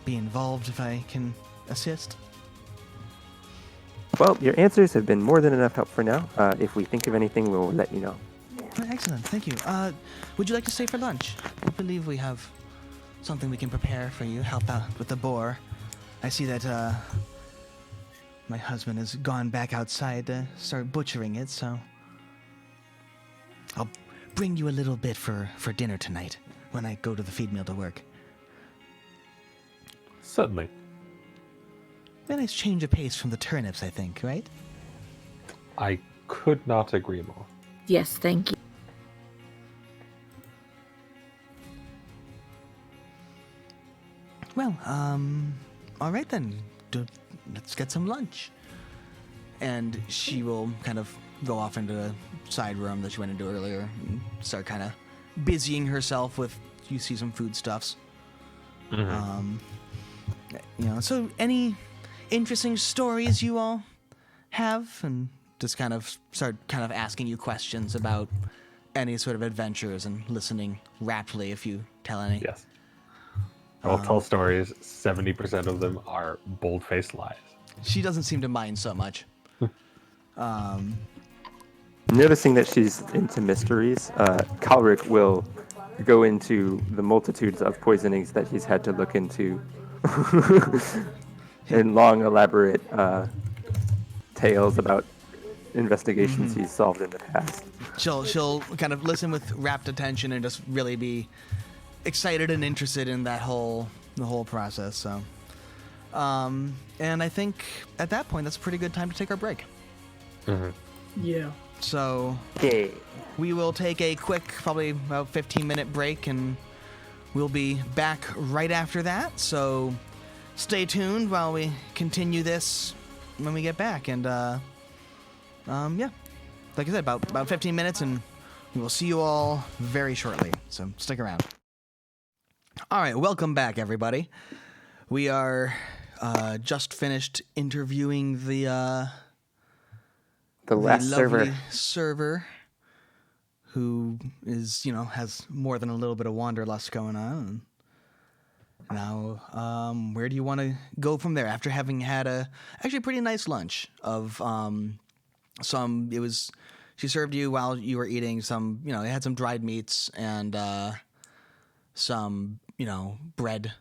be involved if I can assist. Well, your answers have been more than enough help for now. If we think of anything, we'll let you know. Excellent, thank you. Would you like to stay for lunch? I believe we have something we can prepare for you. Help out with the boar. I see that my husband has gone back outside to start butchering it, so I'll bring you a little bit for dinner tonight when I go to the feed mill to work. certainly. A nice change of pace from the turnips, I think, right? I could not agree more. Yes, thank you. Well, all right then. Let's get some lunch. And she will kind of go off into a side room that she went into earlier and start kind of busying herself with, you see some foodstuffs. So any interesting stories you all have? And just kind of start kind of asking you questions about any sort of adventures and listening raptly if you tell any. Yes. I will tell stories. 70% of them are bold-faced lies. She doesn't seem to mind so much. Noticing that she's into mysteries, Kalric will go into the multitudes of poisonings that he's had to look into in long, elaborate tales about investigations he's solved in the past. She'll kind of listen with rapt attention and just really be excited and interested in the whole process. So, and I think at that point that's a pretty good time to take our break. Yeah. So Okay. we will take a quick, probably about 15-minute break, and we'll be back right after that. So stay tuned while we continue this when we get back. And like I said, about 15 minutes, and we will see you all very shortly. So stick around. All right, welcome back, everybody. We are just finished interviewing the last lovely server. server who is, has more than a little bit of wanderlust going on. Now, where do you want to go from there after having had a actually pretty nice lunch of she served you while you were eating some, it had some dried meats and some, bread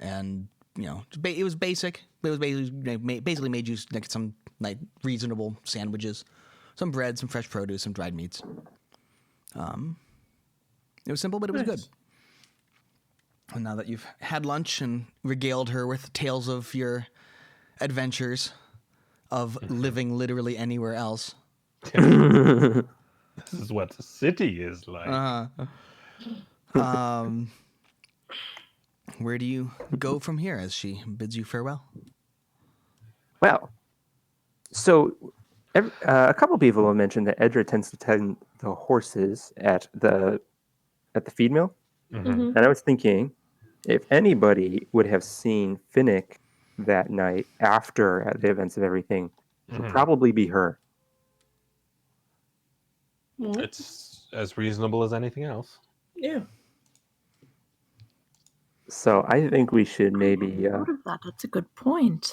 and, it was basic, but it was basically made you like some like reasonable sandwiches, some bread, some fresh produce, some dried meats. It was simple, but it was good. And now that you've had lunch and regaled her with tales of your adventures of living literally anywhere else. This is what the city is like. Where do you go from here as she bids you farewell? Well, so a couple people have mentioned that Edra tends to tend the horses at the feed mill. Mhm. And I was thinking, if anybody would have seen Finnick that night after the events of everything, it would probably be her. It's as reasonable as anything else. Yeah. So I think we should maybe. Out of that, that's a good point.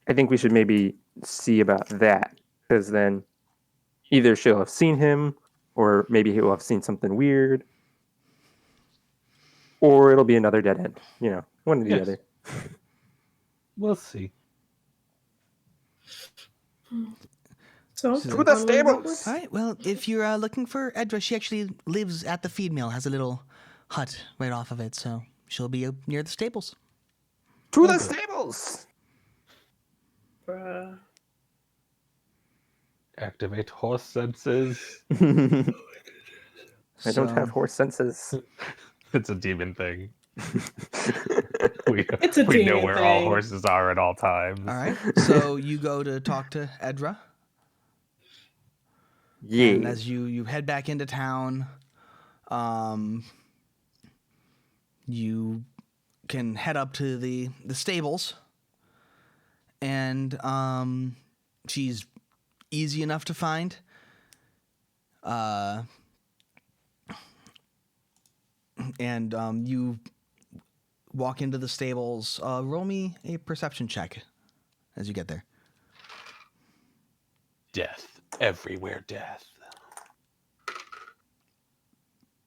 I think we should maybe see about that, because then either she'll have seen him, or maybe he'll have seen something weird, or it'll be another dead end. One or the Yes. other. We'll see. So To the stables! All right, well, if you're looking for Edra, she actually lives at the feed mill, has a little hut right off of it, so she'll be near the stables. To the stables! Bruh. Activate horse senses. I don't have horse senses. It's a demon thing. It's a we know demon where all thing. horses are at all times. All right, so you go to talk to Edra. Yeah. And as you head back into town, you can head up to the stables, and she's easy enough to find. And you walk into the stables. Roll me a perception check as you get there. Death. Everywhere death.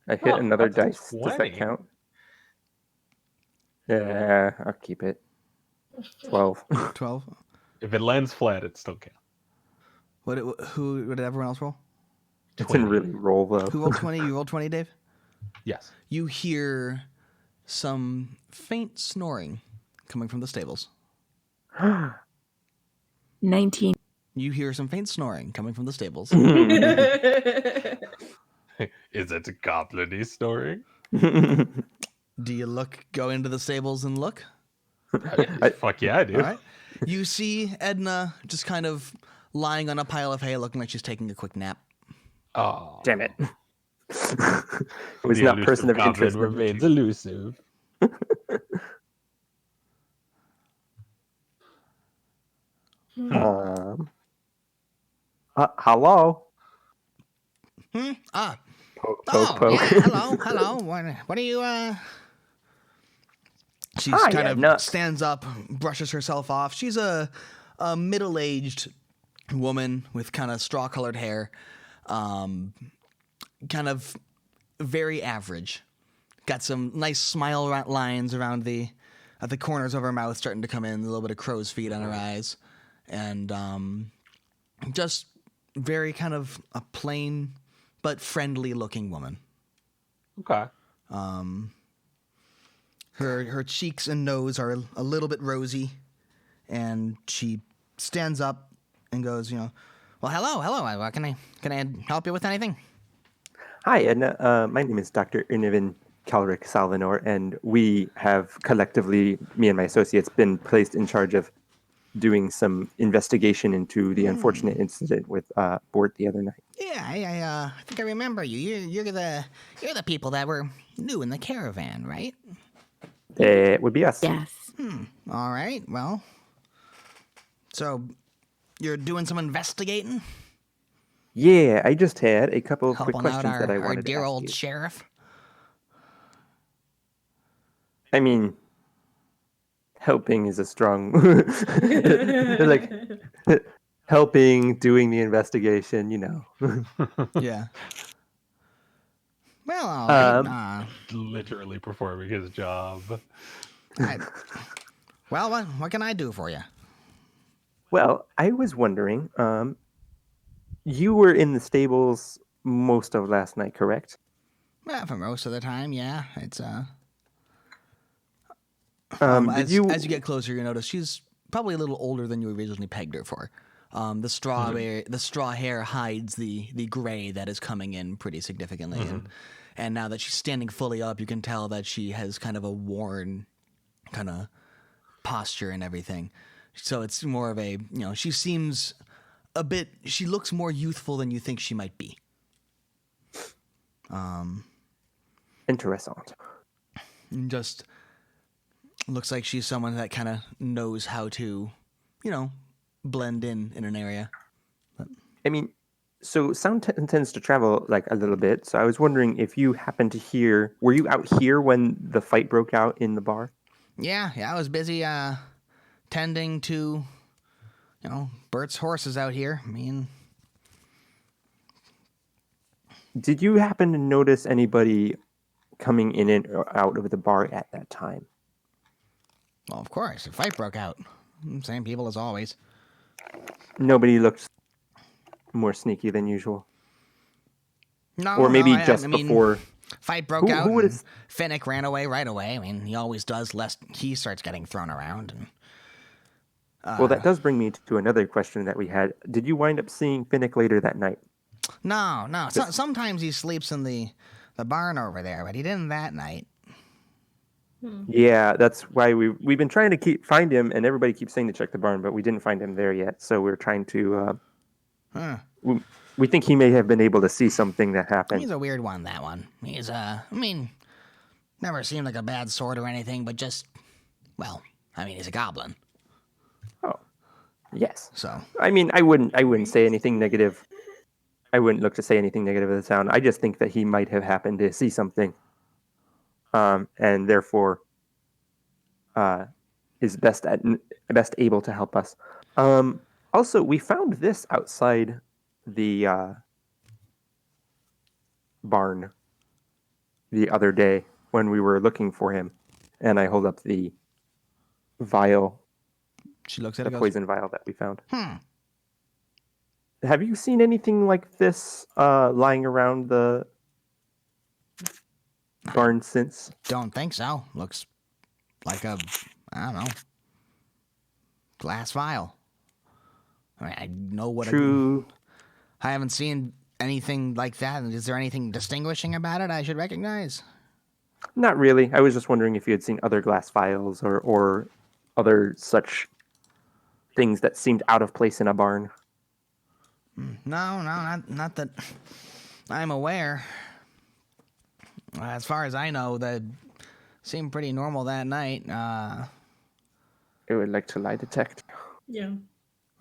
I hit another that's a dice. Does 20. that count? Yeah, I'll keep it. 12. 12. If it lands flat, it still counts. What did everyone else roll? It didn't really roll, though. Who rolled 20? You rolled 20, Dave? Yes. You hear some faint snoring coming from the stables. 19. You hear some faint snoring coming from the stables. Is it goblin-y snoring? Do you go into the stables and look? Fuck yeah, I do. All right. You see Edna just kind of lying on a pile of hay, looking like she's taking a quick nap. Oh, Damn it. It was the not elusive person of goblin interest. remains elusive. Hello? Ah. Poke, Oh, poke. yeah. Hello. What are you, She Hi, kind Edna. of stands up, brushes herself off. She's a middle-aged woman with kind of straw-colored hair. Kind of very average. Got some nice smile lines around at the corners of her mouth starting to come in, a little bit of crow's feet on her eyes. And just very kind of a plain but friendly-looking woman. Okay. Her cheeks and nose are a little bit rosy, and she stands up and goes, well, hello. Can I help you with anything? Hi, Edna. My name is Dr. Irnivin Calric Salvanor, and we have collectively, me and my associates, been placed in charge of doing some investigation into the unfortunate incident with Bort the other night. Yeah, I think I remember you. You're the people that were new in the caravan, right? It would be us. Yes. All right. Well, so you're doing some investigating, Yeah, I just had a couple of quick helping out questions that I our wanted dear to ask old you. sheriff. I mean, helping is a strong like helping, doing the investigation, you know. Yeah. Well, all right. Literally performing his job. Well, what can I do for you? Well, I was wondering, you were in the stables most of last night, correct? Well, for most of the time, yeah. It's Did you? as you get closer, you notice she's probably a little older than you originally pegged her for. The straw hair hides the gray that is coming in pretty significantly, and now that she's standing fully up, you can tell that she has kind of a worn kind of posture and everything. So it's more of a, she seems she looks more youthful than you think she might be. Interessant. Just looks like she's someone that kind of knows how to, blend in an area. I mean, so sound tends to travel like a little bit. So I was wondering if you happened to hear. Were you out here when the fight broke out in the bar? Yeah, I was busy tending to, Bert's horses out here. I mean, Did you happen to notice anybody coming in and out of the bar at that time? well, of course, a fight broke out. Same people as always. Nobody looked more sneaky than usual. No, Or maybe I just mean, before. fight broke out. Who would and have? Finnick ran away right away. I mean, he always does, lest he starts getting thrown around. And Well, that does bring me to another question that we had. Did you wind up seeing Finnick later that night? no. Sometimes he sleeps in the barn over there, but he didn't that night. Yeah, that's why we've been trying to find him, and everybody keeps saying to check the barn, but we didn't find him there yet. So we're trying to. We think he may have been able to see something that happened. He's a weird one, that one. He's never seemed like a bad sort or anything, but just, he's a goblin. Oh, yes. So I mean, I wouldn't say anything negative. I wouldn't look to say anything negative of the town. I just think that he might have happened to see something, and therefore, is best able to help us. Also, we found this outside the barn the other day when we were looking for him, and I hold up the vial, she looks at the it and goes, poison vial that we found. Have you seen anything like this lying around the barn since? don't think so. Looks like a, I don't know, glass vial. I mean, I know what True. I haven't seen anything like that. Is there anything distinguishing about it I should recognize? Not really. I was just wondering if you had seen other glass vials or other such things that seemed out of place in a barn. No, not that I'm aware. As far as I know, that seemed pretty normal that night. I would like to lie detect. Yeah.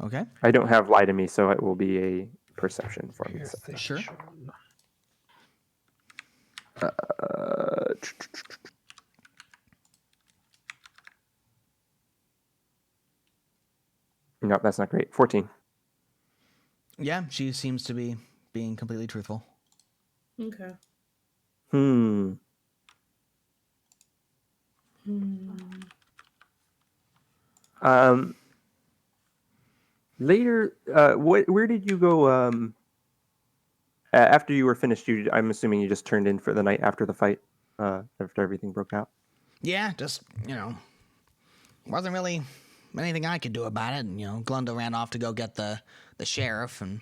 Okay. I don't have lie to me, so it will be a perception for me. Sure. No, that's not great. 14. Yeah, she seems to be being completely truthful. Okay. Later, where did you go? After you were finished, I'm assuming you just turned in for the night after the fight, after everything broke out. Yeah, just, wasn't really anything I could do about it. And, Glenda ran off to go get the sheriff, and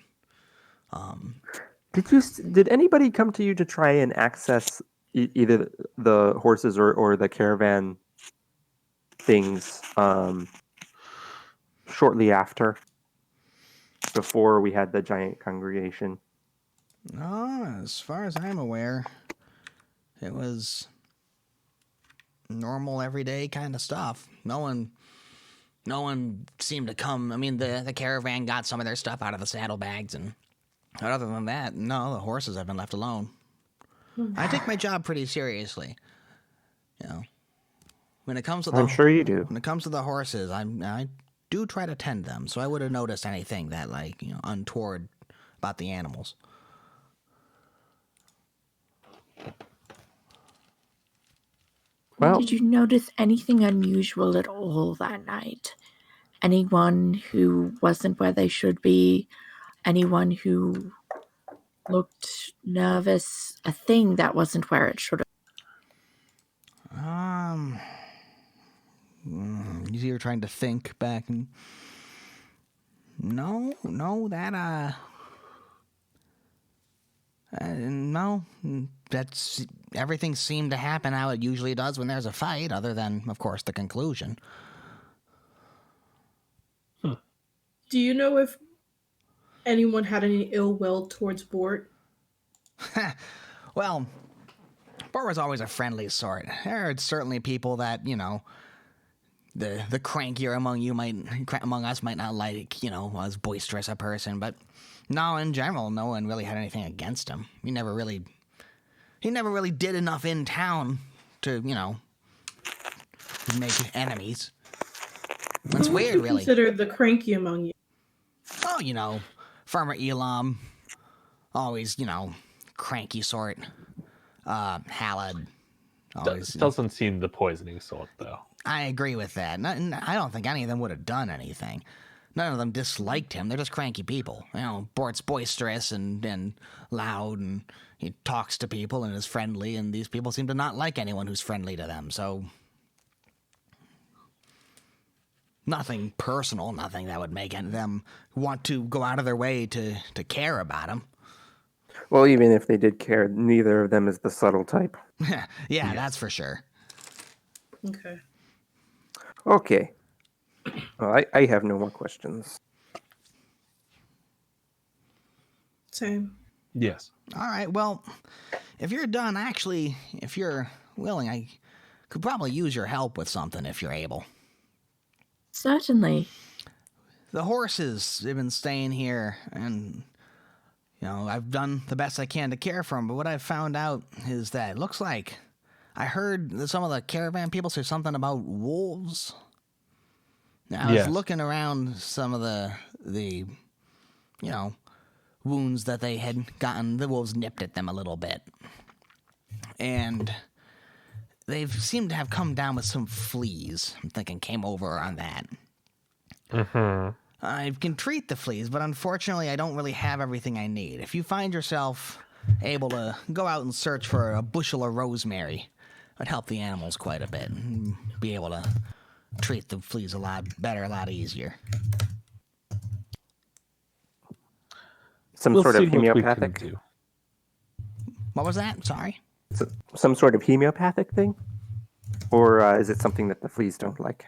Did anybody come to you to try and access either the horses or the caravan things shortly after, before we had the giant congregation? no, as far as I'm aware, it was normal, everyday kind of stuff. No one seemed to come. I mean, the caravan got some of their stuff out of the saddlebags, and other than that, no, the horses have been left alone. I take my job pretty seriously. When it comes to I'm sure you do. when it comes to the horses, I do try to tend them, so I would have noticed anything that untoward about the animals. Well, Did you notice anything unusual at all that night? Anyone who wasn't where they should be? Anyone who looked nervous? A thing that wasn't where it should have. You're trying to think back and no, no, that's everything seemed to happen how it usually does when there's a fight, other than, of course, the conclusion. Do you know if anyone had any ill will towards Bort? Well, Bart was always a friendly sort. There are certainly people that, the crankier among us might not like, as boisterous a person, but no, in general, no one really had anything against him. He never really did enough in town to, make enemies. That's Who weird, would you really. consider the cranky among you? Oh, Farmer Elam, always, cranky sort. Halid, always. Doesn't seem the poisoning sort, though. I agree with that. I don't think any of them would have done anything. None of them disliked him. They're just cranky people. Bort's boisterous and loud, and he talks to people and is friendly, and these people seem to not like anyone who's friendly to them, so... Nothing personal, nothing that would make them want to go out of their way to care about him. well, even if they did care, neither of them is the subtle type. Yeah, that's for sure. Okay. Okay. Well, I have no more questions. Same. Yes. All right, well, if you're done, actually, if you're willing, I could probably use your help with something if you're able. Certainly. The horses have been staying here, and, I've done the best I can to care for them, but what I've found out is that it looks like I heard that some of the caravan people say something about wolves. Now, I was looking around some of the wounds that they had gotten. The wolves nipped at them a little bit. And they seem to have come down with some fleas. I'm thinking came over on that. Mm-hmm. I can treat the fleas, but unfortunately I don't really have everything I need. If you find yourself able to go out and search for a bushel of rosemary, it'd help the animals quite a bit and be able to treat the fleas a lot better, a lot easier. Some We'll sort see of what we can homeopathic? do. What was that? Sorry? Some sort of homeopathic thing? Or is it something that the fleas don't like?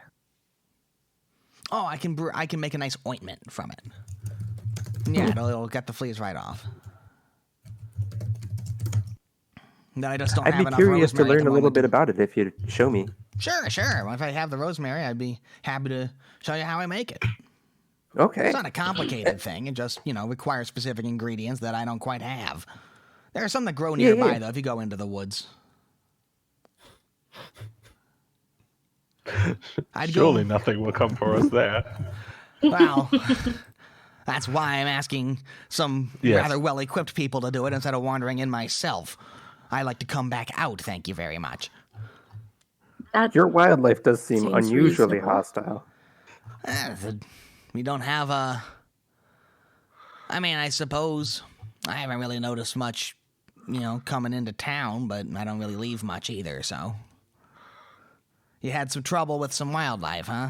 Oh, I can make a nice ointment from it. Yeah, it'll get the fleas right off. No, I just don't I'd have be enough curious to rosemary at learn the a little moment bit to- about it if you'd show me. Sure. If I have the rosemary, I'd be happy to show you how I make it. Okay. It's not a complicated thing. It just, requires specific ingredients that I don't quite have. There are some that grow nearby, though, if you go into the woods. Surely nothing will come for us there. Well, that's why I'm asking some Yes. rather well-equipped people to do it instead of wandering in myself. I like to come back out, thank you very much. That Your wildlife does seem Seems unusually reasonable. hostile. We don't have a... I mean, I suppose I haven't really noticed much, coming into town, but I don't really leave much either, so... You had some trouble with some wildlife, huh?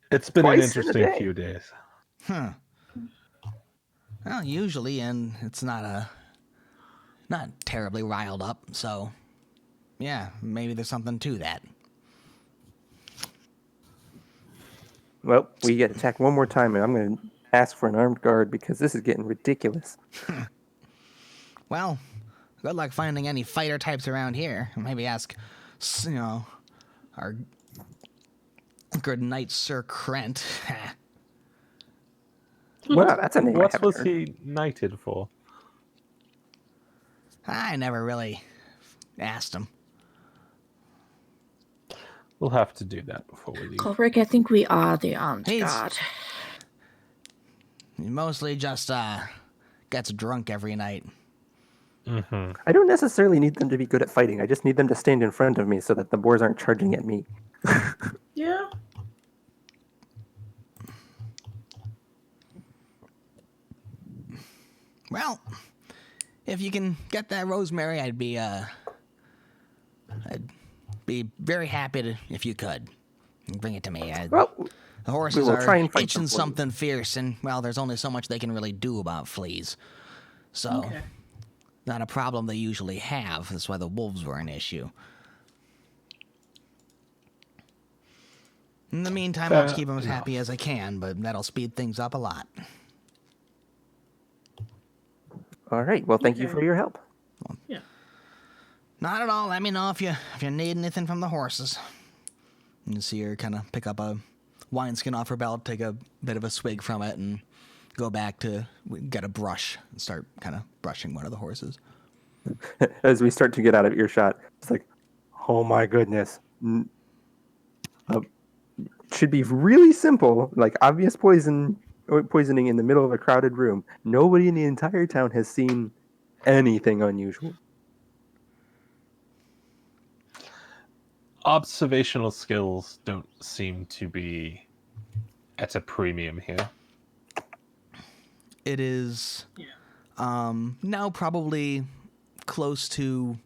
It's been an Twice in a interesting day. few days. Well, usually, and it's not terribly riled up, so... Yeah, maybe there's something to that. Well, we get attacked one more time, and I'm going to ask for an armed guard because this is getting ridiculous. Well, good luck finding any fighter types around here. Maybe ask, our good knight Sir Krent. Wow, that's a name I What haven't was heard. he knighted for? I never really asked him. We'll have to do that before we leave. Ulrich, I think we are the armed He's- guard. He mostly just gets drunk every night. Mm-hmm. I don't necessarily need them to be good at fighting. I just need them to stand in front of me so that the boars aren't charging at me. Yeah. Well, if you can get that rosemary, I'd be very happy to if you could. Bring it to me. Well, The horses will are try and fight itching them for you. something fierce, and, well, there's only so much they can really do about fleas. So, Okay. not a problem they usually have. That's why the wolves were an issue. In the meantime, I'll just keep them as happy as I can, but that'll speed things up a lot. all right. Well, thank you Okay. for your help. Yeah. Not at all. Let me know if you need anything from the horses. You see her kind of pick up a wineskin off her belt, take a bit of a swig from it, and go back to get a brush and start kind of brushing one of the horses. As we start to get out of earshot, it's like, oh my goodness. Should be really simple, like obvious poisoning in the middle of a crowded room. Nobody in the entire town has seen anything unusual. Observational skills don't seem to be at a premium here. It is Yeah. now probably close to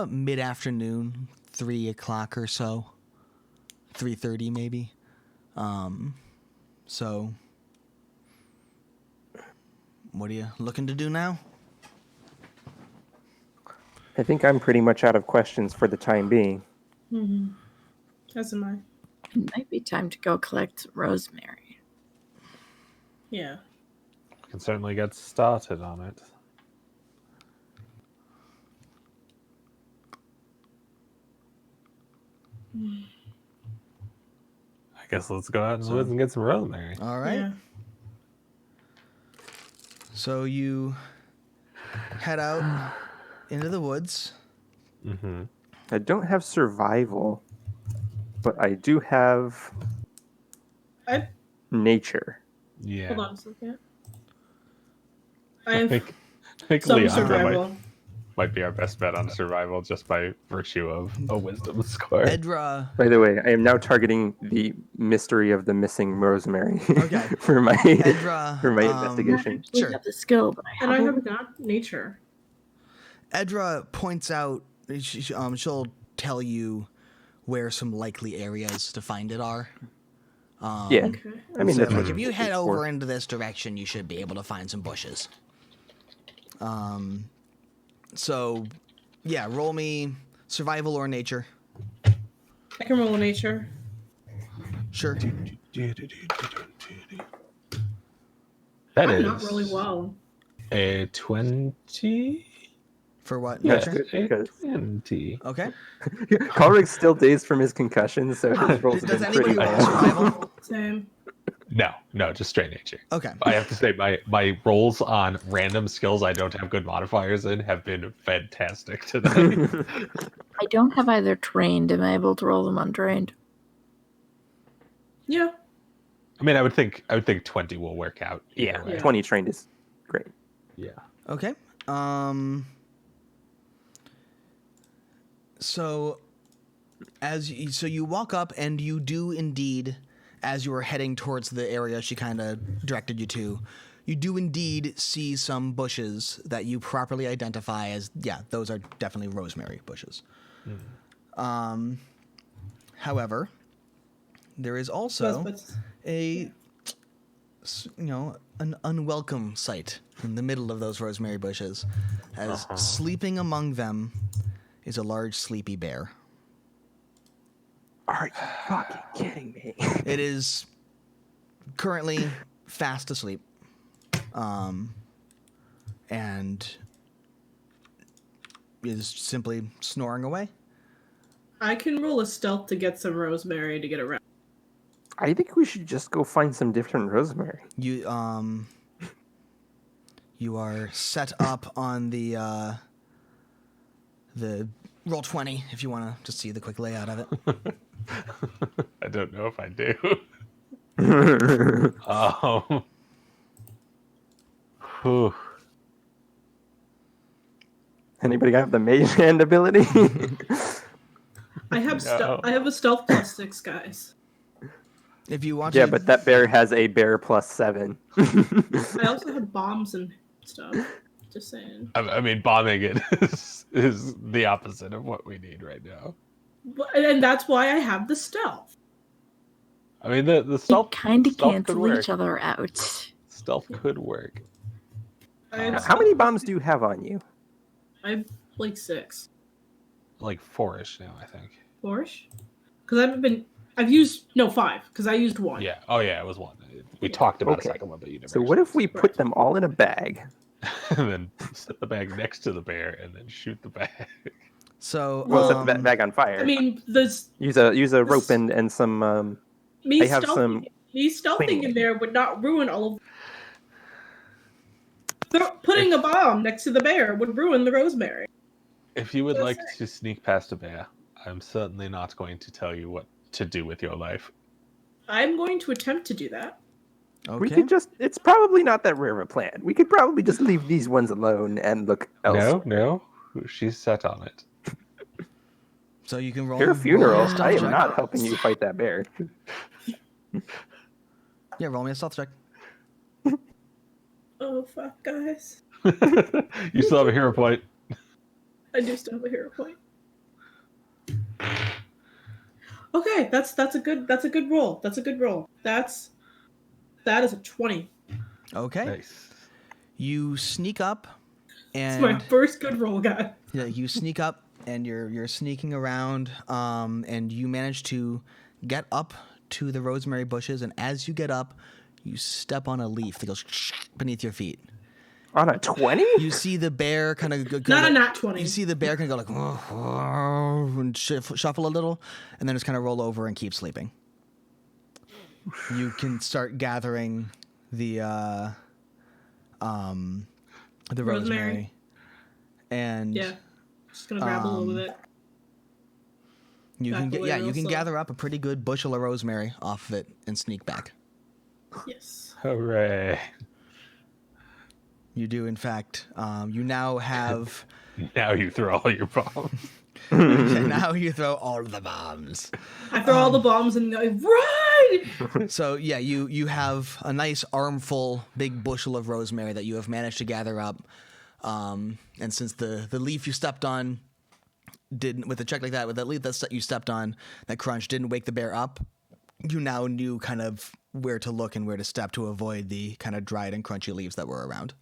mid-afternoon, 3 o'clock or so. 3:30 maybe. So what are you looking to do now? I think I'm pretty much out of questions for the time being. Mm-hmm. As am I. It might be time to go collect rosemary. Yeah. Can certainly get started on it. I guess let's go out in the woods and get some rosemary. All right. Yeah. So you head out into the woods. Mm-hmm. I don't have survival, but I do have I nature. Yeah. hold on a second. I I have think some Leandra survival. might be our best bet on survival just by virtue of a wisdom score. Edra. By the way, I am now targeting the mystery of the missing rosemary Okay. for my Edra. for my I investigation. actually Sure. have the skill, but I And I haven't. have not nature. Edra points out. She'll tell you where some likely areas to find it are. Yeah, Okay. I mean So, that's like, what if you it's head for. over into this direction, you should be able to find some bushes. So, yeah, roll me survival or nature. I can roll nature. Sure. That I'm is not really well. a 20. For what? Yeah, Nature? because 20. Okay. Colrig's still dazed from his concussion, so his rolls have Does been anybody pretty roll bad. survival? Same. No, just straight nature. Okay. I have to say my rolls on random skills I don't have good modifiers in have been fantastic today. I don't have either trained. Am I able to roll them untrained? Yeah. I mean, I would think 20 will work out. Yeah, either way. 20 trained is great. Yeah. Okay. So so you walk up and you do indeed, as you were heading towards the area she kind of directed you to, you do indeed see some bushes that you properly identify as, yeah, those are definitely rosemary bushes. However, there is also an unwelcome sight in the middle of those rosemary bushes, as sleeping among them is a large sleepy bear. Are you fucking kidding me? It is currently fast asleep, and is simply snoring away. I can roll a stealth to get some rosemary to get around. I think we should just go find some different rosemary. You are set up on the roll 20 if you want to just see the quick layout of it. I don't know if I do. Whew. Anybody got the mage hand ability? I have No. I have a stealth +6, guys. If you want Yeah, to, but that bear has a bear +7. I also have bombs and stuff. Just saying. I mean, bombing it is the opposite of what we need right now. And that's why I have the stealth. I mean, the They stealth kind of stealth could cancel work. each other out. Stealth could work. I have How stealth. many bombs do you have on you? I have like 6. Like 4-ish now, I think. 4-ish? Because I've used 5, because I used 1. Yeah. Oh, yeah, it was 1. We talked about Okay. a second one, but you never. So what if we put them all in a bag? and then set the bag next to the bear, and then shoot the bag? so Well, set the bag on fire. I mean, there's use a rope and some. me I have stealthing, some me stealthing cleaning. in there would not ruin all of. Putting a bomb next to the bear would ruin the rosemary. If you would That's like it. to sneak past a bear, I'm certainly not going to tell you what to do with your life. I'm going to attempt to do that. We okay. could it's probably not that rare of a plan. We could probably just leave these ones alone and look elsewhere. No, she's set on it. So you can roll. Her roll funeral, me a stealth I am check. not helping you fight that bear. Yeah, roll me a stealth check. Oh fuck, guys! You still have a hero point. I do still have a hero point. Okay, that's a good roll. That's a good roll. That is a 20. Okay. Nice. You sneak up, It's my and first good roll, guy. yeah, you sneak up, and you're sneaking around, and you manage to get up to the rosemary bushes, and as you get up, you step on a leaf that goes beneath your feet. On a 20? You see the bear kind of Not a nat 20. You see the bear kind of go like and shuffle a little, and then just kind of roll over and keep sleeping. You can start gathering the rosemary, and Yeah, just gonna grab a little bit of it. you back can get away you real can slow. gather up a pretty good bushel of rosemary off of it and sneak back. Yes. Hooray. You do, in fact. You now have. Now you throw all your bombs. Now you throw all of the bombs. I throw all the bombs and I run. So yeah, you have a nice armful, big bushel of rosemary that you have managed to gather up. And since the leaf you stepped on didn't, with a check like that, with that leaf that you stepped on, that crunch didn't wake the bear up, you now knew kind of where to look and where to step to avoid the kind of dried and crunchy leaves that were around.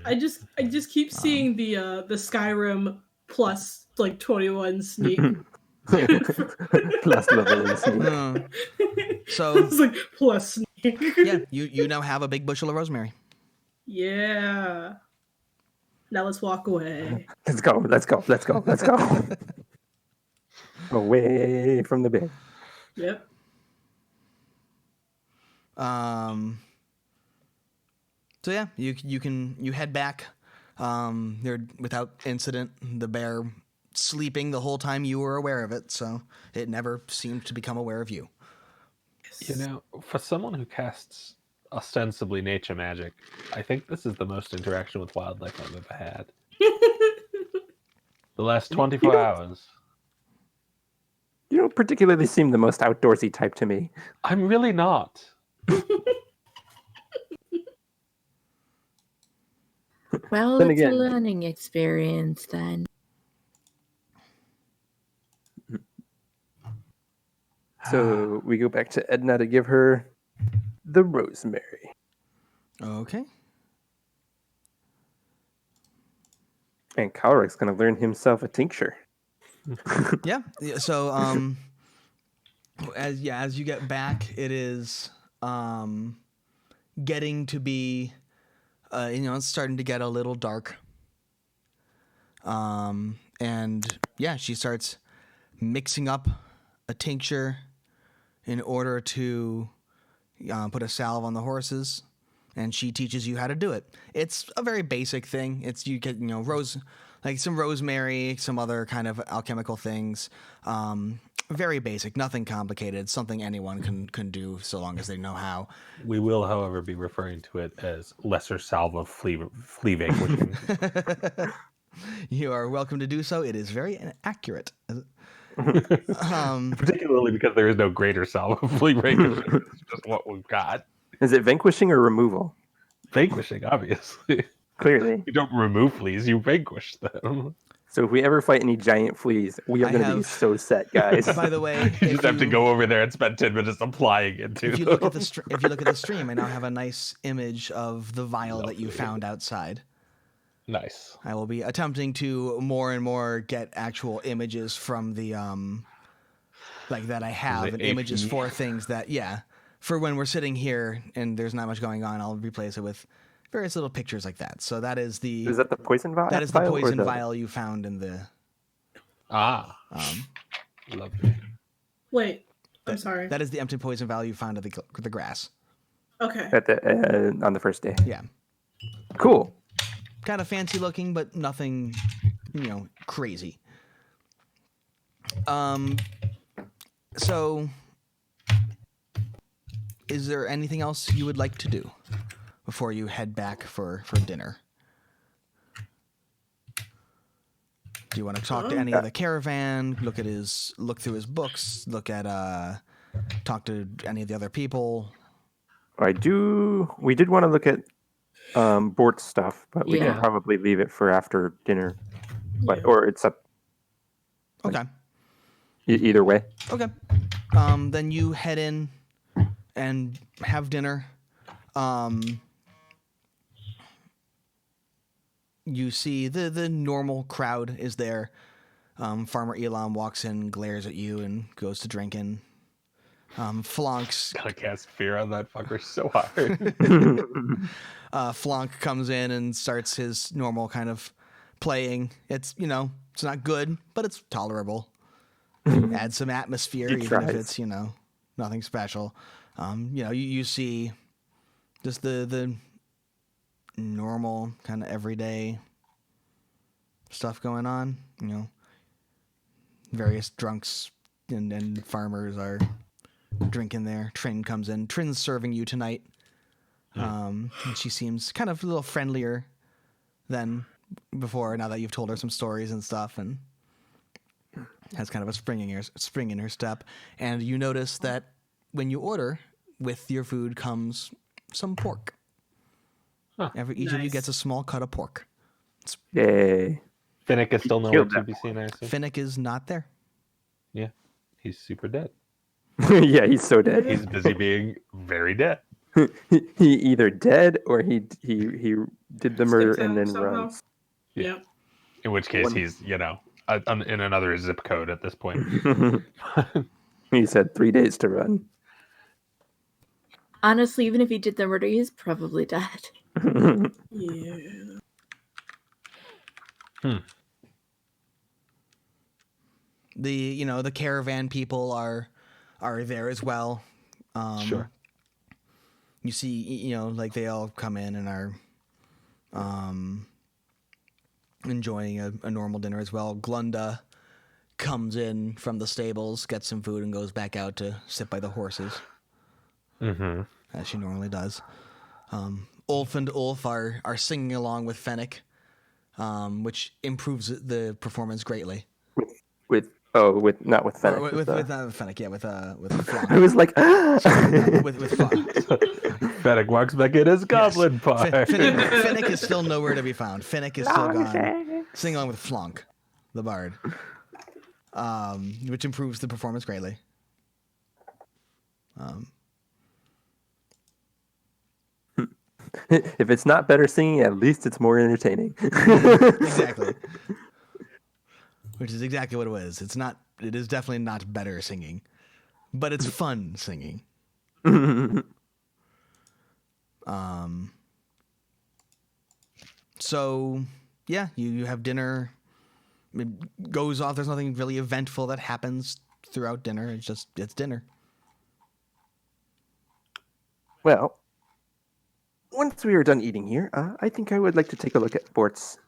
I just keep seeing the Skyrim plus like 21 sneak. Plus level and sneak. So It's like plus sneak. yeah, you now have a big bushel of rosemary. Yeah. Now let's walk away. Let's go. Away from the bear. Yep. So yeah, you head back. You're without incident. The bear sleeping the whole time you were aware of it, so it never seemed to become aware of you. You know, for someone who casts ostensibly nature magic, I think this is the most interaction with wildlife I've ever had. The last 24 hours. You don't particularly seem the most outdoorsy type to me. I'm really not. Well, Then it's again- a learning experience then. So we go back to Edna to give her the rosemary. Okay. And Calric's going to learn himself a tincture. Yeah. So as you get back, it is getting to be it's starting to get a little dark. And yeah, she starts mixing up a tincture in order to put a salve on the horses, and she teaches you how to do it. It's a very basic thing. It's you get some rosemary, some other kind of alchemical things, very basic, nothing complicated, something anyone can do so long as they know how. We will, however, be referring to it as lesser salve of flea vanquishing. You are welcome to do so. It is very accurate. Particularly because there is no greater salve of flea vanquishing. It's just what we've got. Is it vanquishing or removal? Vanquishing, obviously. Clearly. You don't remove fleas, you vanquish them. So if we ever fight any giant fleas, we are I going to be have- so set, guys. By the way, You just have to go over there and spend 10 minutes applying it to if you them. look at the stream, I now have a nice image of the vial that you found outside. Nice. I will be attempting to more and more get actual images from the like that I have, The and images AP. for things that for when we're sitting here and there's not much going on, I'll replace it with various little pictures like that. So that is the Is that the poison vial? that is the or poison vial you found in the Lovely. Wait, I'm sorry. that is the empty poison vial you found at the grass. Okay. At the on the first day. Yeah, Cool. kind of fancy looking, but nothing crazy. So is there anything else you would like to do before you head back for dinner? Do you want to talk to any of the caravan? Look through his books. Talk to any of the other people. We did want to look at Bort's stuff, but we can Yeah. probably leave it for after dinner. Or it's up Okay. either way. Okay. Then you head in and have dinner. You see the normal crowd is there. Farmer Elam walks in, glares at you, and goes to drinking. Flonk's Gotta cast fear on that fucker so hard. Flonk comes in and starts his normal kind of playing. It's it's not good, but it's tolerable. Add some atmosphere, He even tries. if it's nothing special. You see just the normal kind of everyday stuff going on. Various drunks and farmers are drinking there. Trin comes in. Trin's serving you tonight. And she seems kind of a little friendlier than before, now that you've told her some stories and stuff, and has kind of a spring in her step. And you notice that when you order, with your food comes some pork. Huh. Each of you Nice. gets a small cut of pork. Yay. Finnick is still nowhere Killed to that be seen, I assume. Finnick is not there. Yeah. He's super dead. Yeah, he's so dead. He's busy being very dead. He either dead or he did the murder Sticks and out then somehow. runs. Yeah. In which case One- he's, in another zip code at this point. He said 3 days to run. Honestly, even if he did the murder, he's probably dead. Yeah. The caravan people are there as well. Sure. You see, like they all come in and are enjoying a normal dinner as well. Glunda comes in from the stables, gets some food, and goes back out to sit by the horses, as she normally does. Ulf and Ulf are singing along with Fennec, which improves the performance greatly. Not with Fennec. Or with not with Fennec, with Flonk. I was like, with Flonk. Fennec walks back in as Goblin Pie. Finnick is still nowhere to be found. Finnick is still gone. Sing along with Flonk, the bard, which improves the performance greatly. if it's not better singing, at least it's more entertaining. Exactly. Which is exactly what it was. It is definitely not better singing, but it's fun singing. So yeah, you have dinner. It goes off. There's nothing really eventful that happens throughout dinner. It's dinner. Well, once we are done eating here, I think I would like to take a look at Bort's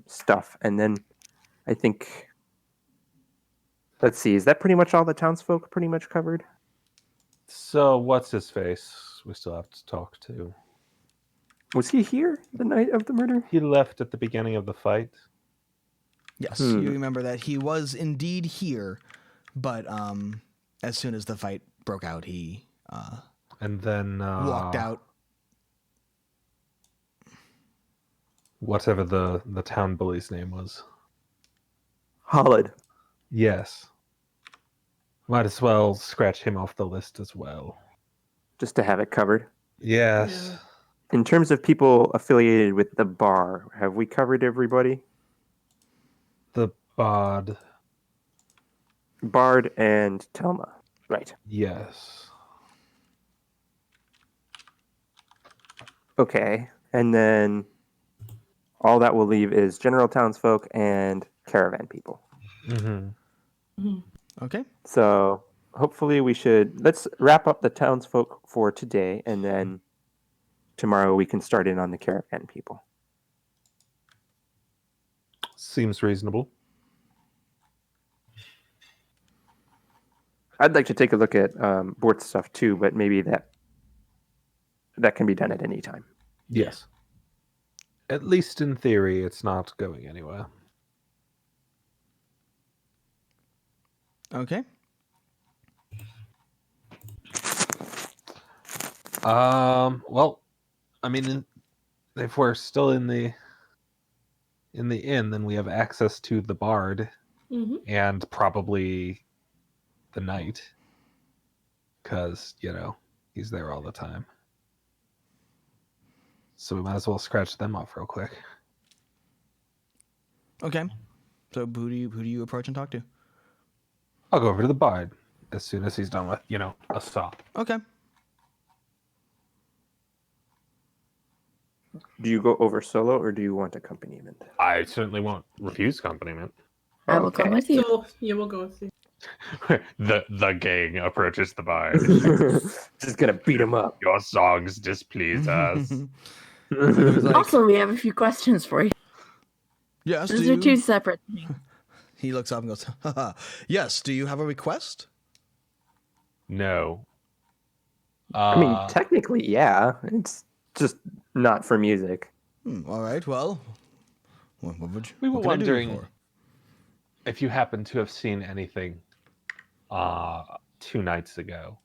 stuff, and then I think Let's see. Is that pretty much all the townsfolk pretty much covered? So what's his face? We still have to talk to. Was he here the night of the murder? He left at the beginning of the fight. Yes, you remember that he was indeed here, but as soon as the fight broke out, he And then walked out. Whatever the town bully's name was. Hollid. Yes. Might as well scratch him off the list as well. Just to have it covered. Yes. Yeah. In terms of people affiliated with the bar, have we covered everybody? The Bard. Bard and Telma. Right. Yes. Okay. And then all that will leave is general townsfolk and caravan people. Mm-hmm. Okay. So hopefully let's wrap up the townsfolk for today, and then tomorrow we can start in on the caravan people. Seems reasonable. I'd like to take a look at Bort's stuff too, but maybe that can be done at any time. Yes. At least in theory, it's not going anywhere. Okay. Well, I mean, if we're still in the inn, then we have access to the bard Mm-hmm. and probably the knight, because he's there all the time. So we might as well scratch them off real quick. Okay. So who do you approach and talk to? I'll go over to the bard as soon as he's done with a stop. Okay. Do you go over solo or do you want accompaniment? I certainly won't refuse accompaniment. I will come Okay. with you. So yeah, we'll go with you. the gang approaches the bard. Just gonna beat him up. Your songs displease us. He was like, Also, we have a few questions for you. yes, Those do are you? two separate things. He looks up and goes, haha. Yes, do you have a request? No. I mean, technically, yeah. It's just not for music. All right, well, what We were what can I do wondering for? if you happen to have seen anything 2 nights ago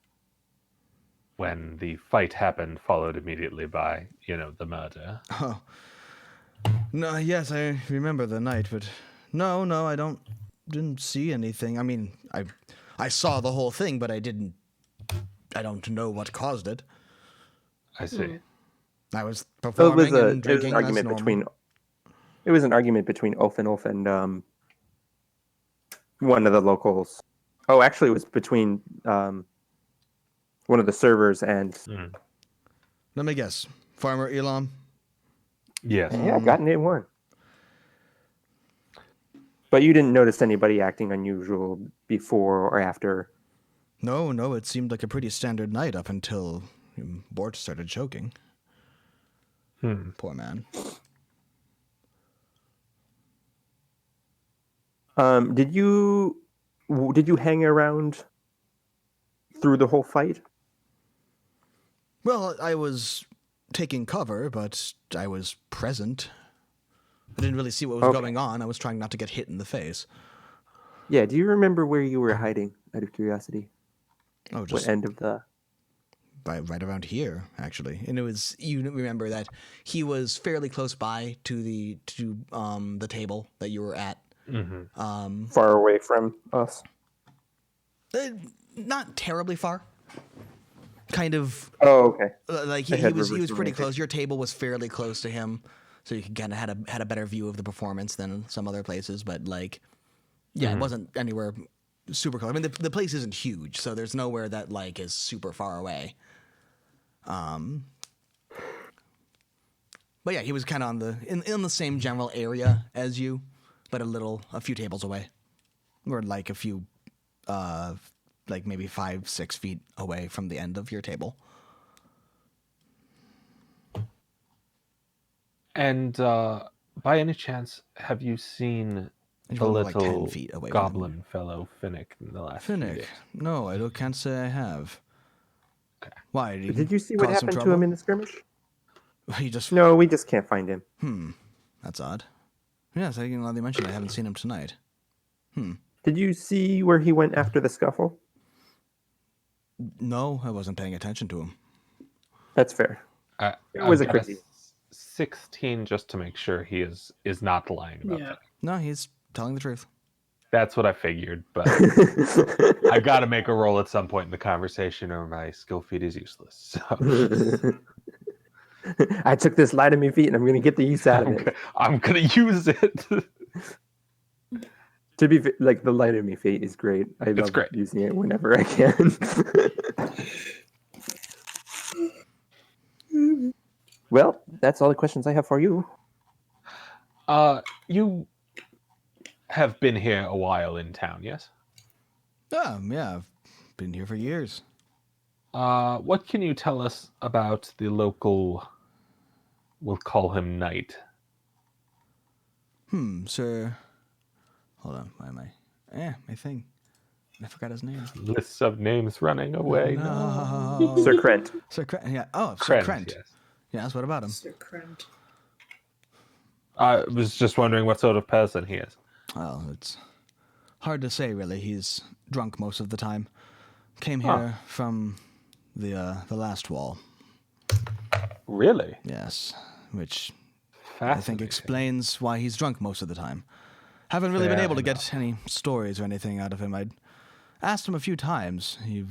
when the fight happened, followed immediately by, the murder. Oh. No, yes, I remember the night, but no, I didn't see anything. I mean, I saw the whole thing, but I don't know what caused it. I see. I was So performing and it was drinking an argument as normal. between. It was an argument between Ulf and one of the locals. Oh, actually, it was between one of the servers and. Let me guess. Farmer Elam? Yes. Yeah, got it one. But you didn't notice anybody acting unusual before or after. No, it seemed like a pretty standard night up until Bort started choking. Poor man. Did you hang around through the whole fight? Well, I was taking cover, but I was present. I didn't really see what was going on. I was trying not to get hit in the face. Yeah. Do you remember where you were hiding? Out of curiosity. Oh, What just end of the? right around here, actually. And it was, you remember that he was fairly close by to the table that you were at. Far away from us. Not terribly far. Kind of Oh, okay. like I he had was reverse pretty romantic. close. Your table was fairly close to him, so you could kind of had a better view of the performance than some other places. But like, yeah, it wasn't anywhere super close. I mean, the place isn't huge, so there's nowhere that like is super far away. But yeah, he was kind of on in the same general area as you, but a few tables away, or like a few, like maybe 5-6 feet away from the end of your table. And by any chance, have you seen He's a only like 10 little feet away goblin fellow Finnick in the last few from him. days. Finnick. No, can't say I have. Okay. Why? Did you see what cause some happened to trouble? him in the skirmish? He just... No, we just can't find him. That's odd. Yes, I can now that you mention it, I haven't seen him tonight. Did you see where he went after the scuffle? No, I wasn't paying attention to him. That's fair. It I've was a got crazy. 16 just to make sure he is not lying about Yeah. that. No, he's telling the truth. That's what I figured, but I got to make a roll at some point in the conversation, or my skill feat is useless. So I took this light of me feet, and I'm going to get the use out of it. I'm gonna use it. To be like the light of me feat is great. I love great. using it whenever I can. Well, that's all the questions I have for you. You have been here a while in town, yes? Yeah, I've been here for years. What can you tell us about the local, we'll call him Knight? Sir. Hold on, why am I? My thing. I forgot his name. Lists of names running away. No. Sir Krent. Sir Krent. Yeah. Oh, Sir Krent, Krent. yes. Yes, what about him? Mr. Krent. I was just wondering what sort of person he is. Well, it's hard to say, really. He's drunk most of the time. Came here from the last wall. Really? Yes, which I think Fascinating. explains why he's drunk most of the time. Haven't really been Fair able to enough. get any stories or anything out of him. I'd asked him a few times. He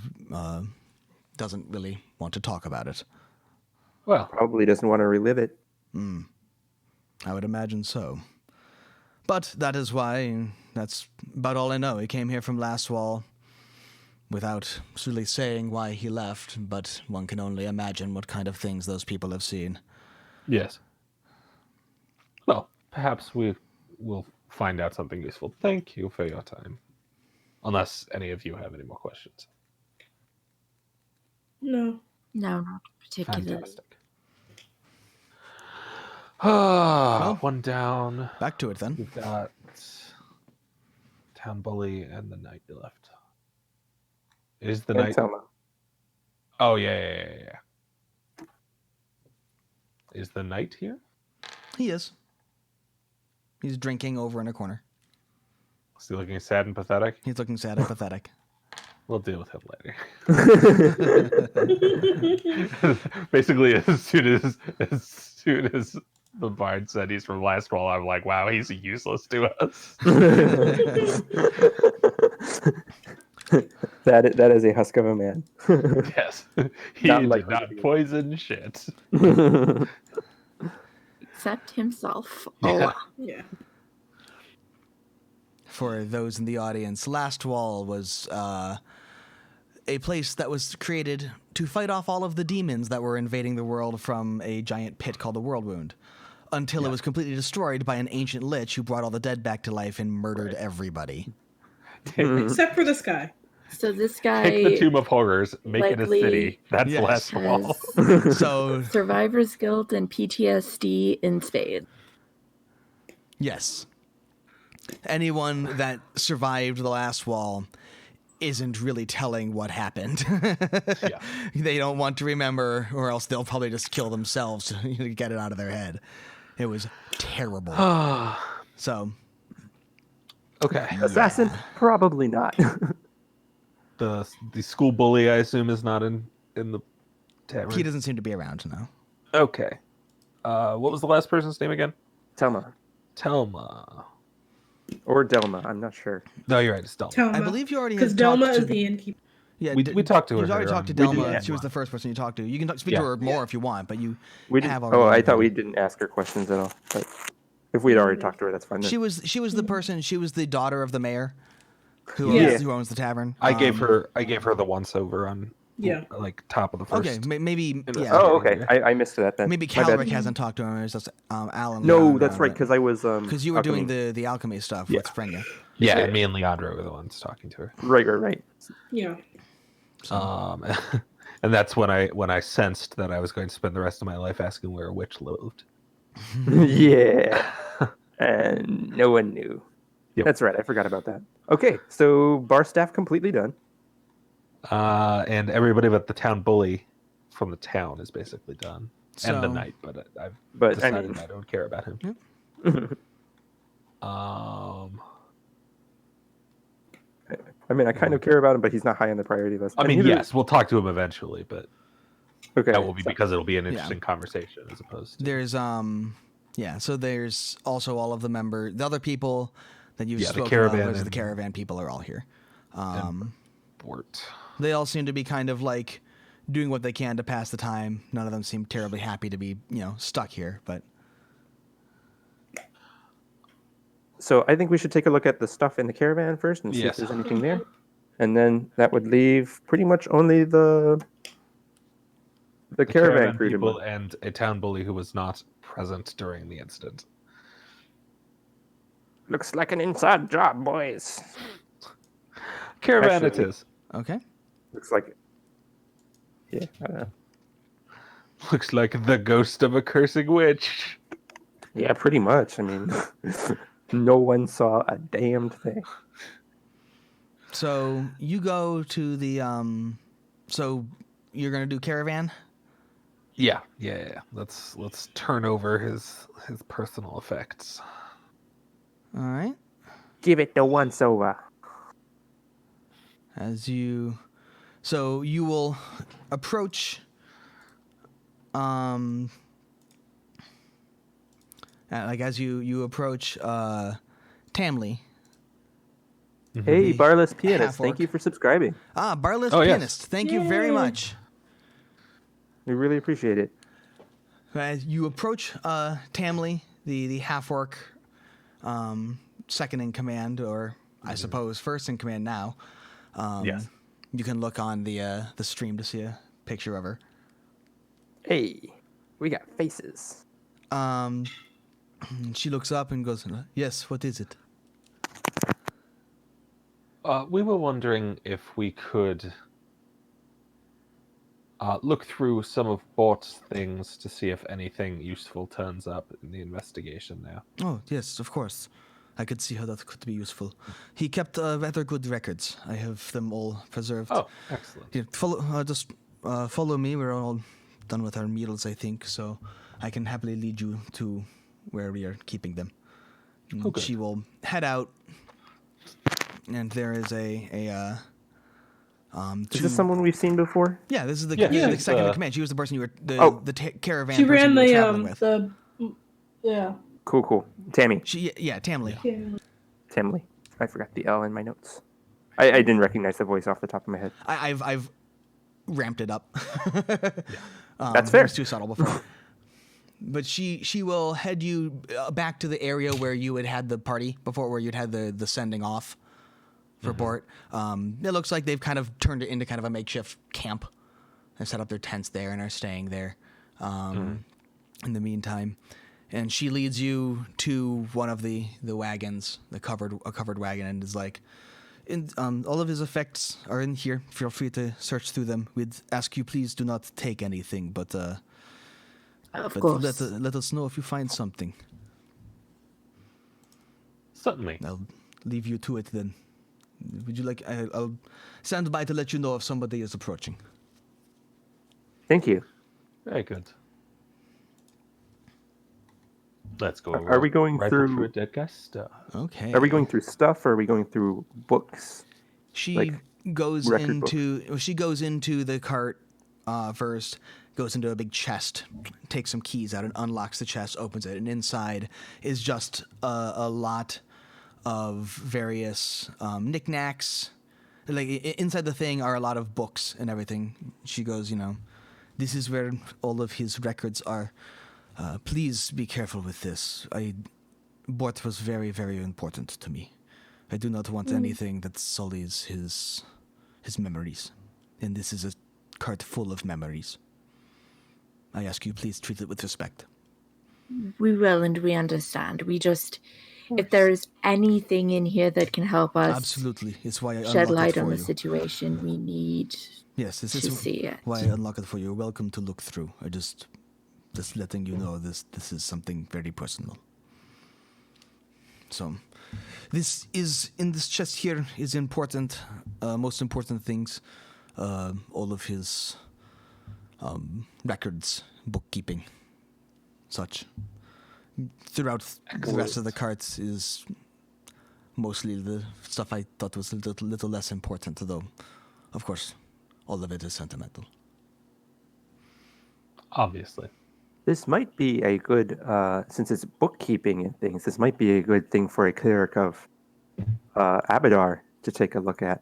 doesn't really want to talk about it. Well, Probably doesn't want to relive it. I would imagine so. But that is why, that's about all I know. He came here from Last Wall without really saying why he left, but one can only imagine what kind of things those people have seen. yes. Well, perhaps we will find out something useful. Thank you for your time. Unless any of you have any more questions. No. No, not particularly. Fantastic. One down. Back to it then. We've got Town Bully and the Knight left. Is the And Knight? Selma. Oh yeah. Is the Knight here? He is. He's drinking over in a corner. Is he looking sad and pathetic? He's looking sad and pathetic. We'll deal with him later. Basically, as soon as the bard said he's from Last Wall, I'm like, wow, he's useless to us. That is a husk of a man. Yes, he Not did likely not to be. poison shit. Except himself. Yeah. Oh, Yeah. For those in the audience, Last Wall was a place that was created to fight off all of the demons that were invading the world from a giant pit called the World Wound, until it was completely destroyed by an ancient lich who brought all the dead back to life and murdered everybody. Except for this guy. so this guy Take the Tomb of Horrors, make it a likely city. That's Yes. Last Wall. has So, survivor's guilt and PTSD in spades. yes. Anyone that survived the Last Wall isn't really telling what happened. Yeah. They don't want to remember, or else they'll probably just kill themselves to get it out of their head. It was terrible. So, Okay. Assassin? Probably not. The school bully, I assume, is not in the tavern. he doesn't seem to be around now. Okay. What was the last person's name again? Telma. Telma. Or Delma, I'm not sure. No, you're right. It's Delma. Telma. I believe you already Because had Delma talked is to... the innkeeper. Yeah, We talked to her You've already talked to on- we Delma. did, She was yeah. the first person you talked to. You can speak Yeah. to her more if you want, but you We have didn't, already. oh, I thought we didn't ask her questions at all. But if we'd already talked to her, that's fine. Then. She was the person. She was the daughter of the mayor, who Yeah. owns the tavern. I gave her the once over on Yeah. like top of the first. Okay, maybe yeah. Oh, okay. I missed that then. Maybe My bad. Calric hasn't talked to him. It's just Alan. No, that's right, because I was. because you were doing alchemy. the alchemy stuff Yeah. with Frenya. Yeah, Yeah. and me and Leandro were the ones talking to her. Right. Yeah. And that's when I sensed that I was going to spend the rest of my life asking where a witch lived. Yeah. And no one knew. Yep. That's right. I forgot about that. Okay, so bar staff completely done. And everybody but the town bully from the town is basically done. And the So- knight, but I've But, I decided mean- I don't care about him. Um, I mean, I kind of care about him, but he's not high on the priority list. I And mean, neither- yes, we'll talk to him eventually, but Okay. that will be so- because it'll be an interesting conversation as opposed to. There's yeah, so there's also all of the other people that you've Yeah, the spoken caravan of, the and- caravan people are all here. Bort. They all seem to be kind of like doing what they can to pass the time. None of them seem terribly happy to be, stuck here, but So I think we should take a look at the stuff in the caravan first and see if Yes. there's anything there. And then that would leave pretty much only the caravan crew to people move. and a town bully who was not present during the incident. Looks like an inside job, boys. Caravan Actually- it is. okay. Looks like. Yeah, I don't know. Looks like the ghost of a cursing witch. Yeah, pretty much. I mean, no one saw a damned thing. So you go to the so you're gonna do caravan? Yeah. Let's turn over his personal effects. All right. Give it the once over. So you will approach as you approach Tamley. Hey, The Barless Pianist, half-orc. thank you for subscribing. Barless Oh, yes. Pianist, thank you very Yay. much. We really appreciate it. As you approach Tamley, the half-orc, second in command, or I suppose first in command now. Yes. You can look on the stream to see a picture of her. Hey, we got faces. She looks up and goes, "Yes, what is it?" We were wondering if we could look through some of Bort's things to see if anything useful turns up in the investigation there. Oh, yes, of course. I could see how that could be useful. He kept rather good records. I have them all preserved. Oh, excellent. Here, follow me. We're all done with our meals, I think, so I can happily lead you to where we are keeping them. And Oh, good. she will head out, and there is Is two- this someone we've seen before? Yeah, this is the, Yeah, the she's, second in command. She was the person you were the caravan. She person ran you were the traveling with. yeah. Cool. Tammy. Tamley. Tamley. I forgot the L in my notes. I didn't recognize the voice off the top of my head. I've ramped it up. That's It fair. was too subtle before. But she will head you back to the area where you had the party before, where you'd had the sending off for Bort. It looks like they've kind of turned it into kind of a makeshift camp. They set up their tents there and are staying there in the meantime. And she leads you to one of the wagons, a covered wagon, and is like, all of his effects are in here. Feel free to search through them. We'd ask you please do not take anything, but Of course. let us know if you find something. Certainly. I'll leave you to it then. Would you like? I'll stand by to let you know if somebody is approaching. Thank you. Very good. Let's go. Are we going right through- through a dead guy's stuff? Okay. Are we going through stuff or are we going through books? She like goes record into. Well, she goes into the cart first. Goes into a big chest, takes some keys out, and unlocks the chest. Opens it, and inside is just a lot of various knickknacks. Like inside the thing are a lot of books and everything. She goes, this is where all of his records are. Please be careful with this. Bort was very, very important to me. I do not want anything that sullies his memories. And this is a cart full of memories. I ask you, please treat it with respect. We will, and we understand. We just, if there is anything in here that can help us Absolutely. It's why I shed unlock light it on for the you. situation, we need Yes, this to is see it. why I unlock it for you. You're welcome to look through. I just letting you know this is something very personal. So, This is in this chest here is important, most important things, all of his records, bookkeeping, such. Throughout the rest of the carts is mostly the stuff I thought was a little less important, though, of course, all of it is sentimental. Obviously. This might be a good, since it's bookkeeping and things, this might be a good thing for a cleric of Abadar to take a look at.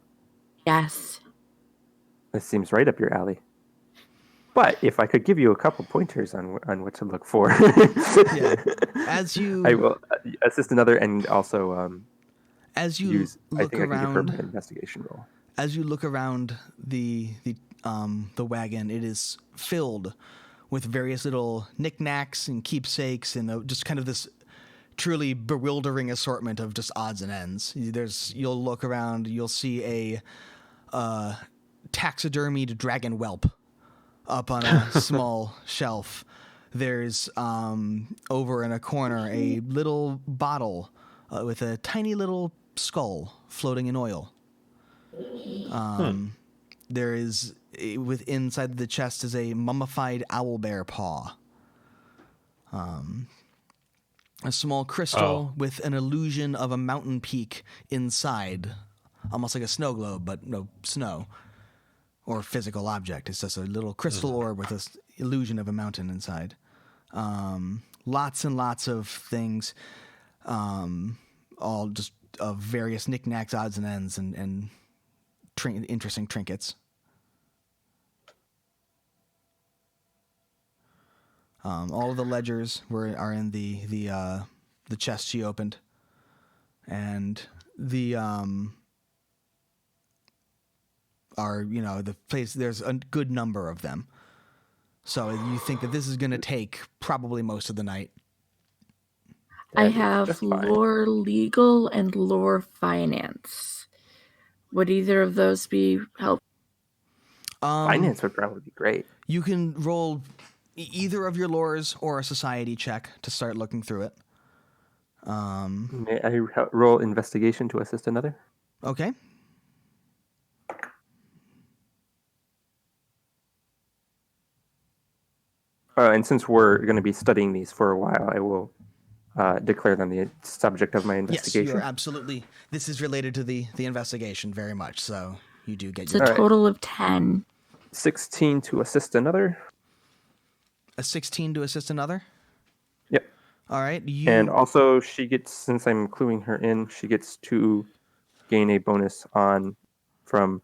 Yes. This seems right up your alley. But if I could give you a couple pointers on what to look for, Yeah. As you I will assist another and also as you use. I look think I can confirm around my investigation roll. as you look around the wagon, it is filled with various little knickknacks and keepsakes and just kind of this truly bewildering assortment of just odds and ends. You'll look around, you'll see a taxidermied dragon whelp up on a small shelf. There's over in a corner a little bottle with a tiny little skull floating in oil. There is inside the chest is a mummified owlbear paw. A small crystal with an illusion of a mountain peak inside, almost like a snow globe, but no snow or physical object. It's just a little crystal orb with this illusion of a mountain inside. Lots and lots of things, all just of various knickknacks, odds and ends, and interesting trinkets. All of the ledgers are in the chest she opened, and the the place. There's a good number of them, so you think that this is going to take probably most of the night. I have lore legal and lore finance. Would either of those be helpful? Finance would probably be great. You can roll either of your lores or a society check to start looking through it. May I roll investigation to assist another? Okay. And since we're going to be studying these for a while, I will declare them the subject of my investigation. Yes, you're absolutely. This is related to the investigation very much, so you do get It's your a total of 10. 16 to assist another. a 16 to assist another. Yep. All right. And also, she gets, since I'm cluing her in, she gets to gain a bonus from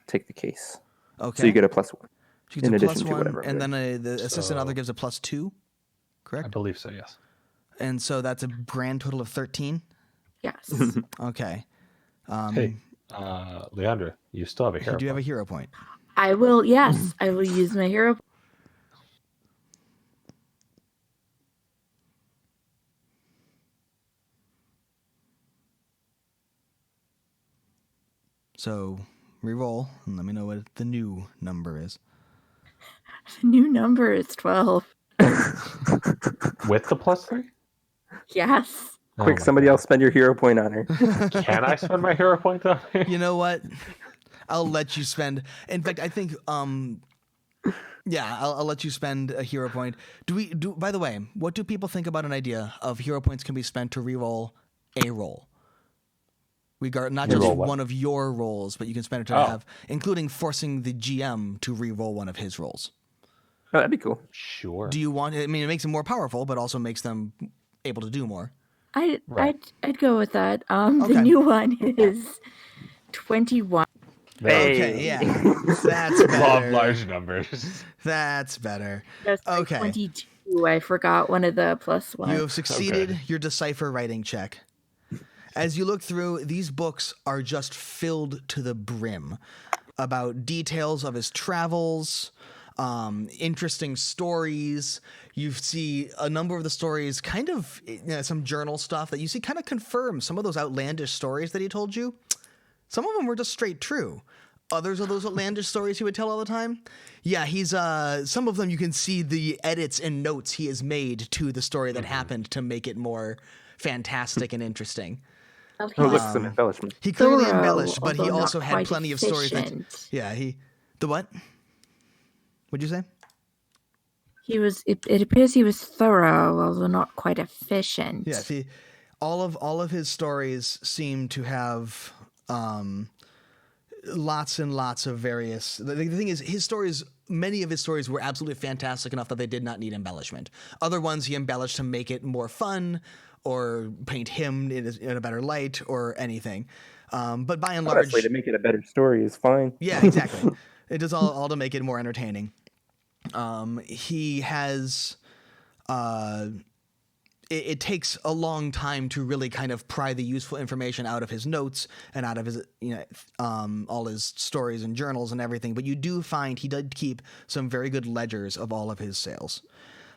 take the case. Okay. So you get a +1. She gets in a addition to +1, whatever. and then the assistant other gives a +2. Correct. I believe so, yes. And so that's a grand total of 13. Yes. Okay. Hey, Leandra, you still have a hero You do have a point. hero point. I will use my hero. So re-roll and let me know what the new number is. The new number is 12. With the +3? Yes. Oh Quick, my somebody God. else spend your hero point on her. Can I spend my hero point on her? You know what? I'll let you spend. In fact, I think yeah, I'll let you spend a hero point. By the way, what do people think about an idea of hero points can be spent to re-roll a roll? Not just Re-roll what? one of your rolls, but you can spend it to have, including forcing the GM to re-roll one of his rolls. Oh, that'd be cool. Sure. Do you want? I mean, it makes them more powerful, but also makes them able to do more. I'd go with that. Okay. The new one is 21. Okay, yeah, that's better. Love large numbers. That's better. That's like Okay. 22. I forgot one of the +1. You have succeeded Okay. your decipher writing check. As you look through, these books are just filled to the brim about details of his travels, interesting stories. You see a number of the stories, kind of some journal stuff that you see kind of confirms some of those outlandish stories that he told you. Some of them were just straight true. Others of those outlandish stories he would tell all the time. Yeah, he's some of them you can see the edits and notes he has made to the story that happened to make it more fantastic and interesting. Oh, Oh, he look, was some embellishment. He clearly thorough, embellished, but he although not also had quite plenty of stories. efficient. The what? What'd you say? It appears he was thorough, although not quite efficient. Yeah, all of his stories seem to have lots and lots of various. The thing is, many of his stories were absolutely fantastic enough that they did not need embellishment. Other ones he embellished to make it more fun, or paint him in a better light, or anything. But by and large, Honestly, to make it a better story is fine. yeah, exactly. It does all to make it more entertaining. He has. It takes a long time to really kind of pry the useful information out of his notes and out of his, all his stories and journals and everything. But you do find he did keep some very good ledgers of all of his sales.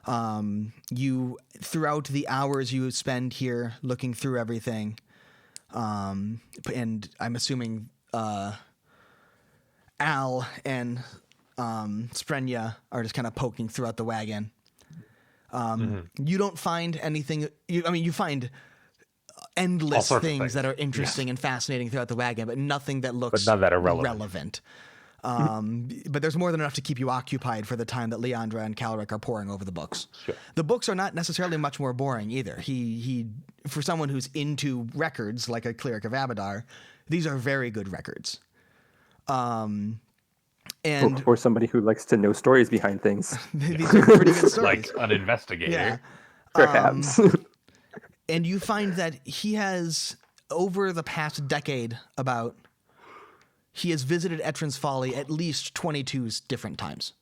Throughout the hours you spend here looking through everything, and I'm assuming Al and Sprenya are just kind of poking throughout the wagon. You don't find anything. You find endless things that are interesting and fascinating throughout the wagon, but nothing that looks none that are relevant. relevant. But there's more than enough to keep you occupied for the time that Leandra and Calric are poring over the books. Sure. The books are not necessarily much more boring either. He for someone who's into records like a cleric of Abadar, these are very good records. And Or somebody who likes to know stories behind things. these are pretty good stories. Like an investigator. Yeah. Perhaps. And you find that he has, over the past decade, he has visited Etrin's Folly at least 22 different times.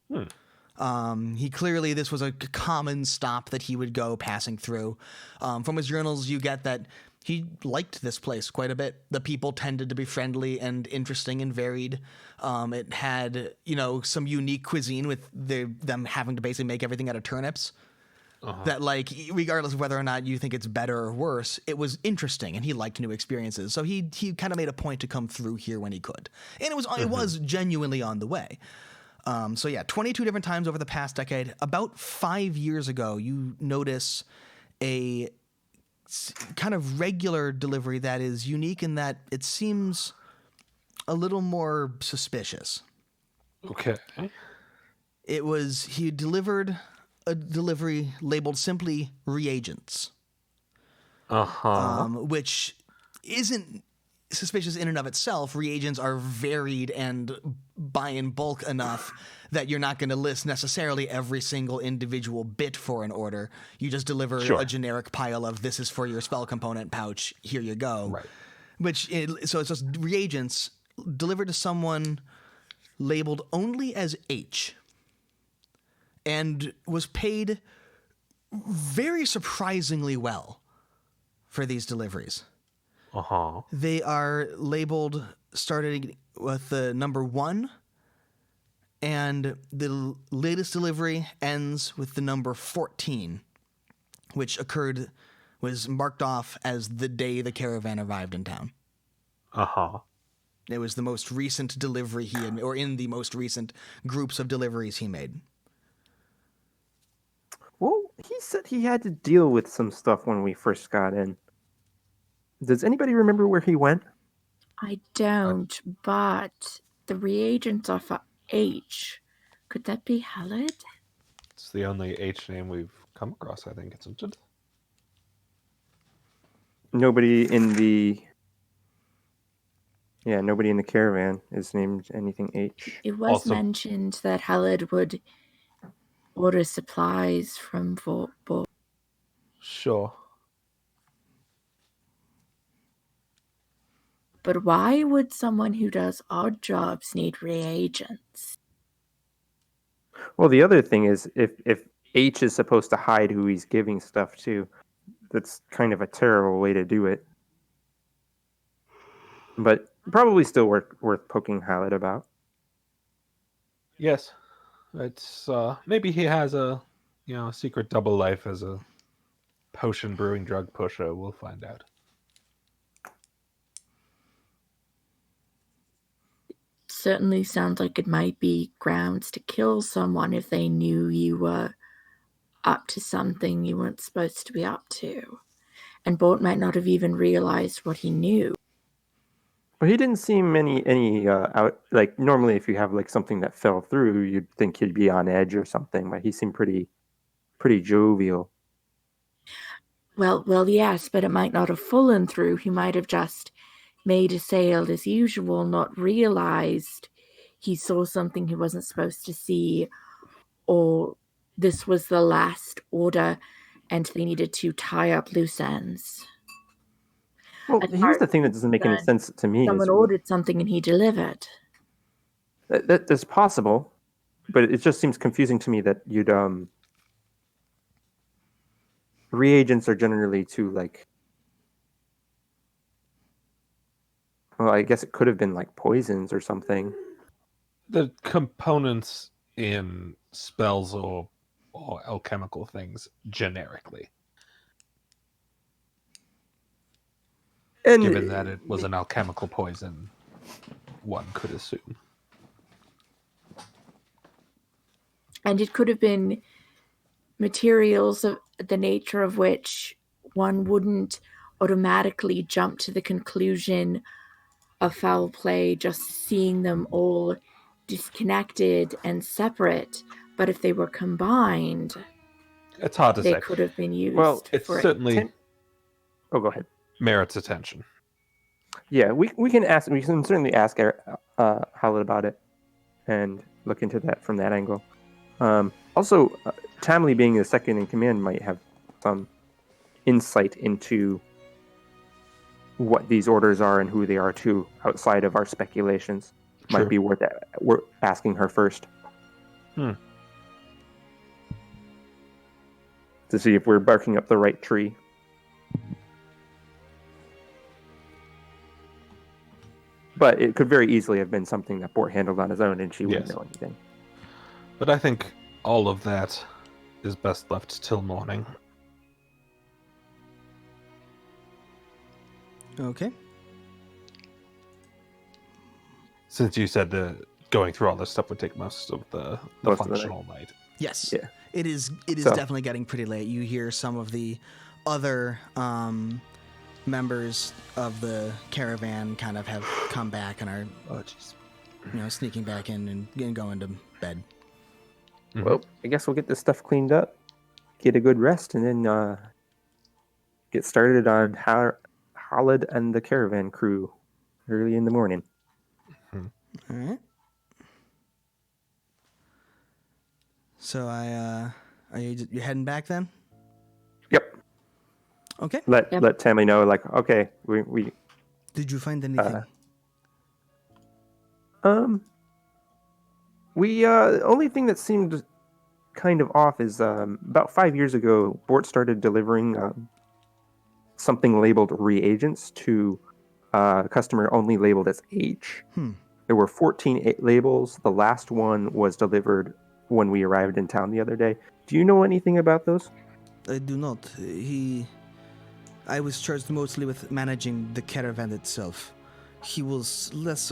This was a common stop that he would go passing through. From his journals, you get that he liked this place quite a bit. The people tended to be friendly and interesting and varied. It had, some unique cuisine with them having to basically make everything out of turnips. That, regardless of whether or not you think it's better or worse, it was interesting, and he liked new experiences. So he kind of made a point to come through here when he could, and it was genuinely on the way. 22 different times over the past decade. About 5 years ago, you notice a kind of regular delivery that is unique in that it seems a little more suspicious. Okay. He delivered a delivery labeled simply reagents, which isn't suspicious in and of itself. Reagents are varied and buy in bulk enough that you're not going to list necessarily every single individual bit for an order. You just deliver a generic pile of "this is for your spell component pouch, here you go." Right. So it's just reagents delivered to someone labeled only as H, and was paid very surprisingly well for these deliveries. They are labeled starting with the number 1, and the latest delivery ends with the number 14, which was marked off as the day the caravan arrived in town. It was the most recent delivery or in the most recent groups of deliveries he made. Well, he said he had to deal with some stuff when we first got in. Does anybody remember where he went? I don't, but the reagents are for H. Could that be Halid? It's the only H name we've come across, I think, isn't it? Nobody in the caravan is named anything H. It was Also- mentioned that Halid would order supplies from Fort Bull. Sure. But why would someone who does odd jobs need reagents? Well, the other thing is, if H is supposed to hide who he's giving stuff to, that's kind of a terrible way to do it. But probably still worth poking Halid about. Yes. It's maybe he has a secret double life as a potion brewing drug pusher. We'll find out. Certainly sounds like it might be grounds to kill someone if they knew you were up to something you weren't supposed to be up to. and Bolt might not have even realized what he knew. But he didn't seem any out, like normally if you have like something that fell through, you'd think he'd be on edge or something, but he seemed pretty jovial. Well, yes, but it might not have fallen through. He might have just made a sale as usual, not realized he saw something he wasn't supposed to see, or this was the last order and they needed to tie up loose ends. Well, As far here's the as thing that doesn't make any concerned, sense to me someone is ordered something and he delivered. that's possible, but it just seems confusing to me that you'd reagents are generally too like. Well, I guess it could have been like poisons or something. The components in spells or alchemical things generically. And Given that it was an alchemical poison, one could assume. And it could have been materials of the nature of which one wouldn't automatically jump to the conclusion of foul play just seeing them all disconnected and separate. But if they were combined, It's hard to they say. could have been used Well, It's for certainly oh, go ahead. merits attention. Yeah, we can certainly ask Howlett about it and look into that from that angle. Also, Tamley being the second in command might have some insight into what these orders are and who they are too, outside of our speculations. True. Might be worth asking her first. To see if we're barking up the right tree. But it could very easily have been something that Bort handled on his own and she wouldn't Yes. know anything. But I think all of that is best left till morning. Okay. Since you said going through all this stuff would take most of the Most of the functional night. Yes. Yeah. It is So- definitely getting pretty late. You hear some of the other members of the caravan kind of have come back and are sneaking back in and going to bed. Mhm. Well, I guess we'll get this stuff cleaned up, get a good rest, and then get started on Khalid and the caravan crew early in the morning. All right. So are you heading back then? Yep. Okay. Let Tammy know, like, okay, we Did you find anything? only thing that seemed kind of off is about 5 years ago, Bort started delivering something labeled reagents to a customer only labeled as H. There were 14 labels. The last one was delivered when we arrived in town the other day. Do you know anything about those? I do not. I was charged mostly with managing the caravan itself. He was less,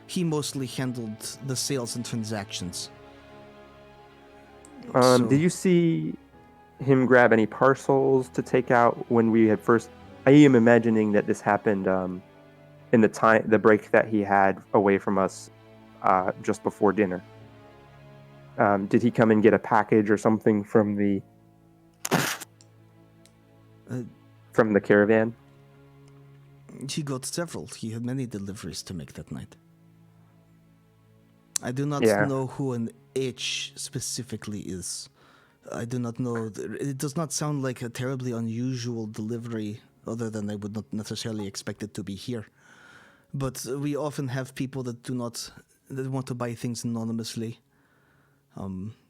he mostly handled the sales and transactions. So- Did you see him grab any parcels to take out when we had first? I am imagining that this happened in the break that he had away from us just before dinner. Did he come and get a package or something from the caravan? He got several. He had many deliveries to make that night. I do not Yeah. know who an H specifically is. I do not know. It does not sound like a terribly unusual delivery, other than I would not necessarily expect it to be here. But we often have people that want to buy things anonymously,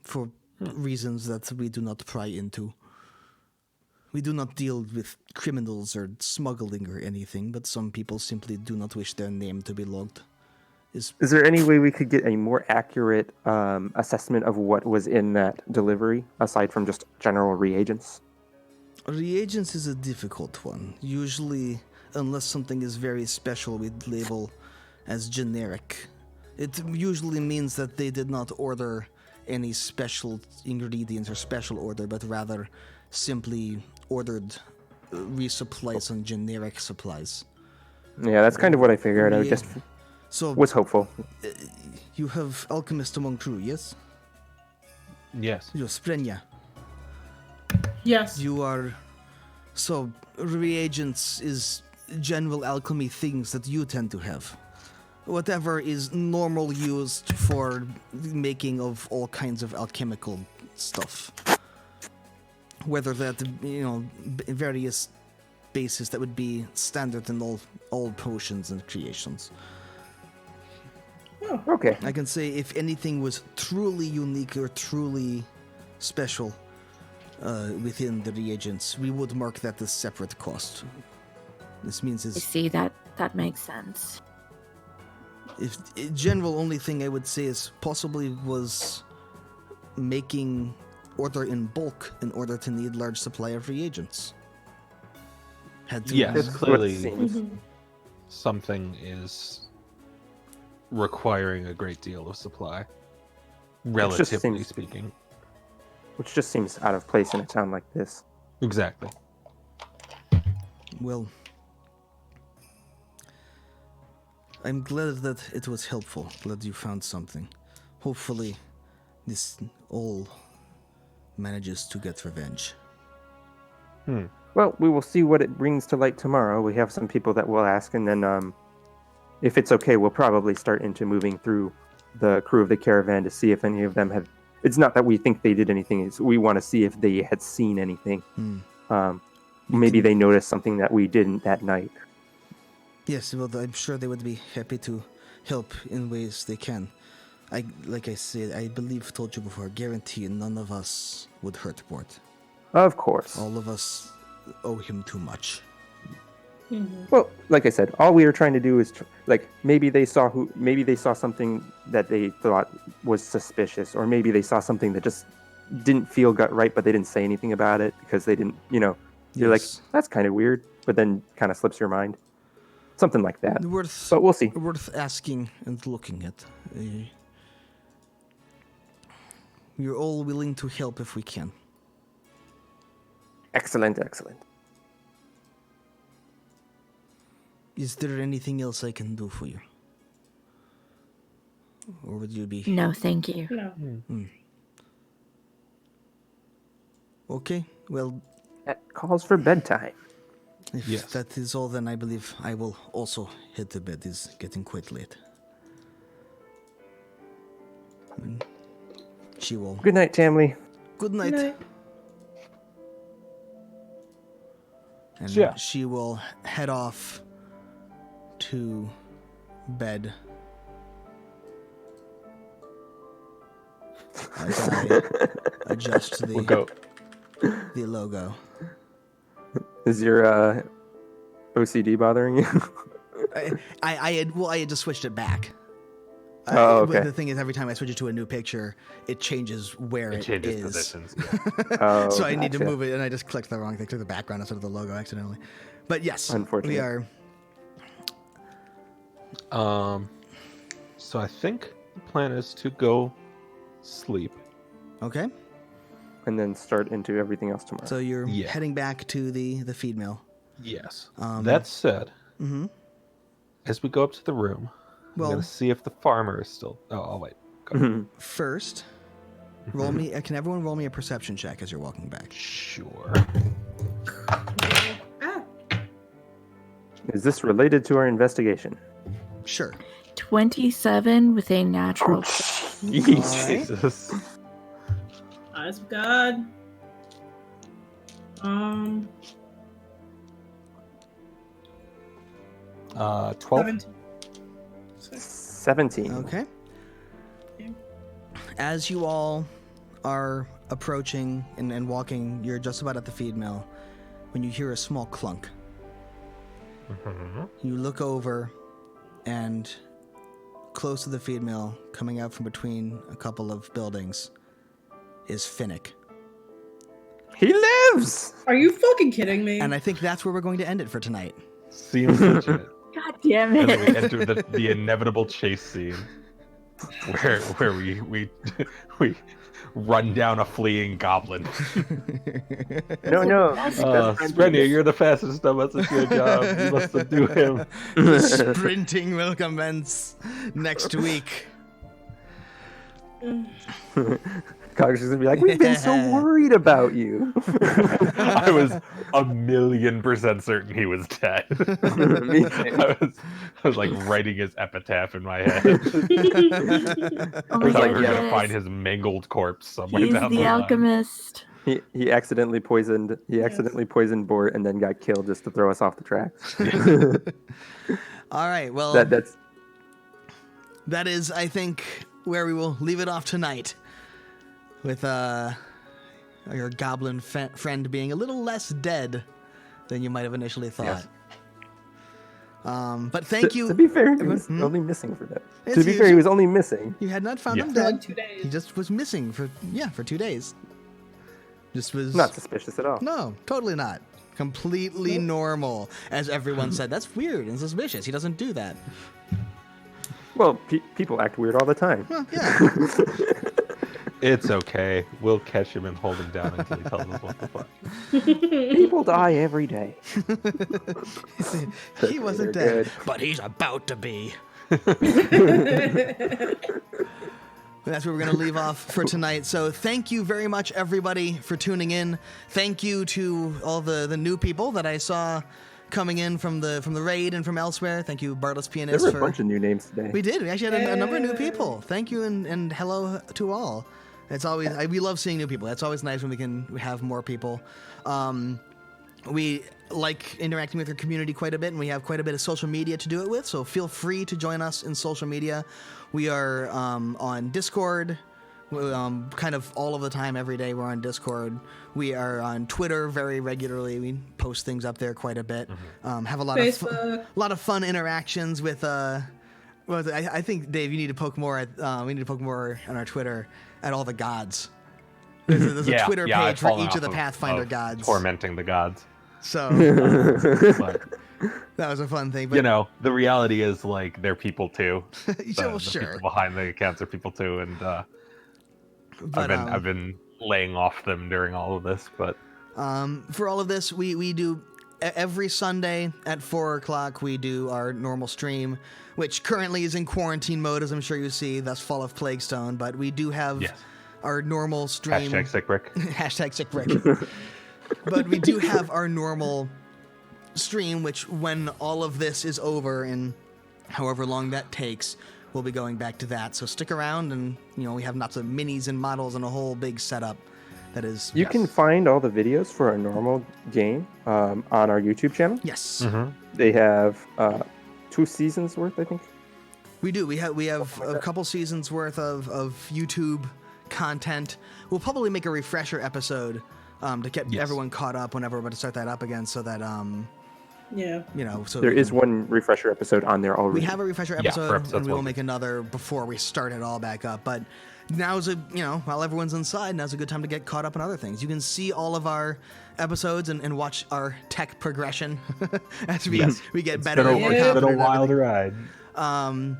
for reasons that we do not pry into. We do not deal with criminals or smuggling or anything, but some people simply do not wish their name to be logged. Is there any way we could get a more accurate assessment of what was in that delivery, aside from just general reagents? Reagents is a difficult one. Usually, unless something is very special, we'd label as generic. It usually means that they did not order any special ingredients or special order, but rather simply ordered resupply some generic supplies. Yeah, that's kind of what I figured. I Yeah. just So was hopeful. you have alchemist among crew, yes? Yes. You Sprenja. Yes. You are. So reagents is general alchemy things that you tend to have. Whatever is normal used for making of all kinds of alchemical stuff. Whether that, various bases that would be standard in all potions and creations. Okay. I can say if anything was truly unique or truly special within the reagents, we would mark that as separate cost. This means I is see that makes sense. if in general only thing I would say is possibly was making order in bulk in order to need large supply of reagents. Had to Yes, That's what it clearly seems. something is requiring a great deal of supply, relatively seems- speaking. Which just seems out of place in a town like this. Exactly. Well, I'm glad that it was helpful. Glad you found something. Hopefully, this all manages to get revenge. Well, we will see what it brings to light tomorrow. We have some people that we'll ask, and then if it's okay, we'll probably start into moving through the crew of the caravan to see if any of them have. It's not that we think they did anything; it's we want to see if they had seen anything. Maybe they noticed something that we didn't that night. Yes, well, I'm sure they would be happy to help in ways they can. Like I said, I believe told you before, guarantee none of us would hurt Bort. Of course. All of us owe him too much. Well, like I said, all we were trying to do is maybe they saw something that they thought was suspicious, or maybe they saw something that just didn't feel right, but they didn't say anything about it because they didn't, you're like, Yes. that's kind of weird, but then kind of slips your mind. Something like that. Worth, But we'll see. worth asking and looking at. We're all willing to help if we can. Excellent. Is there anything else I can do for you? Or would you be... No, thank you. No. Okay, well, That calls for bedtime. if Yes. that is all, then I believe I will also head to bed. It's getting quite late. And she will... Good night, Tamley. Good night. Good night. And Yeah. she will head off to bed. As I adjust We'll go. the logo. Is your OCD bothering you? I had just switched it back. Oh, But okay. the thing is, every time I switch it to a new picture, it changes where It changes is. positions. Oh, So I need to gotcha. move it, and I just clicked the wrong thing, clicked the background instead of the logo accidentally. But yes, Unfortunate. we are. So I think the plan is to go sleep. Okay, And then start into everything else tomorrow. so you're Yeah. heading back to the feed mill. Yes. Um, That said, Mm-hmm. as we go up to the room, I'm Well, gonna see if the farmer is still. Oh, I'll wait. Go. Mhm. first, roll me. Can everyone roll me a perception check as you're walking back? Sure. Ah. Is this related to our investigation? Sure. 27 with a natural. Jeez. Jesus. Eyes of God. 12. 17. 17. Okay. Okay. As you all are approaching and walking, you're just about at the feed mill when you hear a small clunk. You look over, and close to the feed mill, coming out from between a couple of buildings, is Finnick. He lives! Are you fucking kidding me? And I think that's where we're going to end it for tonight. Seems legit. God damn And then we it. enter the inevitable chase scene. where we we run down a fleeing goblin. No. Sprenny, you're the fastest of us. It's your job. You must subdue him. The sprinting will commence next week. Congress is gonna be like, we've been so worried about you. I was 1,000,000% certain he was dead. Me too. I was like writing his epitaph in my head. Oh I my thought we were goodness. gonna find his mangled corpse somewhere He's down the line. alchemist. He accidentally poisoned Bort and then got killed just to throw us off the tracks. All right. Well, That's that is, I think, where we will leave it off tonight. With your goblin friend being a little less dead than you might have initially thought. Yes. But thank you. To be fair, he was only missing for that. It's To be fair, he was only missing. You had not found Yeah. him For dead. like 2 days. He just was missing for 2 days. Just was Not suspicious at all. No, totally not. Completely normal, as everyone said. That's weird and suspicious. He doesn't do that. Well, people act weird all the time. Well, yeah. It's okay. We'll catch him and hold him down until he tells us what the fuck. People die every day. He wasn't They're dead, good. but he's about to be. That's where we're going to leave off for tonight. So thank you very much, everybody, for tuning in. Thank you to all the new people that I saw coming in from the raid and from elsewhere. Thank you, Bartless There Pianist. were a for bunch of new names today. We did. We actually had a number of new people. Thank you and hello to all. It's always we love seeing new people. It's always nice when we can have more people. We like interacting with our community quite a bit, and we have quite a bit of social media to do it with. So feel free to join us in social media. We are on Discord. Kind of all of the time, every day we're on Discord. We are on Twitter very regularly. We post things up there quite a bit. Have a lot of fun interactions with. I think Dave, you need to poke more at. We need to poke more on our Twitter at all the gods. There's a Twitter I've page for fallen each of off the Pathfinder gods. tormenting the gods. So But, that was a fun thing. But you know, the reality is like they're people too. well, The sure. people behind the accounts are people too, and But, I've been laying off them during all of this. But for all of this, we do every Sunday at 4:00. We do our normal stream, which currently is in quarantine mode, as I'm sure you see. Thus, Fall of Plaguestone. But we do have Yes. our normal stream. hashtag sick brick. Hashtag sick brick. But we do have our normal stream, which when all of this is over and however long that takes, we'll be going back to that. So stick around, and we have lots of minis and models and a whole big setup that is. You can find all the videos for a normal game on our YouTube channel. Yes, They have 2 seasons worth, I think. we do. We have a couple seasons worth of YouTube content. We'll probably make a refresher episode to get everyone caught up whenever we're about to start that up again, so that Yeah. so There we is can- one refresher episode on there already. We have a refresher Yeah, episode, for episodes and we will 1 make another before we start it all back up. But now's while everyone's inside, now's a good time to get caught up on other things. You can see all of our episodes and watch our tech progression as we get better and more It's been confident a and wild everything. ride.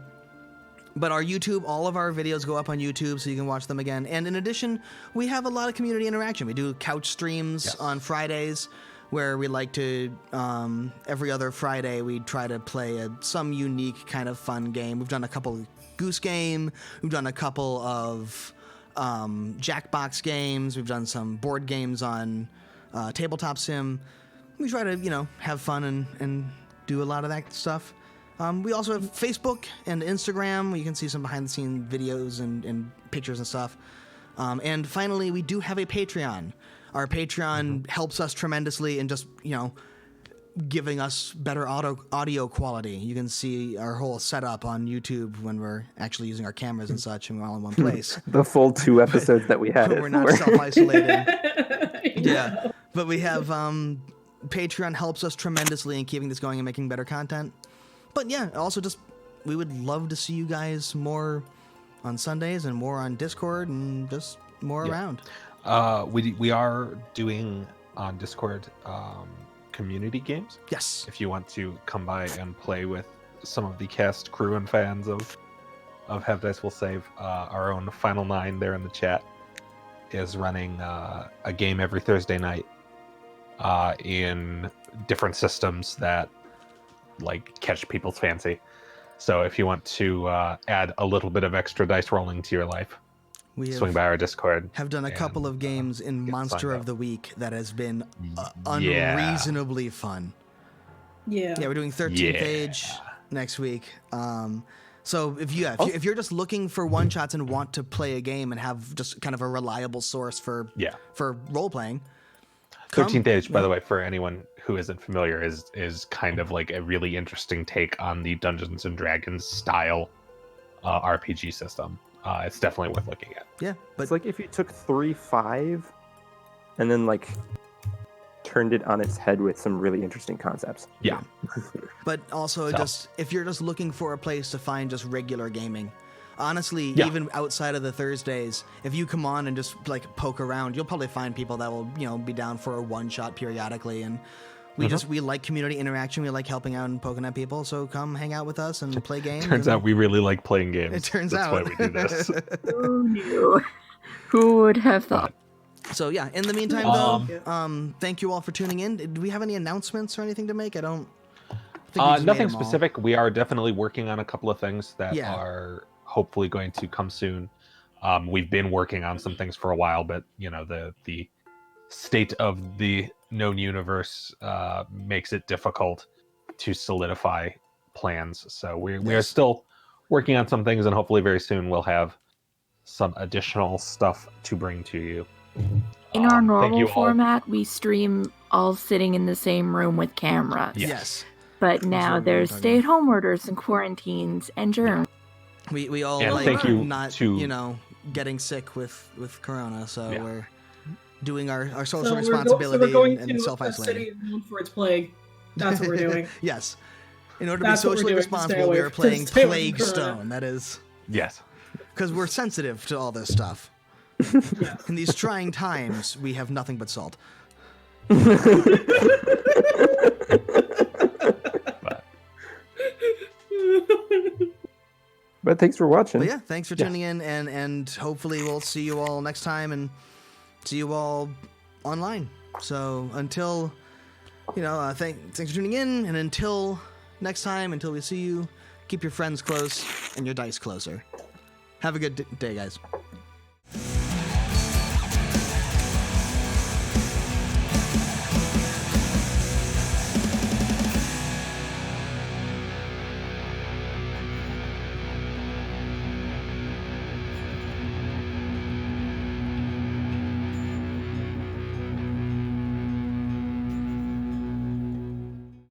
But our YouTube, all of our videos go up on YouTube, so you can watch them again. And in addition, we have a lot of community interaction. We do couch streams on Fridays, where we like to, every other Friday, we try to play some unique kind of fun game. We've done a couple Goose Game. We've done a couple of Jackbox games. We've done some board games on Tabletop Sim. We try to, have fun and do a lot of that stuff. We also have Facebook and Instagram, where you can see some behind-the-scenes videos and pictures and stuff. And finally, we do have a Patreon. Our Patreon helps us tremendously in just, giving us better audio quality. You can see our whole setup on YouTube when we're actually using our cameras and such, and we're all in one place. The full 2 episodes that we had. But it we're not for. self-isolating. Yeah. But we have Patreon helps us tremendously in keeping this going and making better content. But yeah, also just we would love to see you guys more on Sundays and more on Discord and just more around. We are doing on Discord community games. Yes. If you want to come by and play with some of the cast, crew, and fans of of Have Dice Will Save, our own Final Nine there in the chat, is running a game every Thursday night in different systems that like catch people's fancy. So if you want to add a little bit of extra dice rolling to your life, We swing by our Discord. have done a couple of games in get Monster signed of up. the Week that has been Yeah. unreasonably fun. Yeah. Yeah, we're doing 13th Yeah. Age next week. So if you're just looking for one shots and want to play a game and have just kind of a reliable source for role playing, 13th Age, by the way, for anyone who isn't familiar, is kind of like a really interesting take on the Dungeons and Dragons style RPG system. It's definitely worth looking at. yeah, but It's like if you took 3.5 and then like turned it on its head with some really interesting concepts. Yeah. But also, So- just if you're just looking for a place to find just regular gaming, honestly, Yeah. even outside of the Thursdays, if you come on and just like poke around, you'll probably find people that will be down for a one shot periodically. And Mm-hmm. we like community interaction. We like helping out and poking at people. So come hang out with us and play games. Turns and out we really like playing games. it turns That's out why we do this. Who knew? Who would have thought? So yeah. In the meantime, though, thank you all for tuning in. Do we have any announcements or anything to make? I don't. think we just made Nothing them all. specific. We are definitely working on a couple of things that Yeah. are hopefully going to come soon. We've been working on some things for a while, but the state of the known universe makes it difficult to solidify plans. So we are still working on some things, and hopefully very soon we'll have some additional stuff to bring to you. In our Thank normal you all. format, we stream all sitting in the same room with cameras. Yeah. Yes. But now what we were there's talking stay-at-home orders and quarantines and germs. We all And like thank you not to- getting sick with corona, so Yeah. we're doing our social So responsibility we're going and to a self-isolating. city known for its plague. That's what we're doing. Yes. In order That's to what be we're socially doing to stay responsible, away we are to playing stay away from Plaguestone. That is Yes. because we're sensitive to all this stuff. Yeah. In these trying times, we have nothing but salt. But thanks for watching. But yeah, thanks for tuning in, and hopefully we'll see you all next time and see you all online. So until, thanks for tuning in, and until next time, until we see you, keep your friends close and your dice closer. Have a good day, guys.